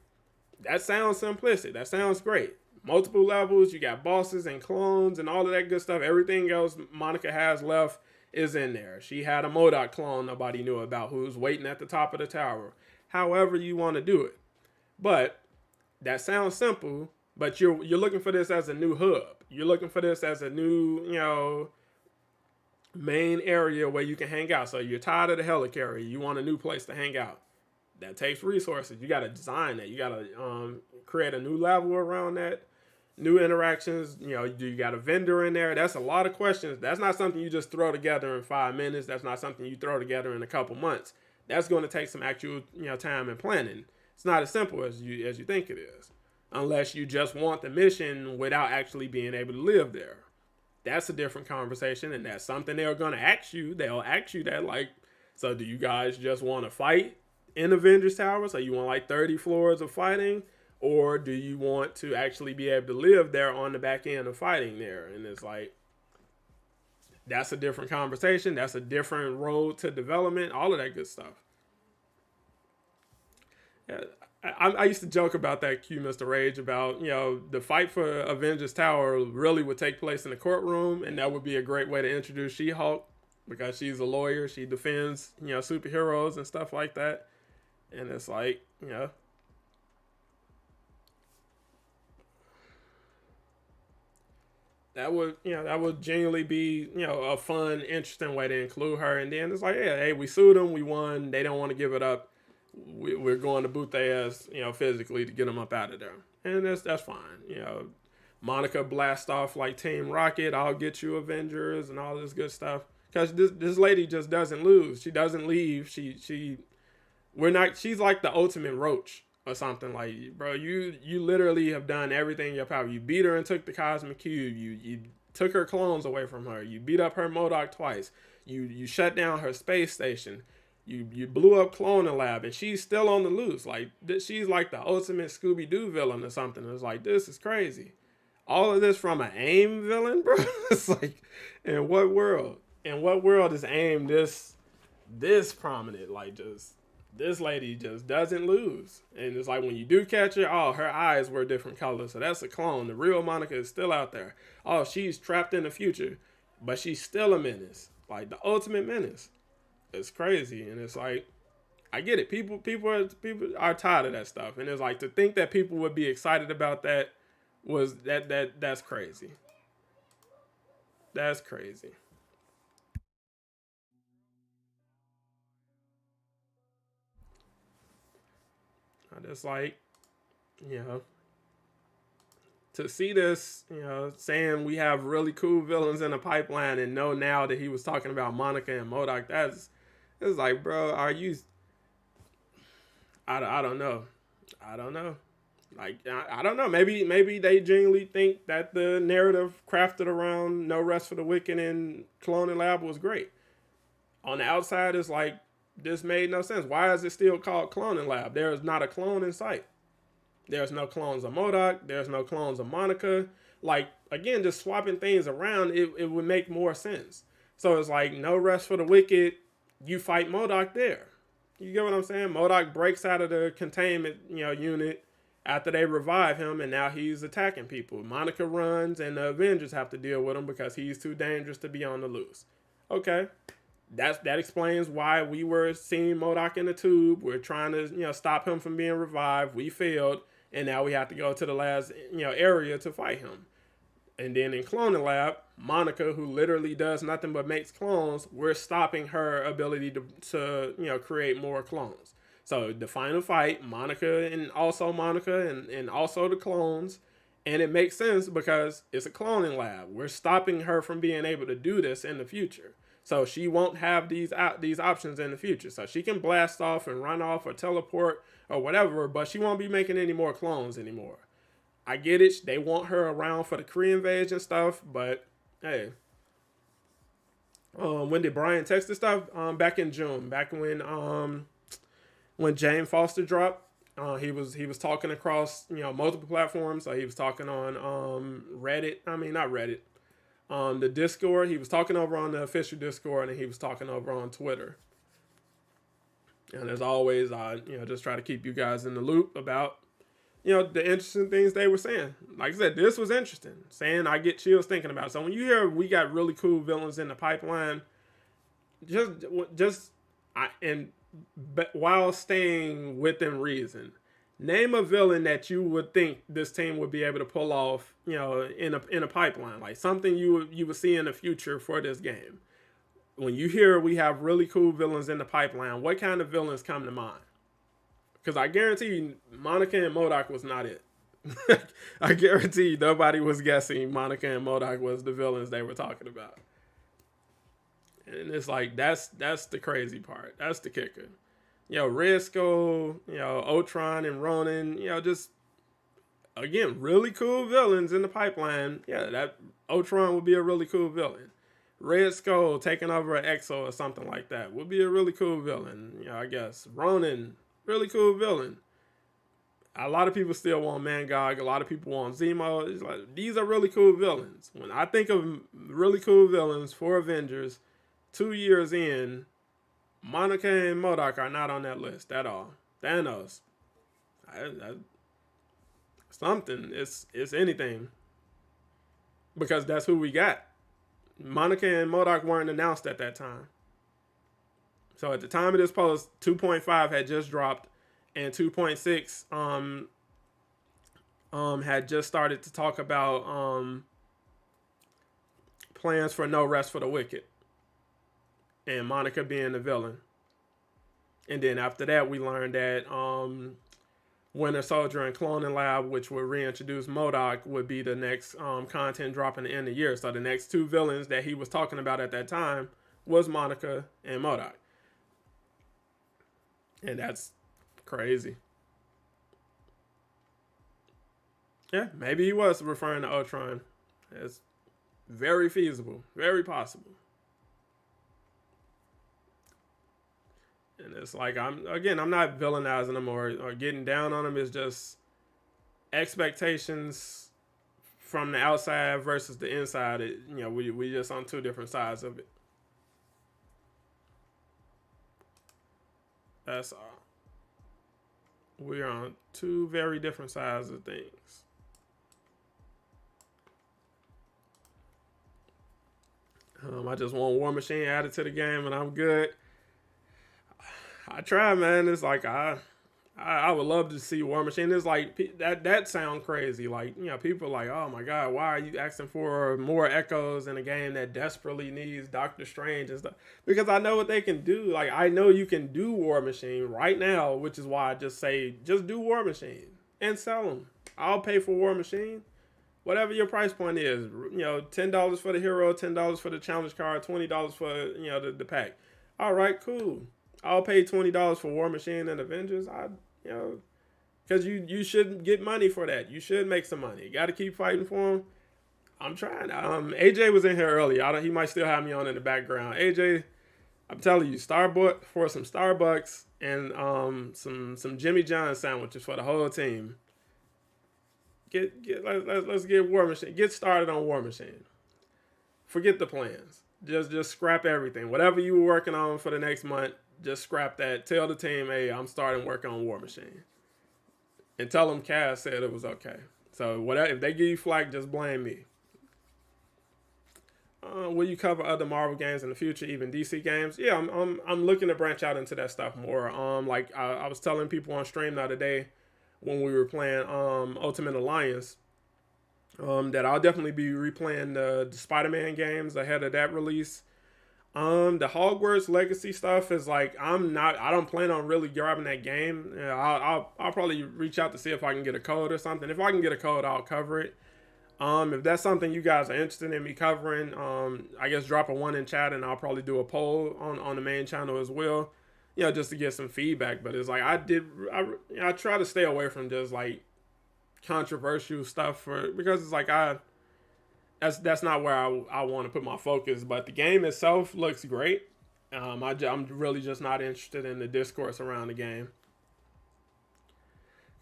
That sounds simplistic. That sounds great. Multiple levels. You got bosses and clones and all of that good stuff. Everything else Monica has left is in there. She had a MODOK clone nobody knew about who was waiting at the top of the tower. However you want to do it. But that sounds simple, but you're looking for this as a new hub. You're looking for this as a new, main area where you can hang out. So you're tired of the helicarrier. You want a new place to hang out. That takes resources. You got to design that. You got to create a new level around that. New interactions. Do you got a vendor in there? That's a lot of questions. That's not something you just throw together in 5 minutes. That's not something you throw together in a couple months. That's going to take some actual time and planning. It's not as simple as you think it is, unless you just want the mission without actually being able to live there. That's a different conversation, and that's something they're going to ask you. They'll ask you that, like, so do you guys just want to fight in Avengers Tower, so you want like 30 floors of fighting, or do you want to actually be able to live there on the back end of fighting there? And it's like, that's a different conversation. That's a different road to development, all of that good stuff. Yeah, I used to joke about that, Q Mr. Rage, about, the fight for Avengers Tower really would take place in the courtroom, and that would be a great way to introduce She-Hulk, because she's a lawyer. She defends, superheroes and stuff like that. And it's like, that would genuinely be, a fun, interesting way to include her. And then it's like, yeah, hey, we sued them, we won. They don't want to give it up. We're going to boot their ass, physically to get them up out of there. And that's fine. Monica blast off like Team Rocket, I'll get you Avengers and all this good stuff. Because this lady just doesn't lose. She doesn't leave. She's like the ultimate roach or something. Like, bro, you literally have done everything in your power. You beat her and took the Cosmic Cube. You took her clones away from her. You beat up her MODOK twice. You shut down her space station. You blew up Cloning Lab, and she's still on the loose. Like, she's like the ultimate Scooby-Doo villain or something. It's like, this is crazy. All of this from an AIM villain, bro? It's like, in what world? In what world is AIM this prominent? Like, just, this lady just doesn't lose. And it's like, when you do catch her, her eyes were different colors. So that's a clone. The real Monica is still out there. She's trapped in the future, but she's still a menace. Like, the ultimate menace. It's crazy. And it's like, I get it. People are tired of that stuff. And it's like, to think that people would be excited about that that's crazy. That's crazy. I just like, you know, to see this, saying we have really cool villains in the pipeline, and know now that he was talking about Monica and MODOK. It's like, bro, are you? I don't know. I don't know. Like, I don't know. Maybe they genuinely think that the narrative crafted around No Rest for the Wicked and Cloning Lab was great. On the outside, it's like, this made no sense. Why is it still called Cloning Lab? There is not a clone in sight. There's no clones of MODOK. There's no clones of Monica. Like, again, just swapping things around, it would make more sense. So it's like, No Rest for the Wicked, you fight MODOK there. You get what I'm saying? MODOK breaks out of the containment, unit after they revive him, and now he's attacking people. Monica runs, and the Avengers have to deal with him because he's too dangerous to be on the loose. Okay. That explains why we were seeing MODOK in the tube. We're trying to, stop him from being revived. We failed, and now we have to go to the last, area to fight him. And then in Cloning Lab, Monica, who literally does nothing but makes clones, we're stopping her ability to create more clones. So the final fight, Monica and also the clones. And it makes sense because it's a cloning lab. We're stopping her from being able to do this in the future. So she won't have these options in the future. So she can blast off and run off or teleport or whatever, but she won't be making any more clones anymore. I get it. They want her around for the Korean invasion stuff, but hey. When did Brian text this stuff? Back in June. Back when Jane Foster dropped. He was talking across, multiple platforms. So he was talking on Reddit. I mean, not Reddit. The Discord. He was talking over on the official Discord, and he was talking over on Twitter. And as always, I just try to keep you guys in the loop about the interesting things they were saying. Like I said, this was interesting. Saying I get chills thinking about it. So when you hear we got really cool villains in the pipeline, but while staying within reason, name a villain that you would think this team would be able to pull off, in a pipeline, like something you would see in the future for this game. When you hear we have really cool villains in the pipeline, what kind of villains come to mind? Because I guarantee you, Monica and MODOK was not it. I guarantee you, nobody was guessing Monica and MODOK was the villains they were talking about. And it's like, that's the crazy part. That's the kicker. Red Skull, Ultron and Ronin, just, again, really cool villains in the pipeline. Yeah, that Ultron would be a really cool villain. Red Skull taking over an Exo or something like that would be a really cool villain. I guess. Ronin, Really cool villain. A lot of people still want Mangog. A lot of people want Zemo. It's like, these are really cool villains. When I think of really cool villains for Avengers, 2 years in, Monica and MODOK are not on that list at all. Thanos. Something. It's anything. Because that's who we got. Monica and MODOK weren't announced at that time. So at the time of this post, 2.5 had just dropped, and 2.6 had just started to talk about plans for No Rest for the Wicked, and Monica being the villain. And then after that, we learned that Winter Soldier and Cloning Lab, which would reintroduce MODOK, would be the next content drop in the end of the year. So the next two villains that he was talking about at that time was Monica and MODOK. And that's crazy. Yeah, maybe he was referring to Ultron. It's very feasible, very possible. And it's like, I'm not villainizing them or getting down on them. It's just expectations from the outside versus the inside. We just on two different sides of it. That's all. We're on two very different sides of things. I just want War Machine added to the game and I'm good. I try, man. It's like I would love to see War Machine. It's like that sound crazy. Like, people are like, oh my God, why are you asking for more echoes in a game that desperately needs Doctor Strange and stuff? Because I know what they can do. Like, I know you can do War Machine right now, which is why I just say, just do War Machine and sell them. I'll pay for War Machine. Whatever your price point is, $10 for the hero, $10 for the challenge card, $20 for, the pack. All right, cool. I'll pay $20 for War Machine and Avengers. Because you should get money for that. You should make some money. You got to keep fighting for them. I'm trying. AJ was in here earlier. He might still have me on in the background. AJ, I'm telling you, Starbucks for some Starbucks and some Jimmy John's sandwiches for the whole team. Let's get War Machine. Get started on War Machine. Forget the plans. Just scrap everything. Whatever you were working on for the next month, just scrap that. Tell the team, hey, I'm starting working on War Machine. And tell them Cass said it was okay. So whatever, if they give you flack, just blame me. Will you cover other Marvel games in the future, even DC games? Yeah, I'm looking to branch out into that stuff more. Like I was telling people on stream the other day when we were playing Ultimate Alliance, that I'll definitely be replaying the Spider-Man games ahead of that release. The Hogwarts Legacy stuff is like, I don't plan on really grabbing that game. I'll probably reach out to see if I can get a code or something. If I can get a code, I'll cover it. If that's something you guys are interested in me covering, I guess drop a 1 in chat and I'll probably do a poll on the main channel as well. Just to get some feedback. But it's like, I try to stay away from just like controversial stuff because it's like that's not where I want to put my focus. But the game itself looks great. I'm really just not interested in the discourse around the game.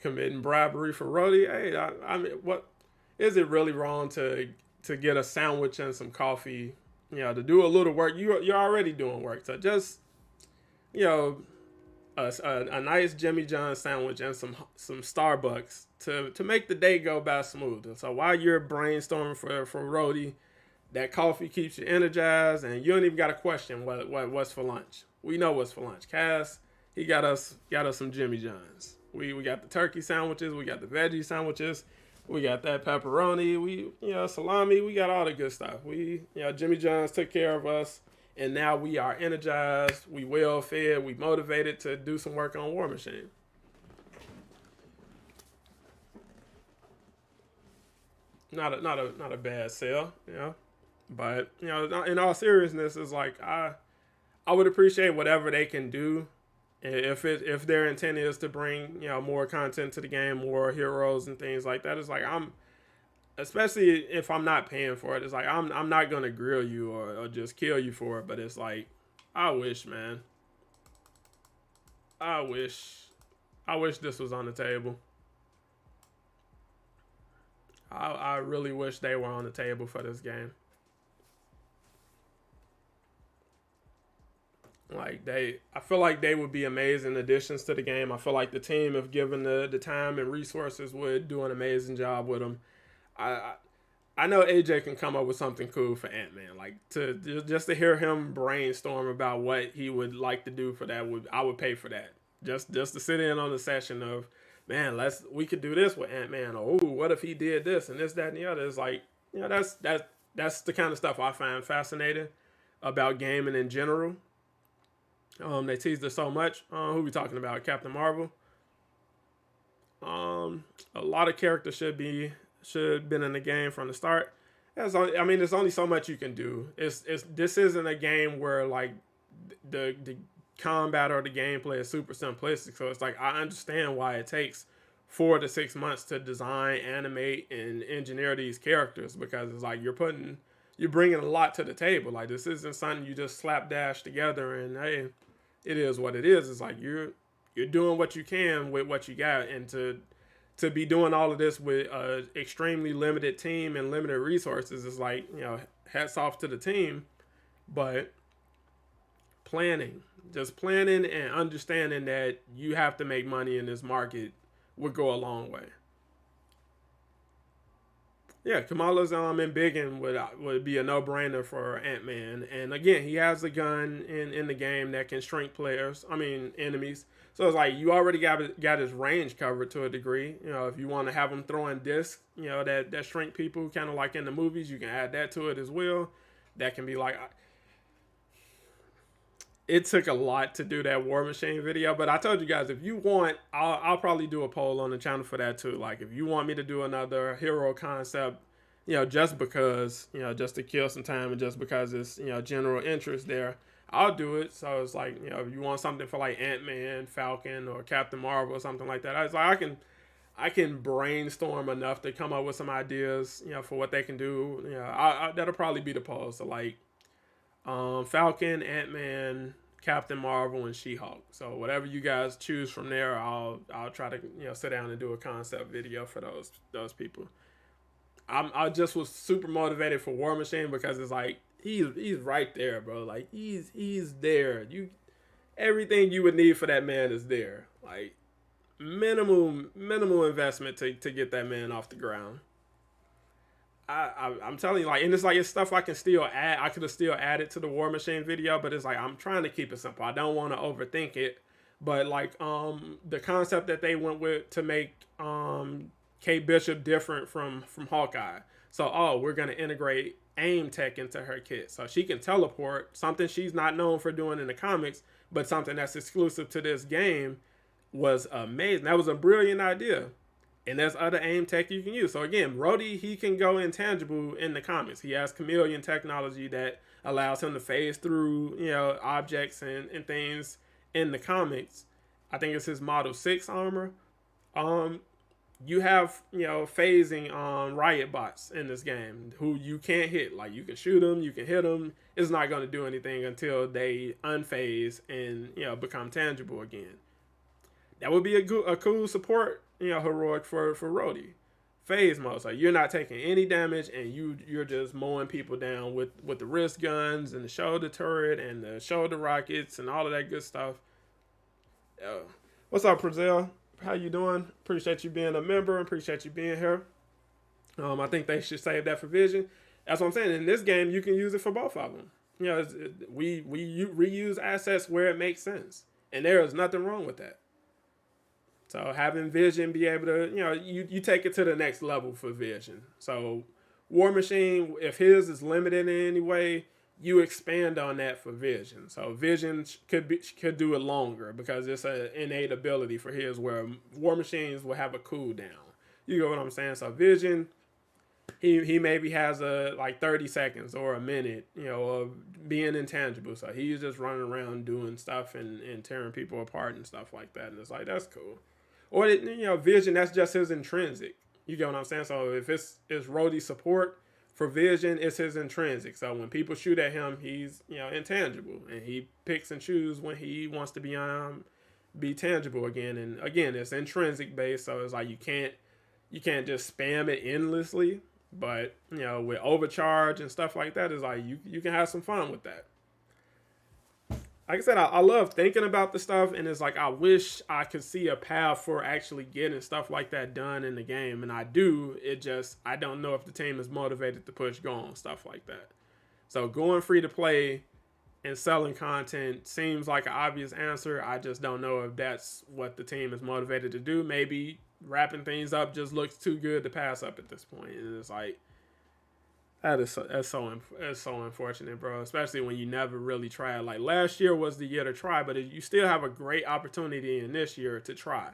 Committing bribery for Rhodey. Hey, I mean, what is it really wrong to get a sandwich and some coffee? To do a little work. You're already doing work. So just a nice Jimmy John's sandwich and some Starbucks to make the day go by smooth. So while you're brainstorming for Rhodey, that coffee keeps you energized, and you don't even got to question what's for lunch. We know what's for lunch. Cass, he got us some Jimmy John's. We got the turkey sandwiches, we got the veggie sandwiches, we got that pepperoni, we salami, we got all the good stuff. Jimmy John's took care of us. And now we are energized, we well fed, we motivated to do some work on War Machine. Not a bad sale, But in all seriousness, it's like I would appreciate whatever they can do. If their intent is to bring more content to the game, more heroes and things like that, it's like especially if I'm not paying for it, it's like I'm not gonna grill you or just kill you for it. But it's like, I wish, man. I wish I wish this was on the table. I really wish they were on the table for this game. Like I feel like they would be amazing additions to the game. I feel like the team, if given the time and resources, would do an amazing job with them. I I know AJ can come up with something cool for Ant-Man. Like to just to hear him brainstorm about what he would like to do for that, I would pay for that. Just to sit in on the session of, man, we could do this with Ant-Man. Or, ooh, what if he did this and this, that, and the other? It's like, that's the kind of stuff I find fascinating about gaming in general. They teased us so much. Who we talking about? Captain Marvel. A lot of characters should have been in the game from the start. There's only so much you can do. This isn't a game where like the combat or the gameplay is super simplistic. So it's like I understand why it takes 4 to 6 months to design, animate, and engineer these characters, because it's like you're bringing a lot to the table. Like this isn't something you just slapdash together and hey, it is what it is. It's like you're doing what you can with what you got, and to be doing all of this with an extremely limited team and limited resources is like, hats off to the team. But just planning and understanding that you have to make money in this market would go a long way. Yeah, Kamala's embiggen would be a no-brainer for Ant-Man. And again, he has a gun in the game that can shrink enemies. So it's like you already got his range covered to a degree. If you want to have him throwing discs, that shrink people, kind of like in the movies, you can add that to it as well. That can be like, it took a lot to do that War Machine video, but I told you guys, if you want, I'll probably do a poll on the channel for that too. Like if you want me to do another hero concept, just because, just to kill some time and just because it's, general interest there, I'll do it. So it's like, if you want something for like Ant-Man, Falcon, or Captain Marvel or something like that, it's like I can brainstorm enough to come up with some ideas, for what they can do. That'll probably be the poll. So like, Falcon, Ant-Man, Captain Marvel, and She-Hulk. So whatever you guys choose from there, I'll try to sit down and do a concept video for those people. I just was super motivated for War Machine because it's like he's right there, bro. Like he's there. Everything you would need for that man is there. Like minimal investment to get that man off the ground. I'm telling you, like, and it's like it's stuff I can still add. I could have still added to the War Machine video, but it's like I'm trying to keep it simple. I don't want to overthink it. But like the concept that they went with to make Kate Bishop different from Hawkeye. So we're gonna integrate aim tech into her kit, so she can teleport, something she's not known for doing in the comics, but something that's exclusive to this game, was amazing. That was a brilliant idea. And there's other aim tech you can use. So again, Rhodey, he can go intangible in the comics. He has chameleon technology that allows him to phase through, objects and things in the comics. I think it's his Model 6 armor. You have, phasing riot bots in this game who you can't hit. Like you can shoot them, you can hit them. It's not going to do anything until they unphase and, become tangible again. That would be a cool support, heroic for Rhodey. Phase mode, so you're not taking any damage and you're just mowing people down with the wrist guns and the shoulder turret and the shoulder rockets and all of that good stuff. What's up, Brazil? How you doing? Appreciate you being a member. Appreciate you being here. I think they should save that for Vision. That's what I'm saying. In this game, you can use it for both of them. We reuse assets where it makes sense, and there is nothing wrong with that. So having Vision be able to, you take it to the next level for Vision. So War Machine, if his is limited in any way, you expand on that for Vision. So Vision could do it longer because it's an innate ability for his, where War Machines will have a cooldown. You know what I'm saying? So Vision, he maybe has like 30 seconds or a minute, of being intangible. So he's just running around doing stuff and tearing people apart and stuff like that. And it's like, that's cool. Or, Vision, that's just his intrinsic. You get what I'm saying? So if it's Rhodey support, for Vision, it's his intrinsic. So when people shoot at him, he's, intangible. And he picks and chooses when he wants to be be tangible again. And again, it's intrinsic based, so it's like you can't just spam it endlessly. But with overcharge and stuff like that, it's like you can have some fun with that. Like I said, I love thinking about the stuff, and it's like I wish I could see a path for actually getting stuff like that done in the game, and I do. I don't know if the team is motivated to push go on stuff like that. So going free to play and selling content seems like an obvious answer. I just don't know if that's what the team is motivated to do. Maybe wrapping things up just looks too good to pass up at this point, and it's like that's so unfortunate, bro. Especially when you never really try. Like last year was the year to try, but you still have a great opportunity in this year to try.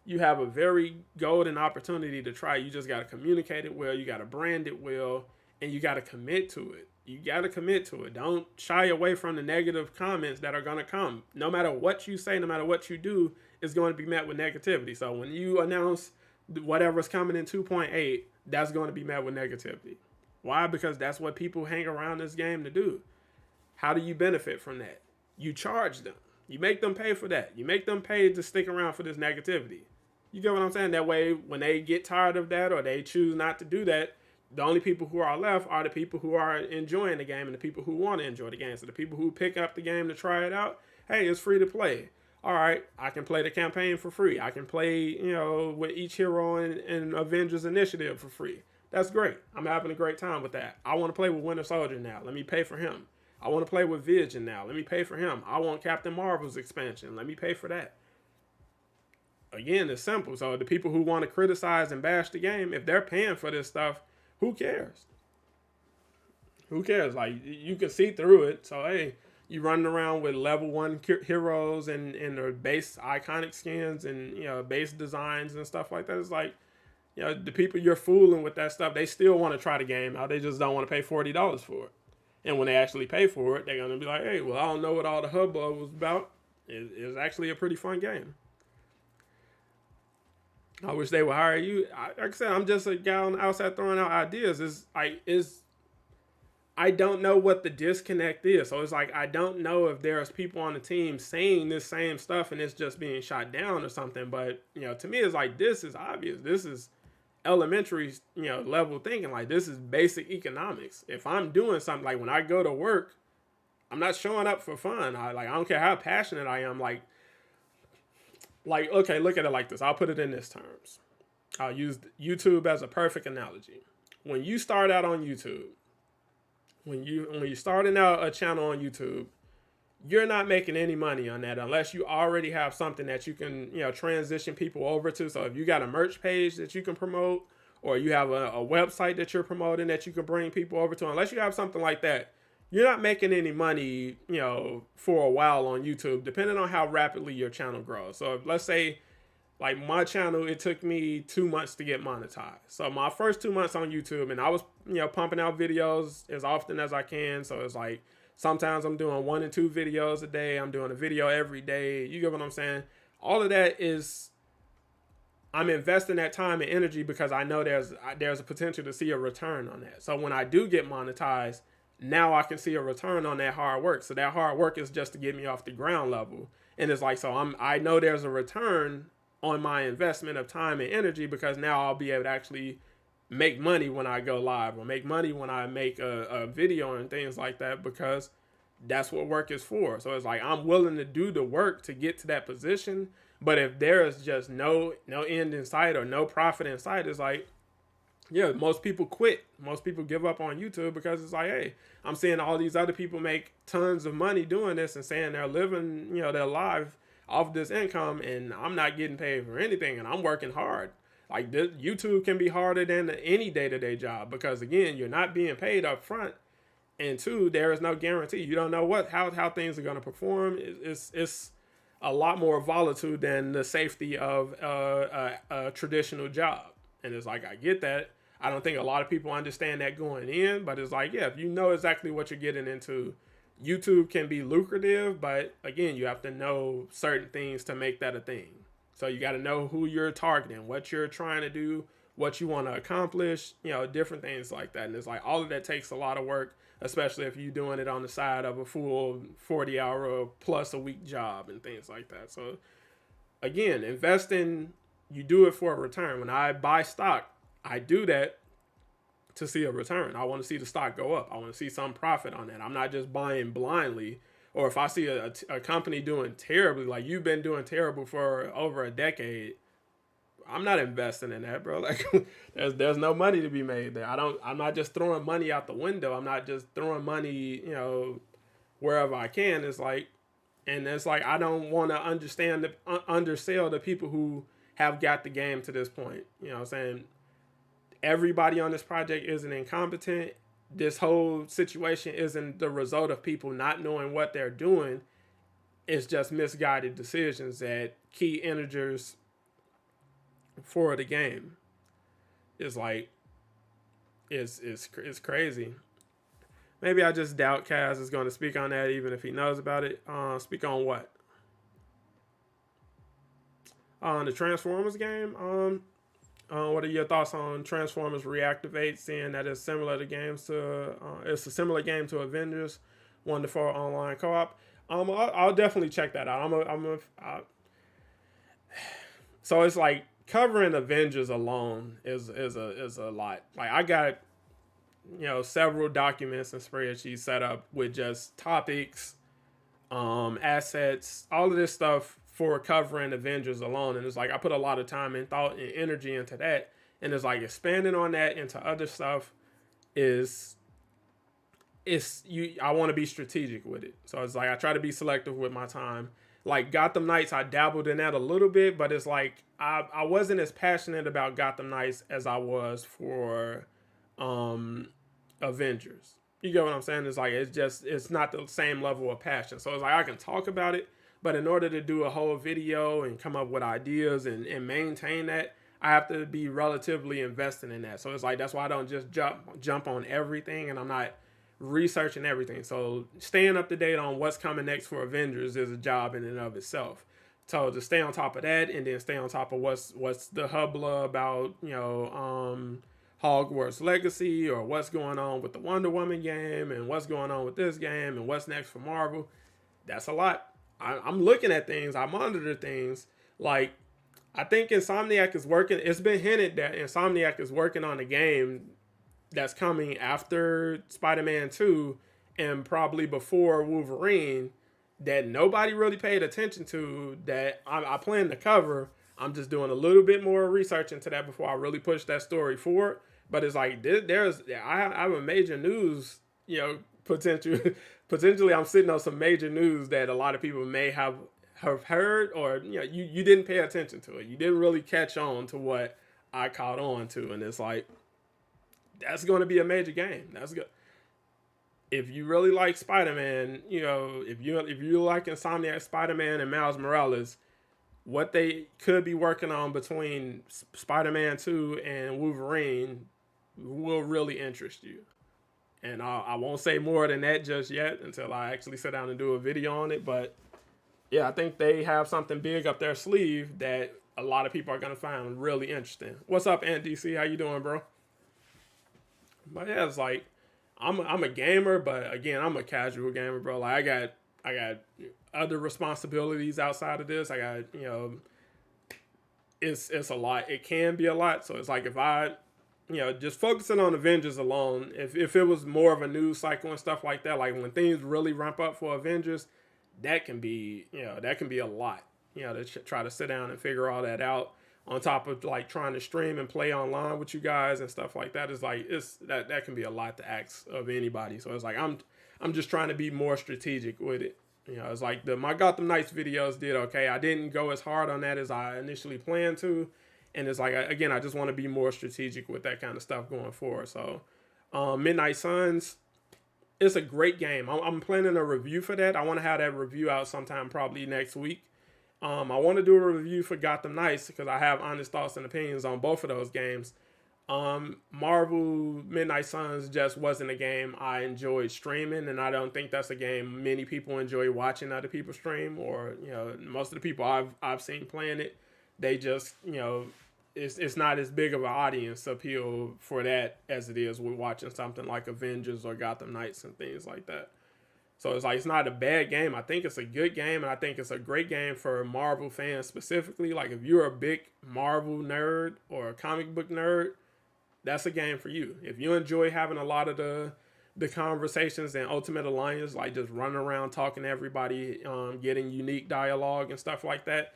You have a very golden opportunity to try. You just got to communicate it well. You got to brand it well, and you got to commit to it. You got to commit to it. Don't shy away from the negative comments that are going to come. No matter what you say, no matter what you do, it's going to be met with negativity. So when you announce whatever's coming in 2.8, that's going to be met with negativity. Why? Because that's what people hang around this game to do. How do you benefit from that? You charge them. You make them pay for that. You make them pay to stick around for this negativity. You get what I'm saying? That way, when they get tired of that or they choose not to do that, the only people who are left are the people who are enjoying the game and the people who want to enjoy the game. So the people who pick up the game to try it out, hey, it's free to play. All right, I can play the campaign for free. I can play, with each hero in Avengers Initiative for free. That's great. I'm having a great time with that. I want to play with Winter Soldier now. Let me pay for him. I want to play with Vision now. Let me pay for him. I want Captain Marvel's expansion. Let me pay for that. Again, it's simple. So the people who want to criticize and bash the game, if they're paying for this stuff, who cares? Who cares? Like, you can see through it. So, hey, you running around with level 1 heroes and their base iconic skins and, base designs and stuff like that. It's like, the people you're fooling with that stuff, they still want to try the game out. They just don't want to pay $40 for it. And when they actually pay for it, they're going to be like, hey, well, I don't know what all the hubbub was about. It's actually a pretty fun game. I wish they would hire you. Like I said, I'm just a guy on the outside throwing out ideas. I don't know what the disconnect is. So it's like, I don't know if there's people on the team saying this same stuff and it's just being shot down or something. But, to me, it's like, this is obvious. This is elementary, level thinking. Like, this is basic economics. If I'm doing something, like when I go to work, I'm not showing up for fun. I don't care how passionate I am. Like, okay, look at it like this. I'll put it in this terms. I'll use YouTube as a perfect analogy. When you start out on YouTube, when you're starting out a channel on YouTube, you're not making any money on that unless you already have something that you can, transition people over to. So if you got a merch page that you can promote, or you have a website that you're promoting that you can bring people over to, unless you have something like that, you're not making any money, for a while on YouTube, depending on how rapidly your channel grows. So if, let's say, like my channel, it took me 2 months to get monetized. So my first 2 months on YouTube, and I was, pumping out videos as often as I can. So it's like, sometimes I'm doing 1 and 2 videos a day. I'm doing a video every day. You get what I'm saying? All of that is, I'm investing that time and energy because I know there's a potential to see a return on that. So when I do get monetized, now I can see a return on that hard work. So that hard work is just to get me off the ground level. And it's like, so I know there's a return on my investment of time and energy because now I'll be able to actually make money when I go live or make money when I make a video and things like that, because that's what work is for. So it's like, I'm willing to do the work to get to that position. But if there is just no end in sight or no profit in sight, it's like, yeah, most people quit. Most people give up on YouTube because it's like, hey, I'm seeing all these other people make tons of money doing this and saying they're living, their life off this income, and I'm not getting paid for anything, and I'm working hard. Like, this, YouTube can be harder than any day-to-day job because, again, you're not being paid up front, and 2, there is no guarantee. You don't know how things are going to perform. It's a lot more volatile than the safety of a traditional job. And it's like, I get that. I don't think a lot of people understand that going in, but it's like, yeah, if you know exactly what you're getting into, YouTube can be lucrative, but again, you have to know certain things to make that a thing. So you got to know who you're targeting, what you're trying to do, what you want to accomplish, different things like that. And it's like, all of that takes a lot of work. especially if you're doing it on the side of a full 40-hour plus a week job and things like that. So again, investing, you do it for a return. When I buy stock, I do that to see a return. I want to see the stock go up. I want to see some profit on that. I'm not just buying blindly. Or if I see a company doing terribly, like you've been doing terrible for over a decade, I'm not investing in that, bro. Like there's no money to be made there. I'm not just throwing money out the window. I'm not just throwing money, wherever I can. It's like I don't want to undersell the people who have got the game to this point. You know what I'm saying? Everybody on this project isn't incompetent. This whole situation isn't the result of people not knowing what they're doing. It's just misguided decisions at key integers for the game. It's like it's crazy. Maybe I just doubt Kaz is going to speak on that, even if he knows about it. Speak on what? On the Transformers game. What are your thoughts on Transformers Reactivate? Seeing that it's similar to games to it's a similar game to Avengers, 1-4 online co-op. I'll definitely check that out. So it's like covering Avengers alone is a lot. Like I got several documents and spreadsheets set up with just topics, assets, all of this stuff for covering Avengers alone. And it's like I put a lot of time and thought and energy into that. And it's like expanding on that into other stuff I want to be strategic with it. So it's like I try to be selective with my time. Like Gotham Knights, I dabbled in that a little bit, but it's like I wasn't as passionate about Gotham Knights as I was for Avengers. You get what I'm saying? It's like it's not the same level of passion. So it's like I can talk about it, but in order to do a whole video and come up with ideas and maintain that, I have to be relatively invested in that. So it's like that's why I don't just jump on everything, and I'm not researching everything. So staying up to date on what's coming next for Avengers is a job in and of itself. So to stay on top of that, and then stay on top of what's the hubbub about Hogwarts Legacy, or what's going on with the Wonder Woman game, and what's going on with this game, and what's next for Marvel. That's a lot. I'm looking at things. I monitor things. Like, I think Insomniac is working. It's been hinted that Insomniac is working on a game that's coming after Spider-Man 2 and probably before Wolverine that nobody really paid attention to, that I plan to cover. I'm just doing a little bit more research into that before I really push that story forward. But it's like I have a major news, potentially I'm sitting on some major news that a lot of people may have heard, or you didn't pay attention to it. You didn't really catch on to what I caught on to, and it's like that's going to be a major game. That's good. If you really like Spider-Man, if you like Insomniac Spider-Man and Miles Morales, what they could be working on between Spider-Man 2 and Wolverine will really interest you. And I won't say more than that just yet until I actually sit down and do a video on it. But yeah, I think they have something big up their sleeve that a lot of people are going to find really interesting. What's up, Ant DC? How you doing, bro? But yeah, it's like I'm a gamer, but again, I'm a casual gamer, bro. Like I got other responsibilities outside of this. I got, it's a lot. It can be a lot. So it's like if I, just focusing on Avengers alone, if it was more of a news cycle and stuff like that, like when things really ramp up for Avengers, that can be a lot, to try to sit down and figure all that out, on top of like trying to stream and play online with you guys and stuff like that. Is like, that can be a lot to ask of anybody. So it's like, I'm just trying to be more strategic with it. It's like my Gotham Knights videos did okay. I didn't go as hard on that as I initially planned to. And it's like, again, I just want to be more strategic with that kind of stuff going forward. So Midnight Suns, it's a great game. I'm planning a review for that. I want to have that review out sometime probably next week. I want to do a review for Gotham Knights because I have honest thoughts and opinions on both of those games. Marvel Midnight Suns just wasn't a game I enjoyed streaming, and I don't think that's a game many people enjoy watching other people stream, or most of the people I've seen playing it, they just it's not as big of an audience appeal for that as it is with watching something like Avengers or Gotham Knights and things like that. So it's like it's not a bad game. I think it's a good game, and I think it's a great game for Marvel fans specifically. Like if you're a big Marvel nerd or a comic book nerd, that's a game for you. If you enjoy having a lot of the conversations and Ultimate Alliance, like just running around talking to everybody, getting unique dialogue and stuff like that,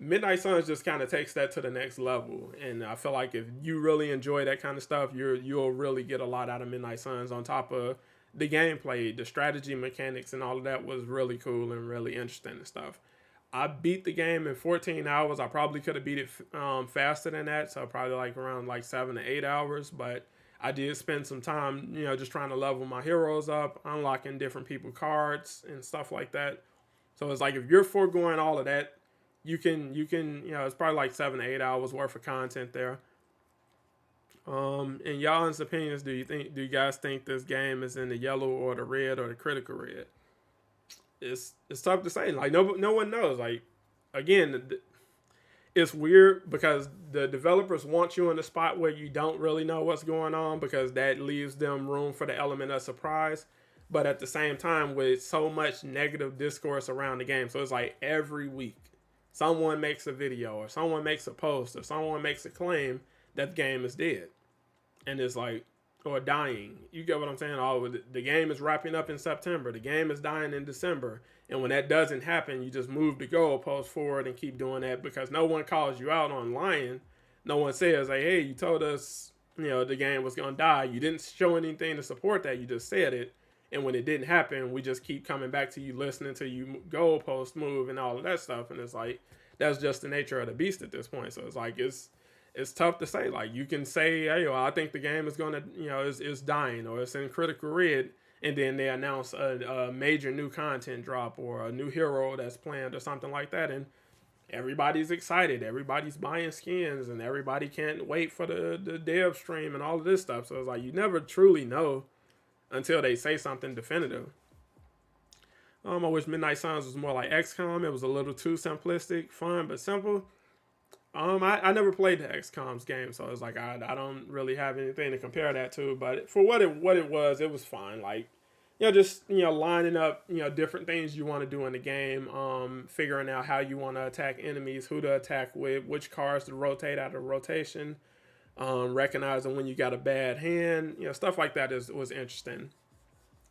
Midnight Suns just kind of takes that to the next level. And I feel like if you really enjoy that kind of stuff, you'll really get a lot out of Midnight Suns. On top of the gameplay, the strategy mechanics, and all of that was really cool and really interesting and stuff. I beat the game in 14 hours. I probably could have beat it faster than that, so probably like around like 7 to 8 hours. But I did spend some time, just trying to level my heroes up, unlocking different people cards and stuff like that. So it's like if you're foregoing all of that, you can, it's probably like 7 to 8 hours worth of content there. In y'all's opinions, do you guys think this game is in the yellow or the red or the critical red? It's tough to say. Like no one knows. Like again, it's weird because the developers want you in a spot where you don't really know what's going on because that leaves them room for the element of surprise. But at the same time, with so much negative discourse around the game, so it's like every week someone makes a video or someone makes a post or someone makes a claim that the game is dead, and it's like, or dying. You get what I'm saying? Oh, the game is wrapping up in September. The game is dying in December. And when that doesn't happen, you just move the goalpost forward and keep doing that because no one calls you out on lying. No one says, like, hey, you told us, the game was going to die. You didn't show anything to support that. You just said it. And when it didn't happen, we just keep coming back to you, listening to you goalpost move and all of that stuff. And it's like, that's just the nature of the beast at this point. So it's like, it's tough to say. Like you can say, hey, well, I think the game is gonna, is dying or it's in critical red, and then they announce a major new content drop or a new hero that's planned or something like that, and everybody's excited, everybody's buying skins, and everybody can't wait for the dev stream and all of this stuff. So it's like you never truly know until they say something definitive. I wish Midnight Suns was more like XCOM. It was a little too simplistic, fun but simple. I never played the XCOM's game, so it's like I don't really have anything to compare that to. But for what it was fine. Like, just lining up different things you want to do in the game, figuring out how you want to attack enemies, who to attack with, which cards to rotate out of rotation, recognizing when you got a bad hand, stuff like that was interesting.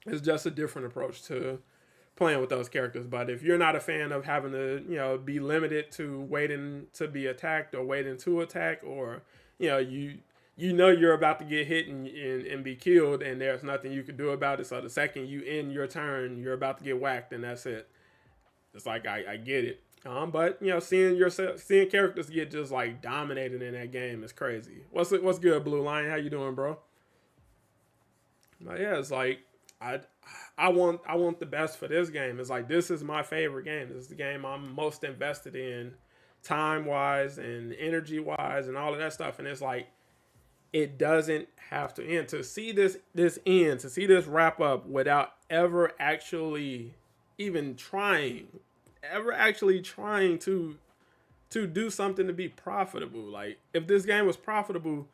It's just a different approach to playing with those characters. But if you're not a fan of having to be limited to waiting to be attacked or waiting to attack, or you're about to get hit and be killed and there's nothing you can do about it, so the second you end your turn you're about to get whacked and that's it. It's like I get it. But seeing characters get just like dominated in that game is crazy. What's good, Blue Lion? How you doing, bro? But yeah, it's like I want the best for this game. It's like, this is my favorite game. This is the game I'm most invested in, time wise and energy wise and all of that stuff. And it's like, it doesn't have to end. To see this end, to see this wrap up without ever actually even trying to do something to be profitable. Like, if this game was profitable,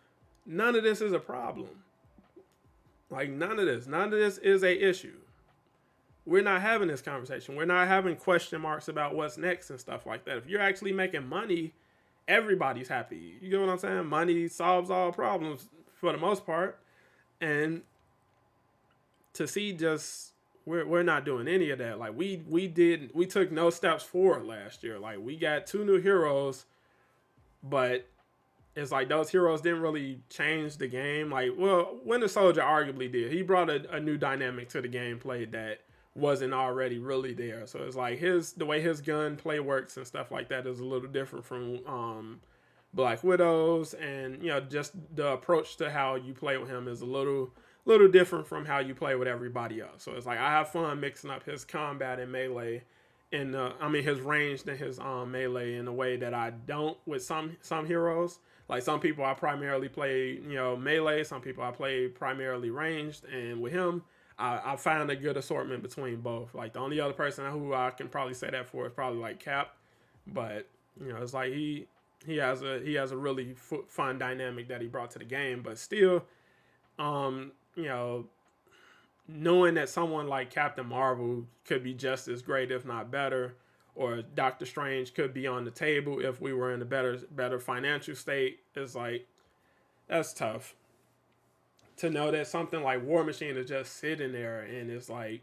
none of this is a problem. Like, none of this is a issue. We're not having this conversation. We're not having question marks about what's next and stuff like that. If you're actually making money, everybody's happy. You get what I'm saying? Money solves all problems for the most part. And to see just we're not doing any of that. Like we took no steps forward last year. Like we got 2 new heroes, but it's like those heroes didn't really change the game. Like, well, Winter Soldier arguably did. He brought a new dynamic to the gameplay that wasn't already really there. So it's like the way his gun play works and stuff like that is a little different from Black Widows, and just the approach to how you play with him is a little different from how you play with everybody else. So it's like I have fun mixing up his combat and melee, and his ranged and his melee in a way that I don't with some heroes. Like some people I primarily play melee, some people I play primarily ranged, and with him I find a good assortment between both. Like the only other person who I can probably say that for is probably like Cap, but it's like he has a really fun dynamic that he brought to the game. But still, you know, knowing that someone like Captain Marvel could be just as great, if not better, or Doctor Strange could be on the table if we were in a better financial state, is like, that's tough. To know that something like War Machine is just sitting there, and it's like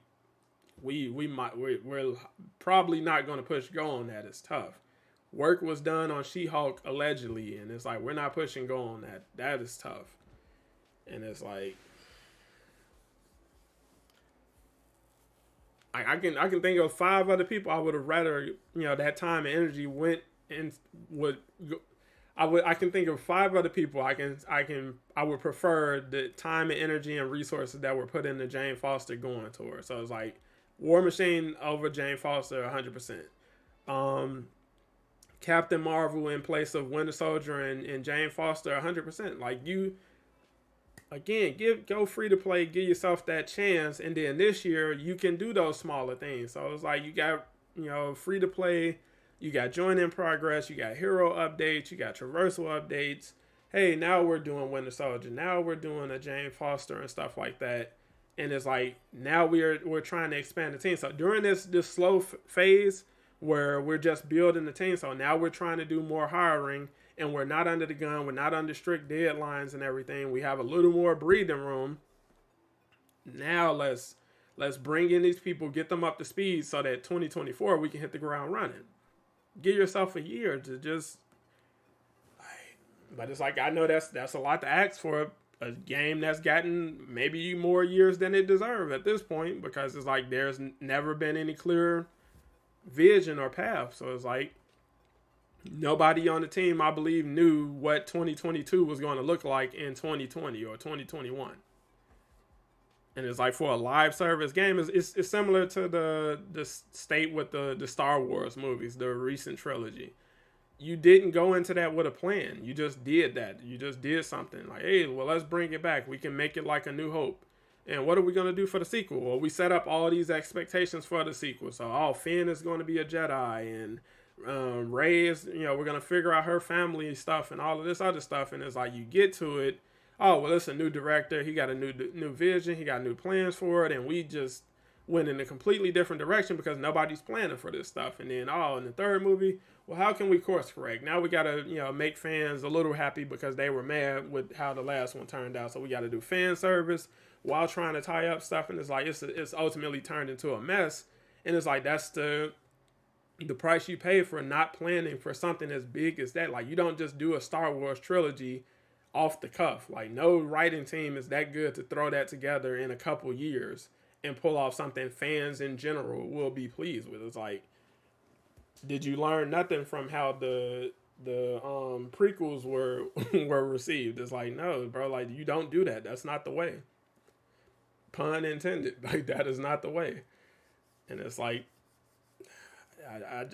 we're probably not going to push go on that. It's tough. Work was done on She-Hulk allegedly, and it's like we're not pushing go on that. That is tough. And it's like I can think of 5 other people I would have rather, that time and energy went and would go, I can think of 5 other people I would prefer the time and energy and resources that were put into Jane Foster going towards. So it's like War Machine over Jane Foster 100%. Captain Marvel in place of Winter Soldier and Jane Foster 100%. Like, you again, go free to play, give yourself that chance, and then this year you can do those smaller things. So it's like you got, free to play, you got join in progress, you got hero updates, you got traversal updates. Hey, now we're doing Winter Soldier, now we're doing a Jane Foster and stuff like that. And it's like now we're trying to expand the team. So during this slow phase where we're just building the team, so now we're trying to do more hiring. And we're not under the gun. We're not under strict deadlines and everything. We have a little more breathing room. Now let's bring in these people, get them up to speed, so that 2024 we can hit the ground running. Give yourself a year to just. But it's like, I know that's a lot to ask for a game that's gotten maybe more years than it deserves at this point, because it's like there's never been any clear vision or path. So it's like, nobody on the team, I believe, knew what 2022 was going to look like in 2020 or 2021. And it's like, for a live service game, it's similar to the state with the Star Wars movies, the recent trilogy. You didn't go into that with a plan. You just did that. You just did something. Like, hey, well, let's bring it back. We can make it like A New Hope. And what are we going to do for the sequel? Well, we set up all these expectations for the sequel. So, Finn is going to be a Jedi, and Rey is, we're going to figure out her family stuff and all of this other stuff. And it's like, you get to it, oh, well, it's a new director. He got a new vision. He got new plans for it. And we just went in a completely different direction because nobody's planning for this stuff. And then, in the third movie, well, how can we course correct? Now we got to, make fans a little happy because they were mad with how the last one turned out. So we got to do fan service while trying to tie up stuff. And it's like, it's ultimately turned into a mess. And it's like, that's the price you pay for not planning for something as big as that. Like, you don't just do a Star Wars trilogy off the cuff. Like, no writing team is that good to throw that together in a couple years and pull off something fans in general will be pleased with. It's like, did you learn nothing from how the prequels were were received? It's like, no, bro, like, you don't do that. That's not the way. Pun intended. Like, that is not the way. And it's like,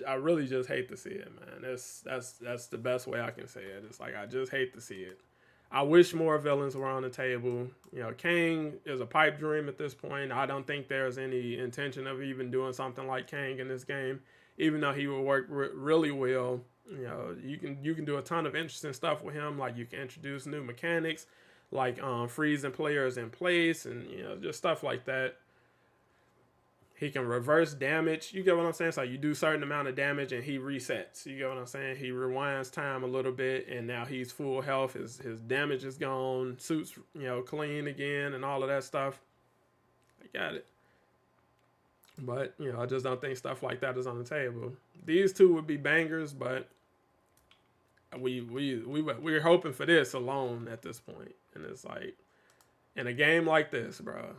I really just hate to see it, man. That's the best way I can say it. It's like, I just hate to see it. I wish more villains were on the table. Kang is a pipe dream at this point. I don't think there's any intention of even doing something like Kang in this game, even though he will work really well. You can do a ton of interesting stuff with him. Like, you can introduce new mechanics, like freezing players in place, and just stuff like that. He can reverse damage. You get what I'm saying? So you do a certain amount of damage and he resets. You get what I'm saying? He rewinds time a little bit and now he's full health. His damage is gone. Suit's, clean again and all of that stuff. I got it. But, I just don't think stuff like that is on the table. These two would be bangers, but we're hoping for this alone at this point. And it's like, in a game like this, bro,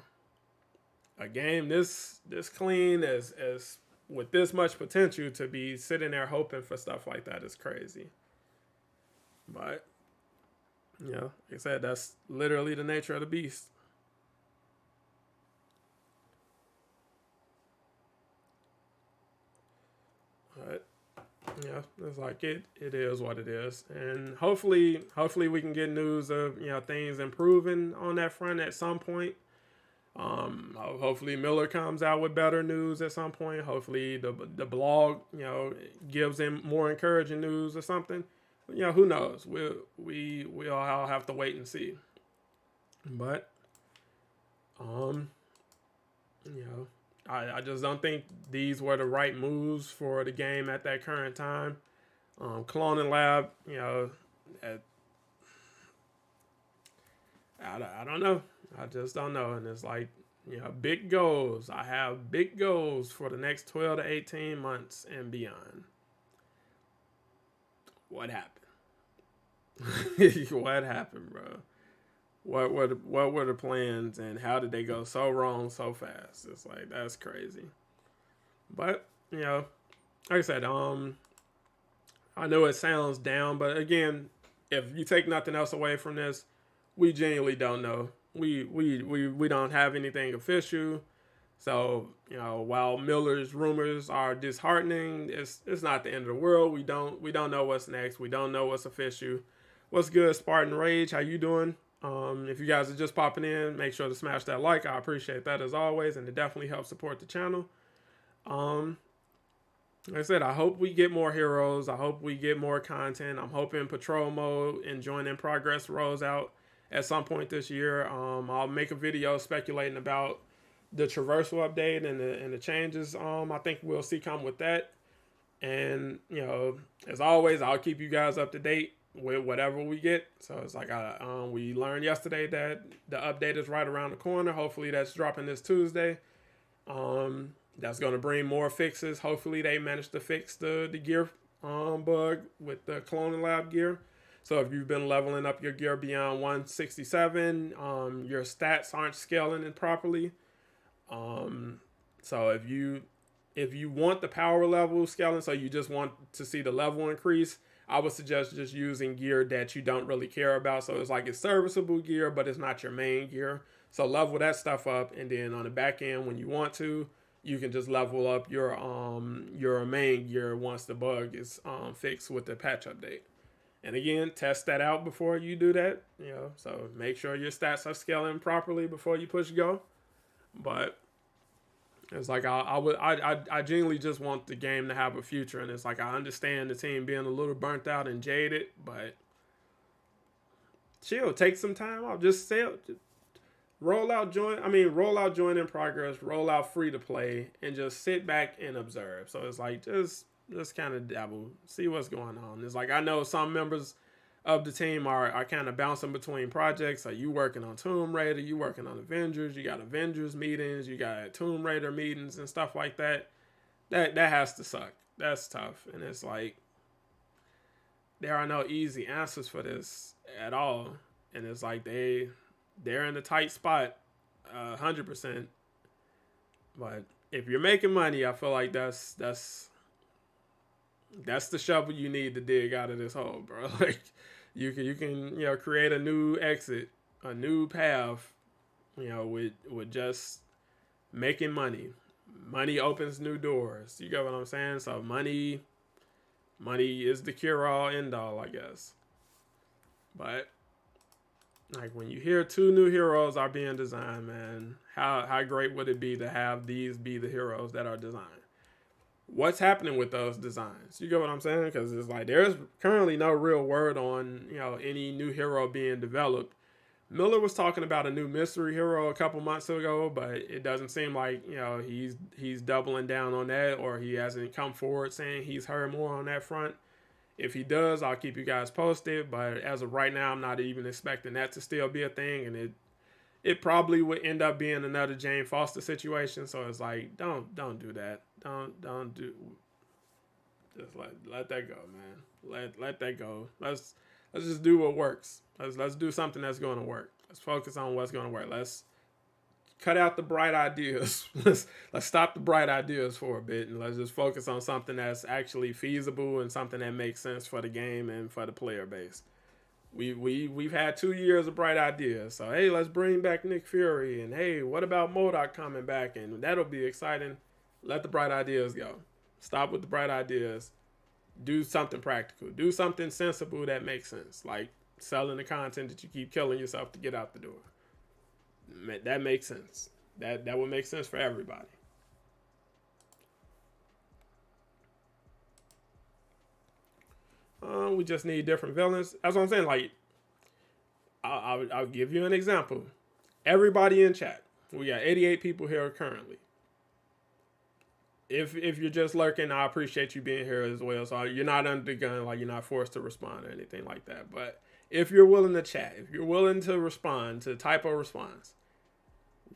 a game this clean, as with this much potential, to be sitting there hoping for stuff like that is crazy. But, like I said, that's literally the nature of the beast. But, it's like it is what it is. And hopefully we can get news of, things improving on that front at some point. Hopefully Miller comes out with better news at some point. Hopefully the blog, gives him more encouraging news or something. who knows? We'll all have to wait and see. But I just don't think these were the right moves for the game at that current time. Cloning Lab, I don't know. I just don't know. And it's like, big goals. I have big goals for the next 12 to 18 months and beyond. What happened? What happened, bro? What were the plans, and how did they go so wrong so fast? It's like, that's crazy. But like I said, I know it sounds down, but again, if you take nothing else away from this, we genuinely don't know. We don't have anything official. So, while Miller's rumors are disheartening, it's not the end of the world. We don't know what's next. We don't know what's official. What's good, Spartan Rage? How you doing? If you guys are just popping in, make sure to smash that like. I appreciate that as always, and it definitely helps support the channel. Like I said, I hope we get more heroes. I hope we get more content. I'm hoping Patrol Mode and Join in Progress rolls out at some point this year. I'll make a video speculating about the traversal update and the changes I think we'll see come with that. And as always, I'll keep you guys up to date with whatever we get. So it's like we learned yesterday that the update is right around the corner. Hopefully that's dropping this Tuesday. That's going to bring more fixes. Hopefully they manage to fix the gear bug with the Cloning Lab gear. So if you've been leveling up your gear beyond 167, your stats aren't scaling it properly. So if you want the power level scaling, so you just want to see the level increase, I would suggest just using gear that you don't really care about. So it's like it's serviceable gear, but it's not your main gear. So level that stuff up, and then on the back end, when you want to, you can just level up your main gear once the bug is fixed with the patch update. And again, test that out before you do that. So make sure your stats are scaling properly before you push go. But it's like I genuinely just want the game to have a future, and it's like I understand the team being a little burnt out and jaded, but chill, take some time off, just roll out join in progress, roll out free to play, and just sit back and observe. So it's like just kind of dabble, see what's going on. It's like I know some members of the team are kind of bouncing between projects. Are you working on Tomb Raider? You working on Avengers? You got Avengers meetings. You got Tomb Raider meetings and stuff like that. That has to suck. That's tough. And it's like there are no easy answers for this at all. And it's like they're in a tight spot, 100%. But if you're making money, I feel like that's the shovel you need to dig out of this hole, bro. Like you can create a new exit, a new path, with just making money. Money opens new doors. You get what I'm saying? So money is the cure all end all, I guess. But like when you hear 2 new heroes are being designed, man, how great would it be to have these be the heroes that are designed? What's happening with those designs? You get what I'm saying? Because it's like there's currently no real word on any new hero being developed. Miller was talking about a new mystery hero a couple months ago, but it doesn't seem like he's doubling down on that, or he hasn't come forward saying he's heard more on that front. If he does, I'll keep you guys posted. But as of right now, I'm not even expecting that to still be a thing, and it probably would end up being another Jane Foster situation. So it's like, don't do that. Don't do. Just let that go, man. Let that go. Let's just do what works. Let's do something that's going to work. Let's focus on what's going to work. Let's cut out the bright ideas. let's stop the bright ideas for a bit, and let's just focus on something that's actually feasible and something that makes sense for the game and for the player base. We've had 2 years of bright ideas. So hey, let's bring back Nick Fury, and hey, what about MODOK coming back? And that'll be exciting. Let the bright ideas go. Stop with the bright ideas. Do something practical. Do something sensible that makes sense. Like selling the content that you keep killing yourself to get out the door. That makes sense. That would make sense for everybody. We just need different villains. That's what I'm saying. Like, I'll give you an example. Everybody in chat. We got 88 people here currently. If you're just lurking, I appreciate you being here as well. So you're not under the gun, like you're not forced to respond or anything like that. But if you're willing to chat, if you're willing to respond, to type a response,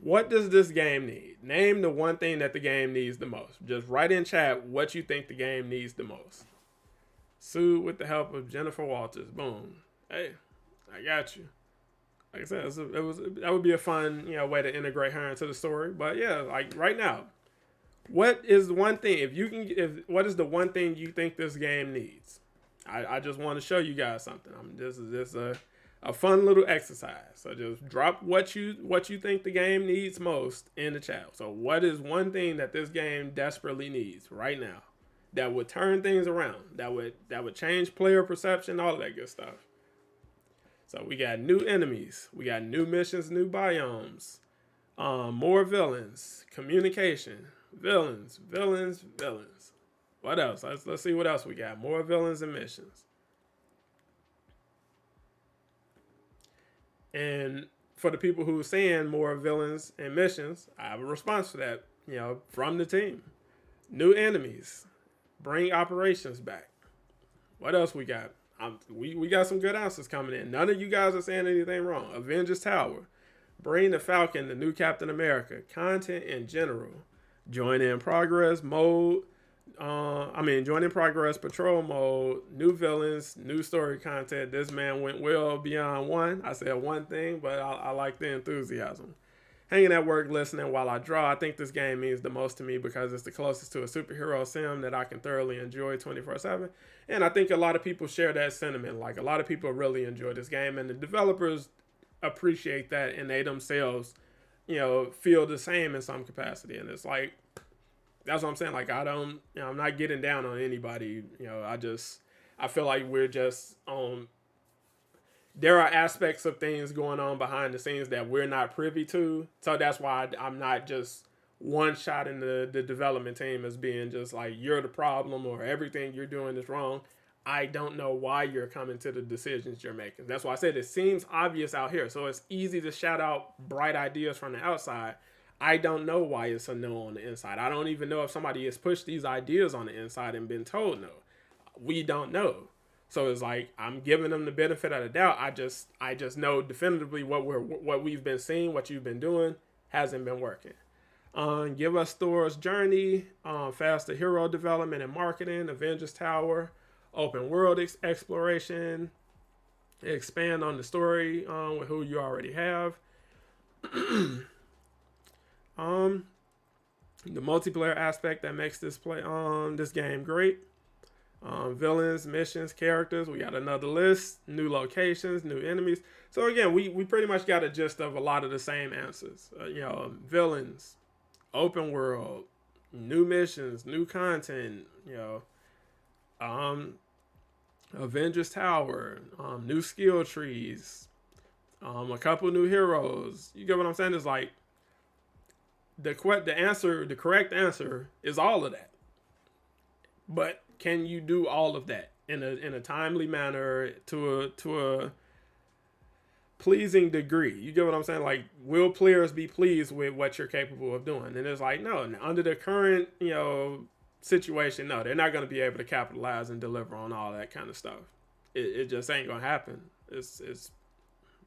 what does this game need? Name the one thing that the game needs the most. Just write in chat what you think the game needs the most. Sue with the help of Jennifer Walters. Boom. Hey, I got you. Like I said, that would be a fun, way to integrate her into the story. But yeah, like right now, what is the one thing what is the one thing you think this game needs? I just want to show you guys something. This is just a fun little exercise. So just drop what you think the game needs most in the chat. So what is one thing that this game desperately needs right now that would turn things around, that would change player perception, all of that good stuff. So we got new enemies, we got new missions, new biomes, more villains, communication, villains. What else? Let's see what else we got. More villains and missions. And for the people who are saying more villains and missions, I have a response to that, from the team. New enemies. Bring operations back. What else we got? We got some good answers coming in. None of you guys are saying anything wrong. Avengers Tower. Bring the Falcon, the new Captain America. Content in general. Join in progress mode. Join in progress patrol mode. New villains, new story content. This man went well beyond one. I said one thing, but I like the enthusiasm. Hanging at work, listening while I draw. I think this game means the most to me because it's the closest to a superhero sim that I can thoroughly enjoy 24/7. And I think a lot of people share that sentiment. Like, a lot of people really enjoy this game, and the developers appreciate that, and they themselves, feel the same in some capacity. And it's like, that's what I'm saying. Like, I'm not getting down on anybody. I feel like we're just on. There are aspects of things going on behind the scenes that we're not privy to. So that's why I'm not just one shot in the development team as being just like, you're the problem or everything you're doing is wrong. I don't know why you're coming to the decisions you're making. That's why I said it seems obvious out here. So it's easy to shout out bright ideas from the outside. I don't know why it's a no on the inside. I don't even know if somebody has pushed these ideas on the inside and been told no. We don't know. So it's like, I'm giving them the benefit of the doubt. I just know definitively what we've been seeing, what you've been doing hasn't been working. Give us Thor's journey, faster hero development and marketing, Avengers Tower, open world exploration, expand on the story with who you already have. The multiplayer aspect that makes this game great. Villains, missions, characters. We got another list, new locations, new enemies. So again, we pretty much got a gist of a lot of the same answers. Villains, open world, new missions, new content. Avengers Tower, new skill trees, a couple new heroes. You get what I'm saying? It's like the correct answer is all of that. But can you do all of that in a timely manner to a pleasing degree? You get what I'm saying? Like, will players be pleased with what you're capable of doing? And it's like, no, under the current, situation, no, they're not going to be able to capitalize and deliver on all that kind of stuff. It just ain't going to happen.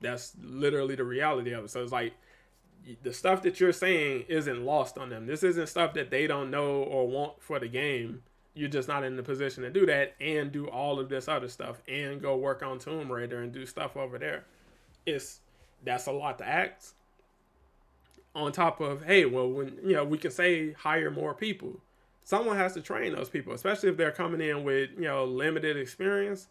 That's literally the reality of it. So it's like, the stuff that you're saying isn't lost on them. This isn't stuff that they don't know or want for the game. You're just not in the position to do that and do all of this other stuff and go work on Tomb Raider and do stuff over there. That's a lot to ask. On top of, hey, well, when we can say hire more people. Someone has to train those people, especially if they're coming in with limited experience.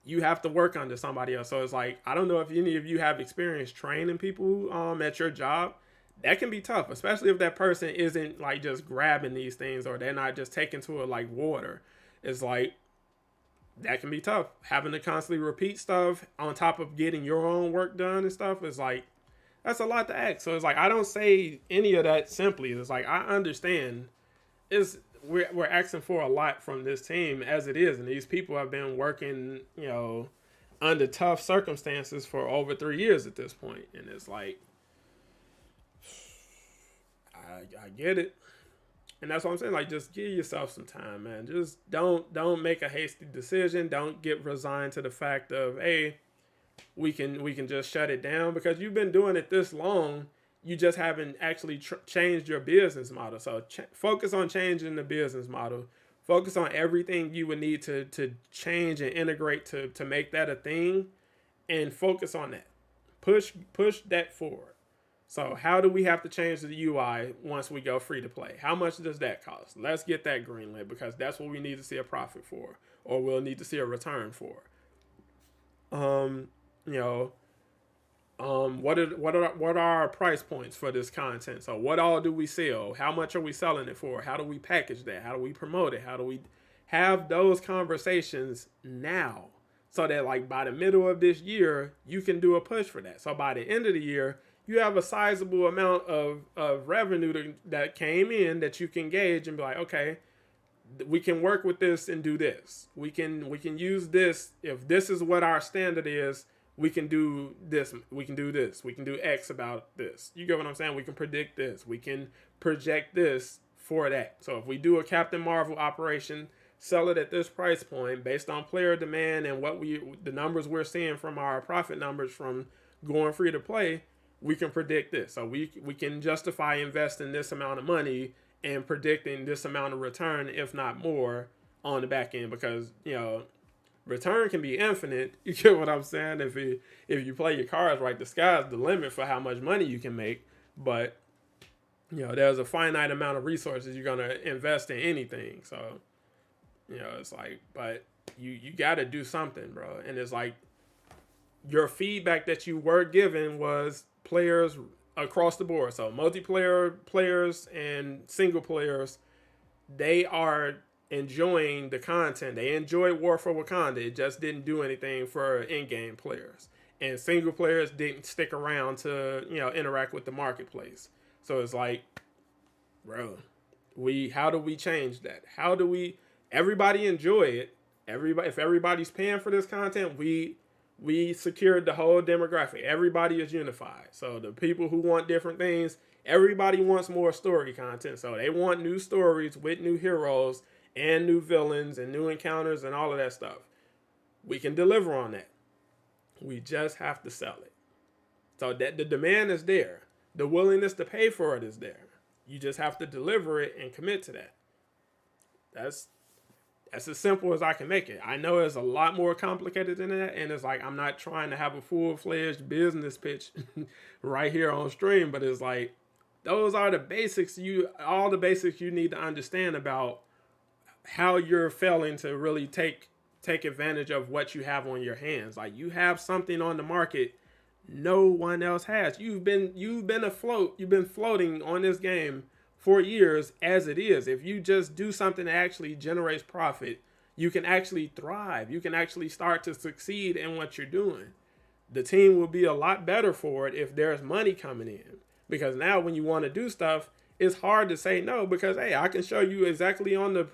You have to work under somebody else. So it's like, I don't know if any of you have experience training people at your job. That can be tough, especially if that person isn't like just grabbing these things or they're not just taking to it like water. It's like, that can be tough. Having to constantly repeat stuff on top of getting your own work done and stuff is like, that's a lot to ask. So it's like, I don't say any of that simply. It's like, I understand. we're asking for a lot from this team as it is, and these people have been working, under tough circumstances for over 3 years at this point, and it's like, I get it, and that's what I'm saying. Like, just give yourself some time, man. Just don't make a hasty decision. Don't get resigned to the fact of, hey, we can just shut it down, because you've been doing it this long. You just haven't actually changed your business model. So focus on changing the business model. Focus on everything you would need to change and integrate to make that a thing, and focus on that. Push that forward. So how do we have to change the UI once we go free to play? How much does that cost? Let's get that greenlit, because that's what we need to see a profit for, or we'll need to see a return for. What are our price points for this content? So what all do we sell? How much are we selling it for? How do we package that? How do we promote it? How do we have those conversations now, so that like by the middle of this year, you can do a push for that. So by the end of the year, you have a sizable amount of revenue that came in that you can gauge and be like, okay, we can work with this and do this. We can use this. If this is what our standard is, we can do this. We can do this. We can do X about this. You get what I'm saying? We can predict this. We can project this for that. So if we do a Captain Marvel operation, sell it at this price point based on player demand and the numbers we're seeing from our profit numbers from going free to play, we can predict this. So we can justify investing this amount of money and predicting this amount of return, if not more, on the back end, because return can be infinite. You get what I'm saying? If you play your cards right, the sky's the limit for how much money you can make. But there's a finite amount of resources you're gonna invest in anything. So it's like, but you got to do something, bro. And it's like, your feedback that you were given was players across the board. So multiplayer players and single players, they are enjoying the content. They enjoyed War for Wakanda. It just didn't do anything for in-game players. And single players didn't stick around to, interact with the marketplace. So it's like, bro, how do we change that? How do we, everybody enjoy it. If everybody's paying for this content, we secured the whole demographic. Everybody is unified. So the people who want different things, everybody wants more story content. So they want new stories with new heroes and new villains and new encounters and all of that stuff. We can deliver on that. We just have to sell it. So that the demand is there. The willingness to pay for it is there. You just have to deliver it and commit to that. That's as simple as I can make it. I know it's a lot more complicated than that, and it's like, I'm not trying to have a full-fledged business pitch right here on stream, but it's like, those are the basics. All the basics you need to understand about how you're failing to really take advantage of what you have on your hands. Like, you have something on the market no one else has. You've been afloat. You've been floating on this game for years as it is. If you just do something that actually generates profit, you can actually thrive. You can actually start to succeed in what you're doing. The team will be a lot better for it if there's money coming in. Because now when you want to do stuff, it's hard to say no, because, hey, I can show you exactly on the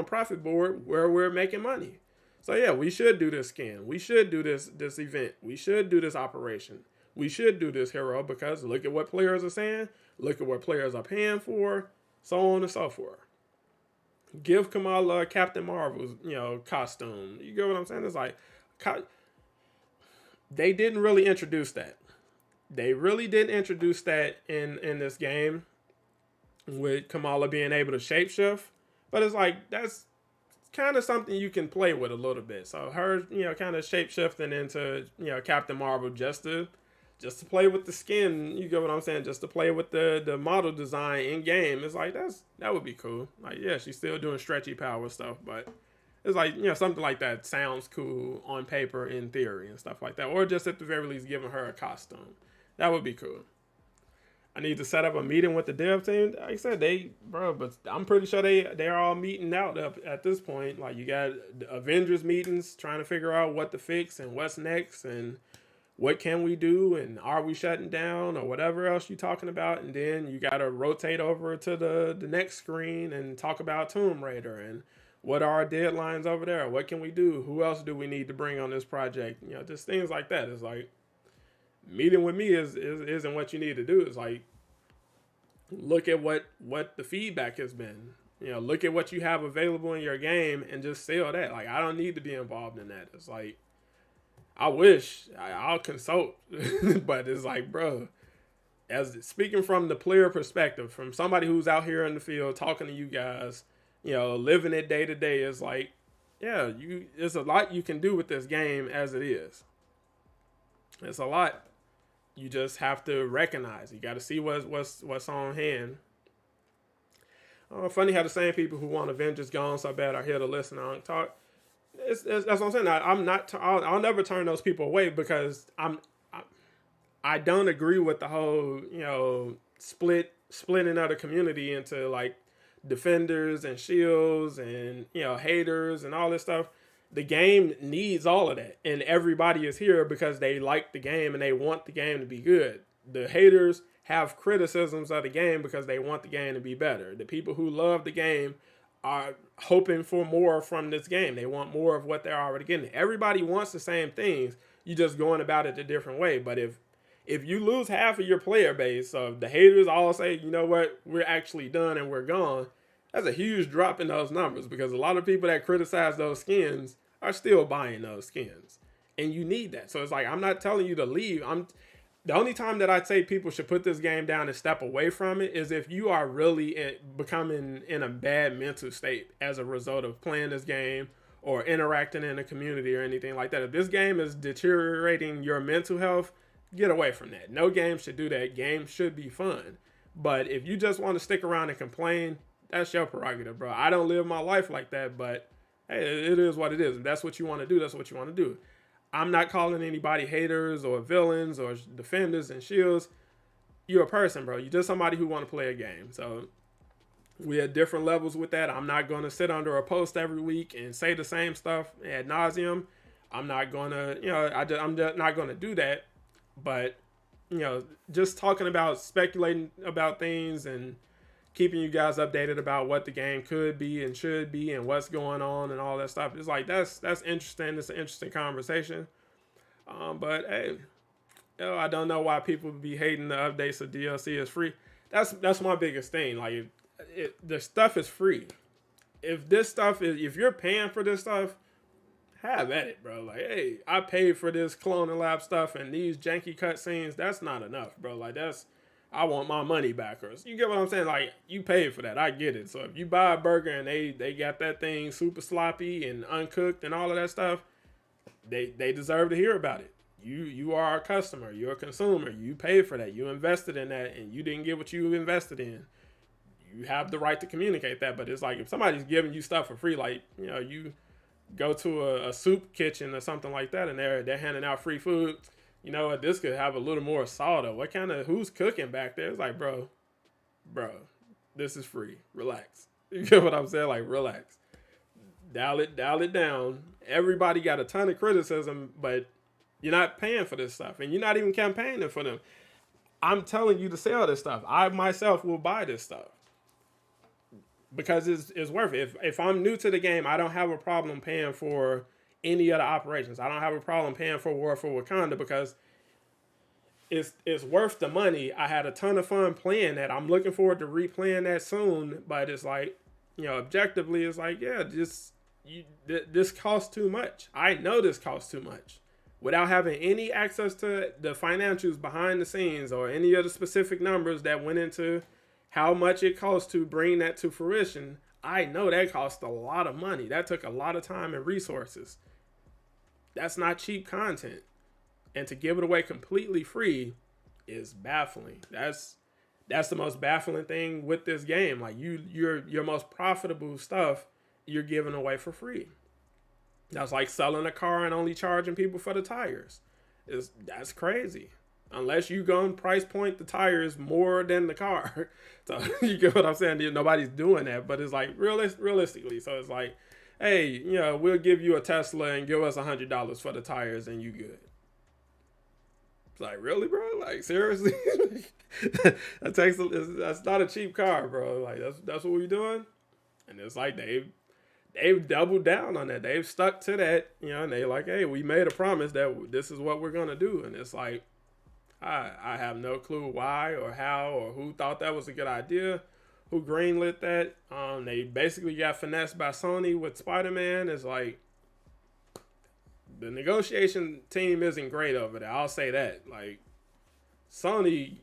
profit board where we're making money. So yeah, we should do this skin. We should do this event. We should do this operation. We should do this hero, because look at what players are saying. Look at what players are paying for, so on and so forth. Give Kamala Captain Marvel's, costume. You get what I'm saying? It's like, they didn't really introduce that. They really didn't introduce that in this game, with Kamala being able to shapeshift. But it's like, that's kind of something you can play with a little bit. So her, kind of shapeshifting into, Captain Marvel just to play with the skin. You get what I'm saying? Just to play with the model design in game. It's like, that would be cool. Like, yeah, she's still doing stretchy power stuff, but it's like, something like that sounds cool on paper, in theory, and stuff like that. Or just at the very least giving her a costume. That would be cool. I need to set up a meeting with the dev team. Like I said, but I'm pretty sure they're all meeting out up at this point. Like, you got the Avengers meetings trying to figure out what to fix and what's next and what can we do, and are we shutting down, or whatever else you're talking about. And then you got to rotate over to the next screen and talk about Tomb Raider and what are our deadlines over there, what can we do, who else do we need to bring on this project, just things like that. It's like meeting with me isn't what you need to do. It's like, look at what the feedback has been. Look at what you have available in your game and just sell that. Like, I don't need to be involved in that. It's like, I wish I'll consult, but it's like, bro, as speaking from the player perspective, from somebody who's out here in the field talking to you guys, living it day to day, it's like, yeah, there's a lot you can do with this game as it is. It's a lot. You just have to recognize. You got to see what's on hand. Funny how the same people who want Avengers gone so bad are here to listen and talk. That's what I'm saying. I'll never turn those people away, because I don't agree with the whole splitting of the community into like defenders and shields and haters and all this stuff. The game needs all of that, and everybody is here because they like the game and they want the game to be good. The haters have criticisms of the game because they want the game to be better. The people who love the game are hoping for more from this game. They want more of what they're already getting. Everybody wants the same things. You're just going about it a different way. But if you lose half of your player base, so the haters all say, you know what, we're actually done and we're gone, that's a huge drop in those numbers, because a lot of people that criticize those skins are still buying those skins. And you need that. So it's like, I'm not telling you to leave. The only time that I'd say people should put this game down and step away from it is if you are really becoming in a bad mental state as a result of playing this game or interacting in a community or anything like that. If this game is deteriorating your mental health, get away from that. No game should do that. Games should be fun. But if you just want to stick around and complain, that's your prerogative, bro. I don't live my life like that, but hey, it is what it is. If that's what you want to do, that's what you want to do. I'm not calling anybody haters or villains or defenders and shields. You're a person, bro. You're just somebody who want to play a game. So we at different levels with that. I'm not going to sit under a post every week and say the same stuff ad nauseum. I'm not going to, I'm just not going to do that. But, just talking about speculating about things and keeping you guys updated about what the game could be and should be and what's going on and all that stuff. It's like, that's interesting. It's an interesting conversation. But hey, I don't know why people be hating the updates of DLC is free. That's my biggest thing. Like, the stuff is free. If you're paying for this stuff, have at it, bro. Like, hey, I paid for this cloning lab stuff and these janky cutscenes. That's not enough, bro. Like, I want my money back. Or you get what I'm saying? Like, you paid for that. I get it. So if you buy a burger and they got that thing super sloppy and uncooked and all of that stuff, they deserve to hear about it. You are a customer. You're a consumer. You paid for that. You invested in that, and you didn't get what you invested in. You have the right to communicate that. But it's like, if somebody's giving you stuff for free, like, you go to a soup kitchen or something like that, and they're handing out free food. You know what, this could have a little more salt, or who's cooking back there? It's like, bro, this is free. Relax. You get what I'm saying? Like, relax. Dial it down. Everybody got a ton of criticism, but you're not paying for this stuff, and you're not even campaigning for them. I'm telling you to sell this stuff. I myself will buy this stuff because it's worth it. If I'm new to the game, I don't have a problem paying for any other operations. I don't have a problem paying for War for Wakanda because it's worth the money. I had a ton of fun playing that. I'm looking forward to replaying that soon, but it's like, objectively, it's like, yeah, this costs too much. I know this costs too much. Without having any access to the financials behind the scenes or any of the specific numbers that went into how much it costs to bring that to fruition, I know that cost a lot of money. That took a lot of time and resources. That's not cheap content. And to give it away completely free is baffling. That's the most baffling thing with this game. Like, your most profitable stuff, you're giving away for free. That's like selling a car and only charging people for the tires. That's crazy. Unless you go and price point the tires more than the car. So you get what I'm saying? Nobody's doing that. But it's like, realistically. So it's like, hey, we'll give you a Tesla and give us $100 for the tires and you good. It's like, really, bro? Like, seriously? That's not a cheap car, bro. Like, that's what we doing. And it's like they've doubled down on that. They've stuck to that, and they like, hey, we made a promise that this is what we're gonna do. And it's like, I have no clue why or how or who thought that was a good idea, who greenlit that. They basically got finessed by Sony with Spider-Man. It's like the negotiation team isn't great over there. I'll say that. Like Sony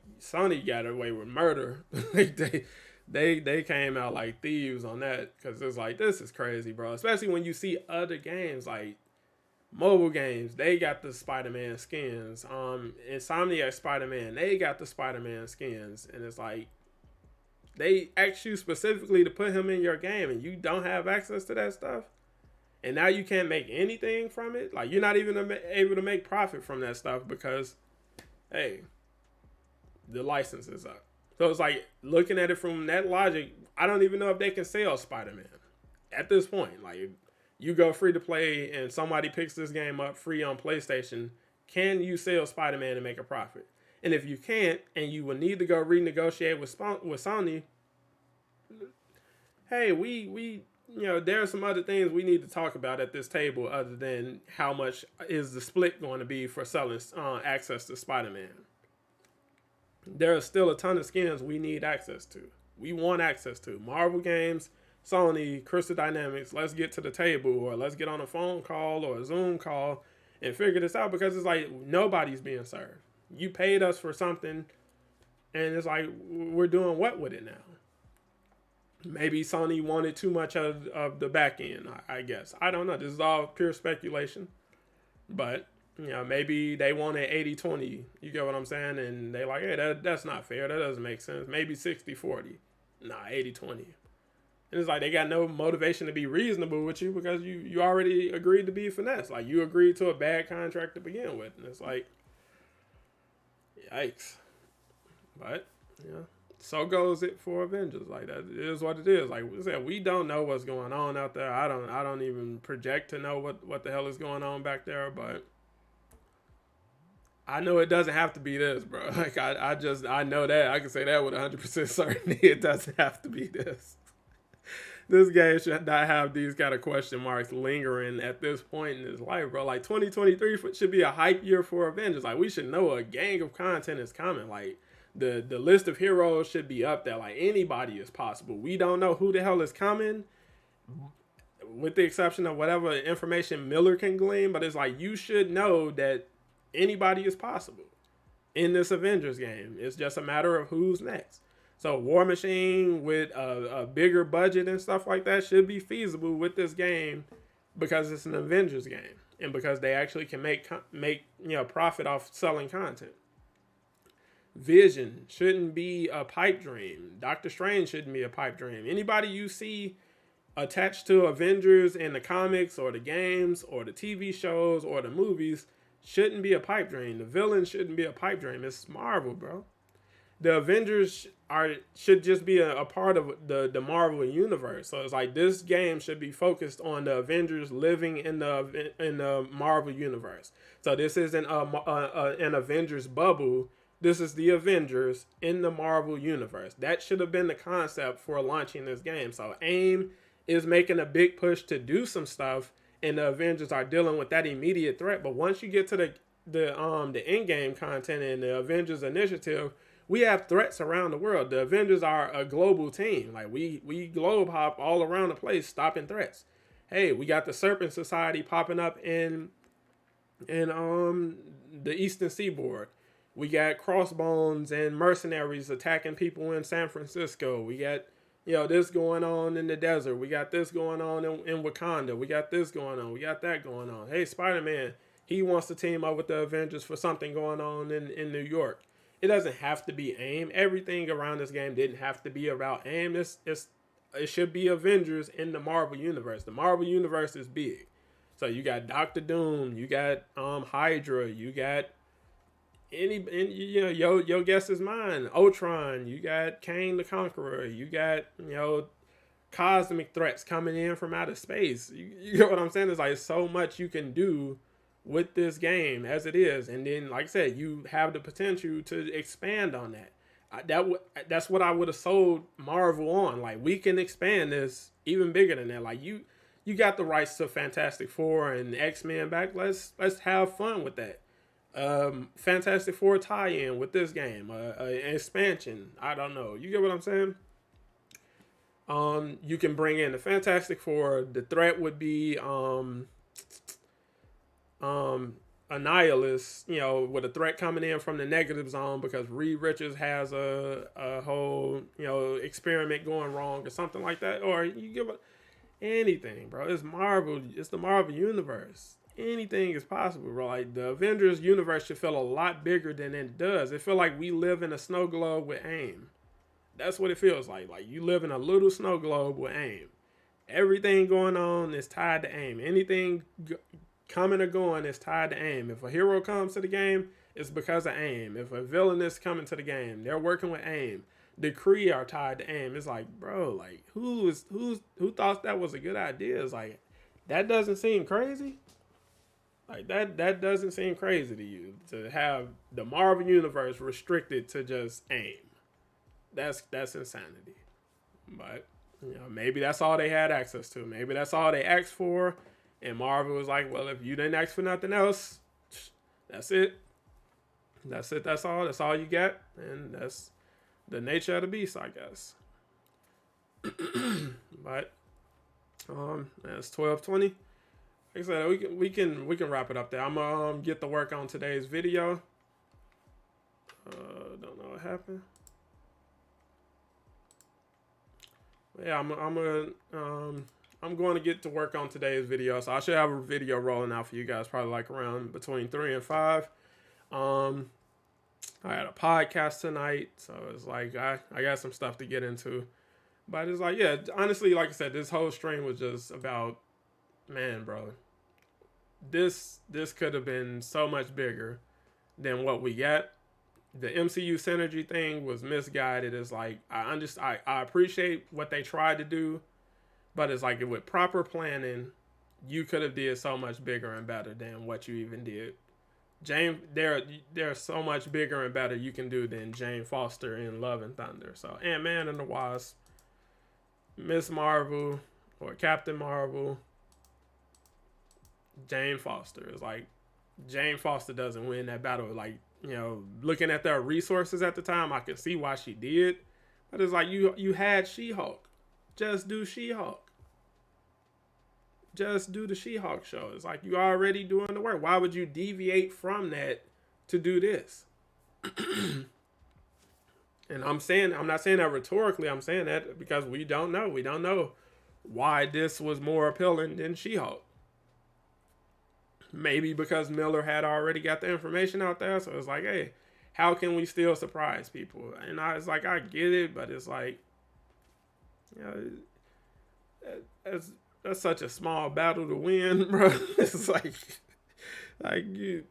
got away with murder. Like they came out like thieves on that, because it's like, this is crazy, bro. Especially when you see other games like mobile games, they got the Spider-Man skins. Insomniac Spider-Man, they got the Spider-Man skins, and it's like they asked you specifically to put him in your game, and you don't have access to that stuff. And now you can't make anything from it. Like, you're not even able to make profit from that stuff because, hey, the license is up. So it's like, looking at it from that logic, I don't even know if they can sell Spider-Man at this point. Like, you go free to play and somebody picks this game up free on PlayStation, can you sell Spider-Man and make a profit? And if you can't, and you will need to go renegotiate with Sony, hey, we there are some other things we need to talk about at this table other than how much is the split going to be for selling access to Spider-Man. There are still a ton of skins we need access to. We want access to. Marvel games, Sony, Crystal Dynamics, let's get to the table, or let's get on a phone call or a Zoom call and figure this out, because it's like nobody's being served. You paid us for something, and it's like, we're doing what with it now? Maybe Sony wanted too much of the back end, I guess. I don't know. This is all pure speculation. But, maybe they wanted 80-20. You get what I'm saying? And they like, hey, that's not fair. That doesn't make sense. Maybe 60-40. Nah, 80-20. And it's like they got no motivation to be reasonable with you, because you already agreed to be finessed. Like, you agreed to a bad contract to begin with. And it's like, yikes. But, so goes it for Avengers. Like, that is what it is. Like we said, we don't know what's going on out there. I don't even project to know what the hell is going on back there, but I know it doesn't have to be this, bro. Like, I know that. I can say that with 100% certainty. It doesn't have to be this. This game should not have these kind of question marks lingering at this point in his life, bro. Like, 2023 should be a hype year for Avengers. Like, we should know a gang of content is coming. Like, the list of heroes should be up there. Like, anybody is possible. We don't know who the hell is coming, with the exception of whatever information Miller can glean. But it's like, you should know that anybody is possible in this Avengers game. It's just a matter of who's next. So War Machine with a bigger budget and stuff like that should be feasible with this game, because it's an Avengers game and because they actually can make profit off selling content. Vision shouldn't be a pipe dream. Doctor Strange shouldn't be a pipe dream. Anybody you see attached to Avengers in the comics or the games or the TV shows or the movies shouldn't be a pipe dream. The villain shouldn't be a pipe dream. It's Marvel, bro. The Avengers should just be a part of the Marvel universe. So it's like, this game should be focused on the Avengers living in the Marvel universe. So this isn't an Avengers bubble. This is the Avengers in the Marvel universe. That should have been the concept for launching this game. So AIM is making a big push to do some stuff, and the Avengers are dealing with that immediate threat. But once you get to the in-game content and the Avengers initiative, we have threats around the world. The Avengers are a global team. Like, we globe hop all around the place stopping threats. Hey, we got the Serpent Society popping up in the Eastern Seaboard. We got Crossbones and mercenaries attacking people in San Francisco. We got, this going on in the desert. We got this going on in Wakanda. We got this going on. We got that going on. Hey, Spider-Man, he wants to team up with the Avengers for something going on in New York. It doesn't have to be AIM. Everything around this game didn't have to be about AIM. It should be Avengers in the Marvel Universe. The Marvel Universe is big. So you got Doctor Doom. You got Hydra. You got your guess is mine. Ultron. You got Kang the Conqueror. You got cosmic threats coming in from outer space. You get what I'm saying? There's like so much you can do with this game as it is, and then like I said, you have the potential to expand on that. That's what I would have sold Marvel on. Like, we can expand this even bigger than that. Like, you got the rights to Fantastic Four and X-Men back. Let's have fun with that. Fantastic Four tie-in with this game, an expansion. I don't know. You get what I'm saying? You can bring in the Fantastic Four. The threat would be Annihilus, with a threat coming in from the negative zone because Reed Richards has a whole, experiment going wrong or something like that. Or you give anything, bro. It's Marvel. It's the Marvel universe. Anything is possible, bro. Like, the Avengers universe should feel a lot bigger than it does. It feel like we live in a snow globe with AIM. That's what it feels like. Like, you live in a little snow globe with AIM. Everything going on is tied to AIM. Anything coming or going is tied to AIM. If a hero comes to the game, it's because of AIM. If a villain is coming to the game, they're working with AIM. The Kree are tied to AIM. It's like, bro, like, who thought that was a good idea? It's like, that doesn't seem crazy. Like, that doesn't seem crazy to you, to have the Marvel universe restricted to just AIM. That's insanity. But, maybe that's all they had access to. Maybe that's all they asked for. And Marvel was like, well, if you didn't ask for nothing else, that's it. That's it. That's all. That's all you got. And that's the nature of the beast, I guess. But that's 12:20. Like I said, we can wrap it up there. I'm gonna get to work on today's video. Don't know what happened. Yeah, I'm going to get to work on today's video, so I should have a video rolling out for you guys probably like around between 3 and 5. I had a podcast tonight, so it's like I got some stuff to get into. But it's like, yeah, honestly, like I said, this whole stream was just about, man, bro, this could have been so much bigger than what we got. The MCU synergy thing was misguided. It's like, I appreciate what they tried to do, but it's like, with proper planning, you could have did so much bigger and better than what you even did. There's so much bigger and better you can do than Jane Foster in Love and Thunder. So Ant-Man and the Wasp, Miss Marvel, or Captain Marvel, Jane Foster. It's like, Jane Foster doesn't win that battle. Like, looking at their resources at the time, I could see why she did. But it's like, you had She-Hulk. Just do She-Hulk. Just do the She-Hulk show. It's like, you already doing the work. Why would you deviate from that to do this? And I'm not saying that rhetorically. I'm saying that because we don't know. We don't know why this was more appealing than She-Hulk. Maybe because Miller had already got the information out there. So it's like, hey, how can we still surprise people? And I was like, I get it, but it's like, that's such a small battle to win, bro. It's like you,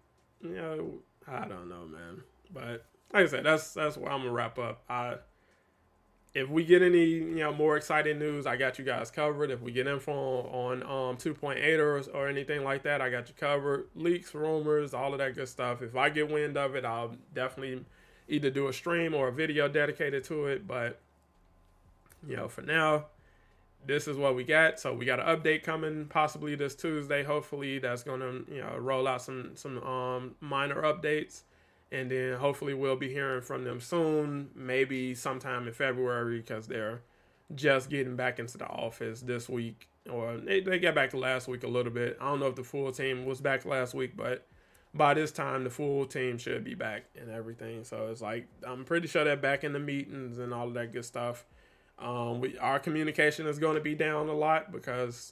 I don't know, man. But like I said, that's where I'm gonna wrap up. If we get any, more exciting news, I got you guys covered. If we get info on 2.8 or anything like that, I got you covered. Leaks, rumors, all of that good stuff. If I get wind of it, I'll definitely either do a stream or a video dedicated to it. But, for now, this is what we got. So we got an update coming possibly this Tuesday. Hopefully that's going to, roll out some minor updates. And then hopefully we'll be hearing from them soon, maybe sometime in February, because they're just getting back into the office this week. Or they got back to last week a little bit. I don't know if the full team was back last week, but by this time the full team should be back and everything. So it's like, I'm pretty sure they're back in the meetings and all of that good stuff. Our communication is going to be down a lot because,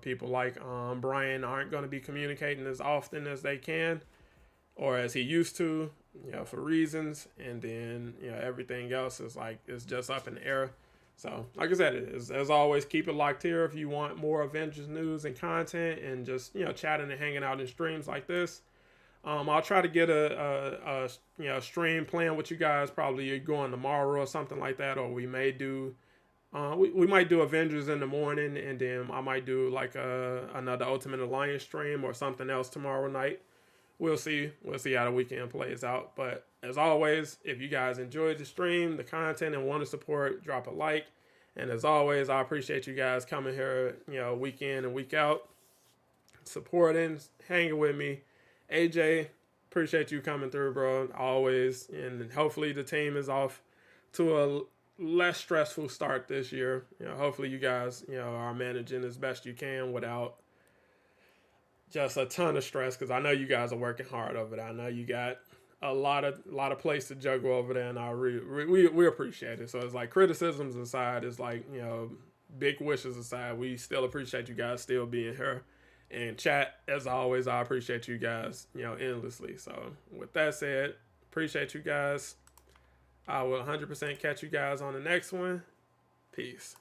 people like Brian aren't going to be communicating as often as they can. Or as he used to, for reasons. And then, everything else is like, it's just up in the air. So, like I said, as always, keep it locked here if you want more Avengers news and content and just, chatting and hanging out in streams like this. I'll try to get a stream plan with you guys, probably going tomorrow or something like that. Or we may do We might do Avengers in the morning, and then I might do like another Ultimate Alliance stream or something else tomorrow night. We'll see. We'll see how the weekend plays out. But as always, if you guys enjoyed the stream, the content, and want to support, drop a like. And as always, I appreciate you guys coming here, week in and week out, supporting, hanging with me. AJ, appreciate you coming through, bro. Always. And hopefully the team is off to a less stressful start this year. Hopefully you guys, are managing as best you can without just a ton of stress, because I know you guys are working hard over there. I know you got a lot of place to juggle over there, and we appreciate it. So it's like criticisms aside, it's like big wishes aside, we still appreciate you guys still being here. And chat, as always, I appreciate you guys, endlessly. So with that said, appreciate you guys. I will 100% catch you guys on the next one. Peace.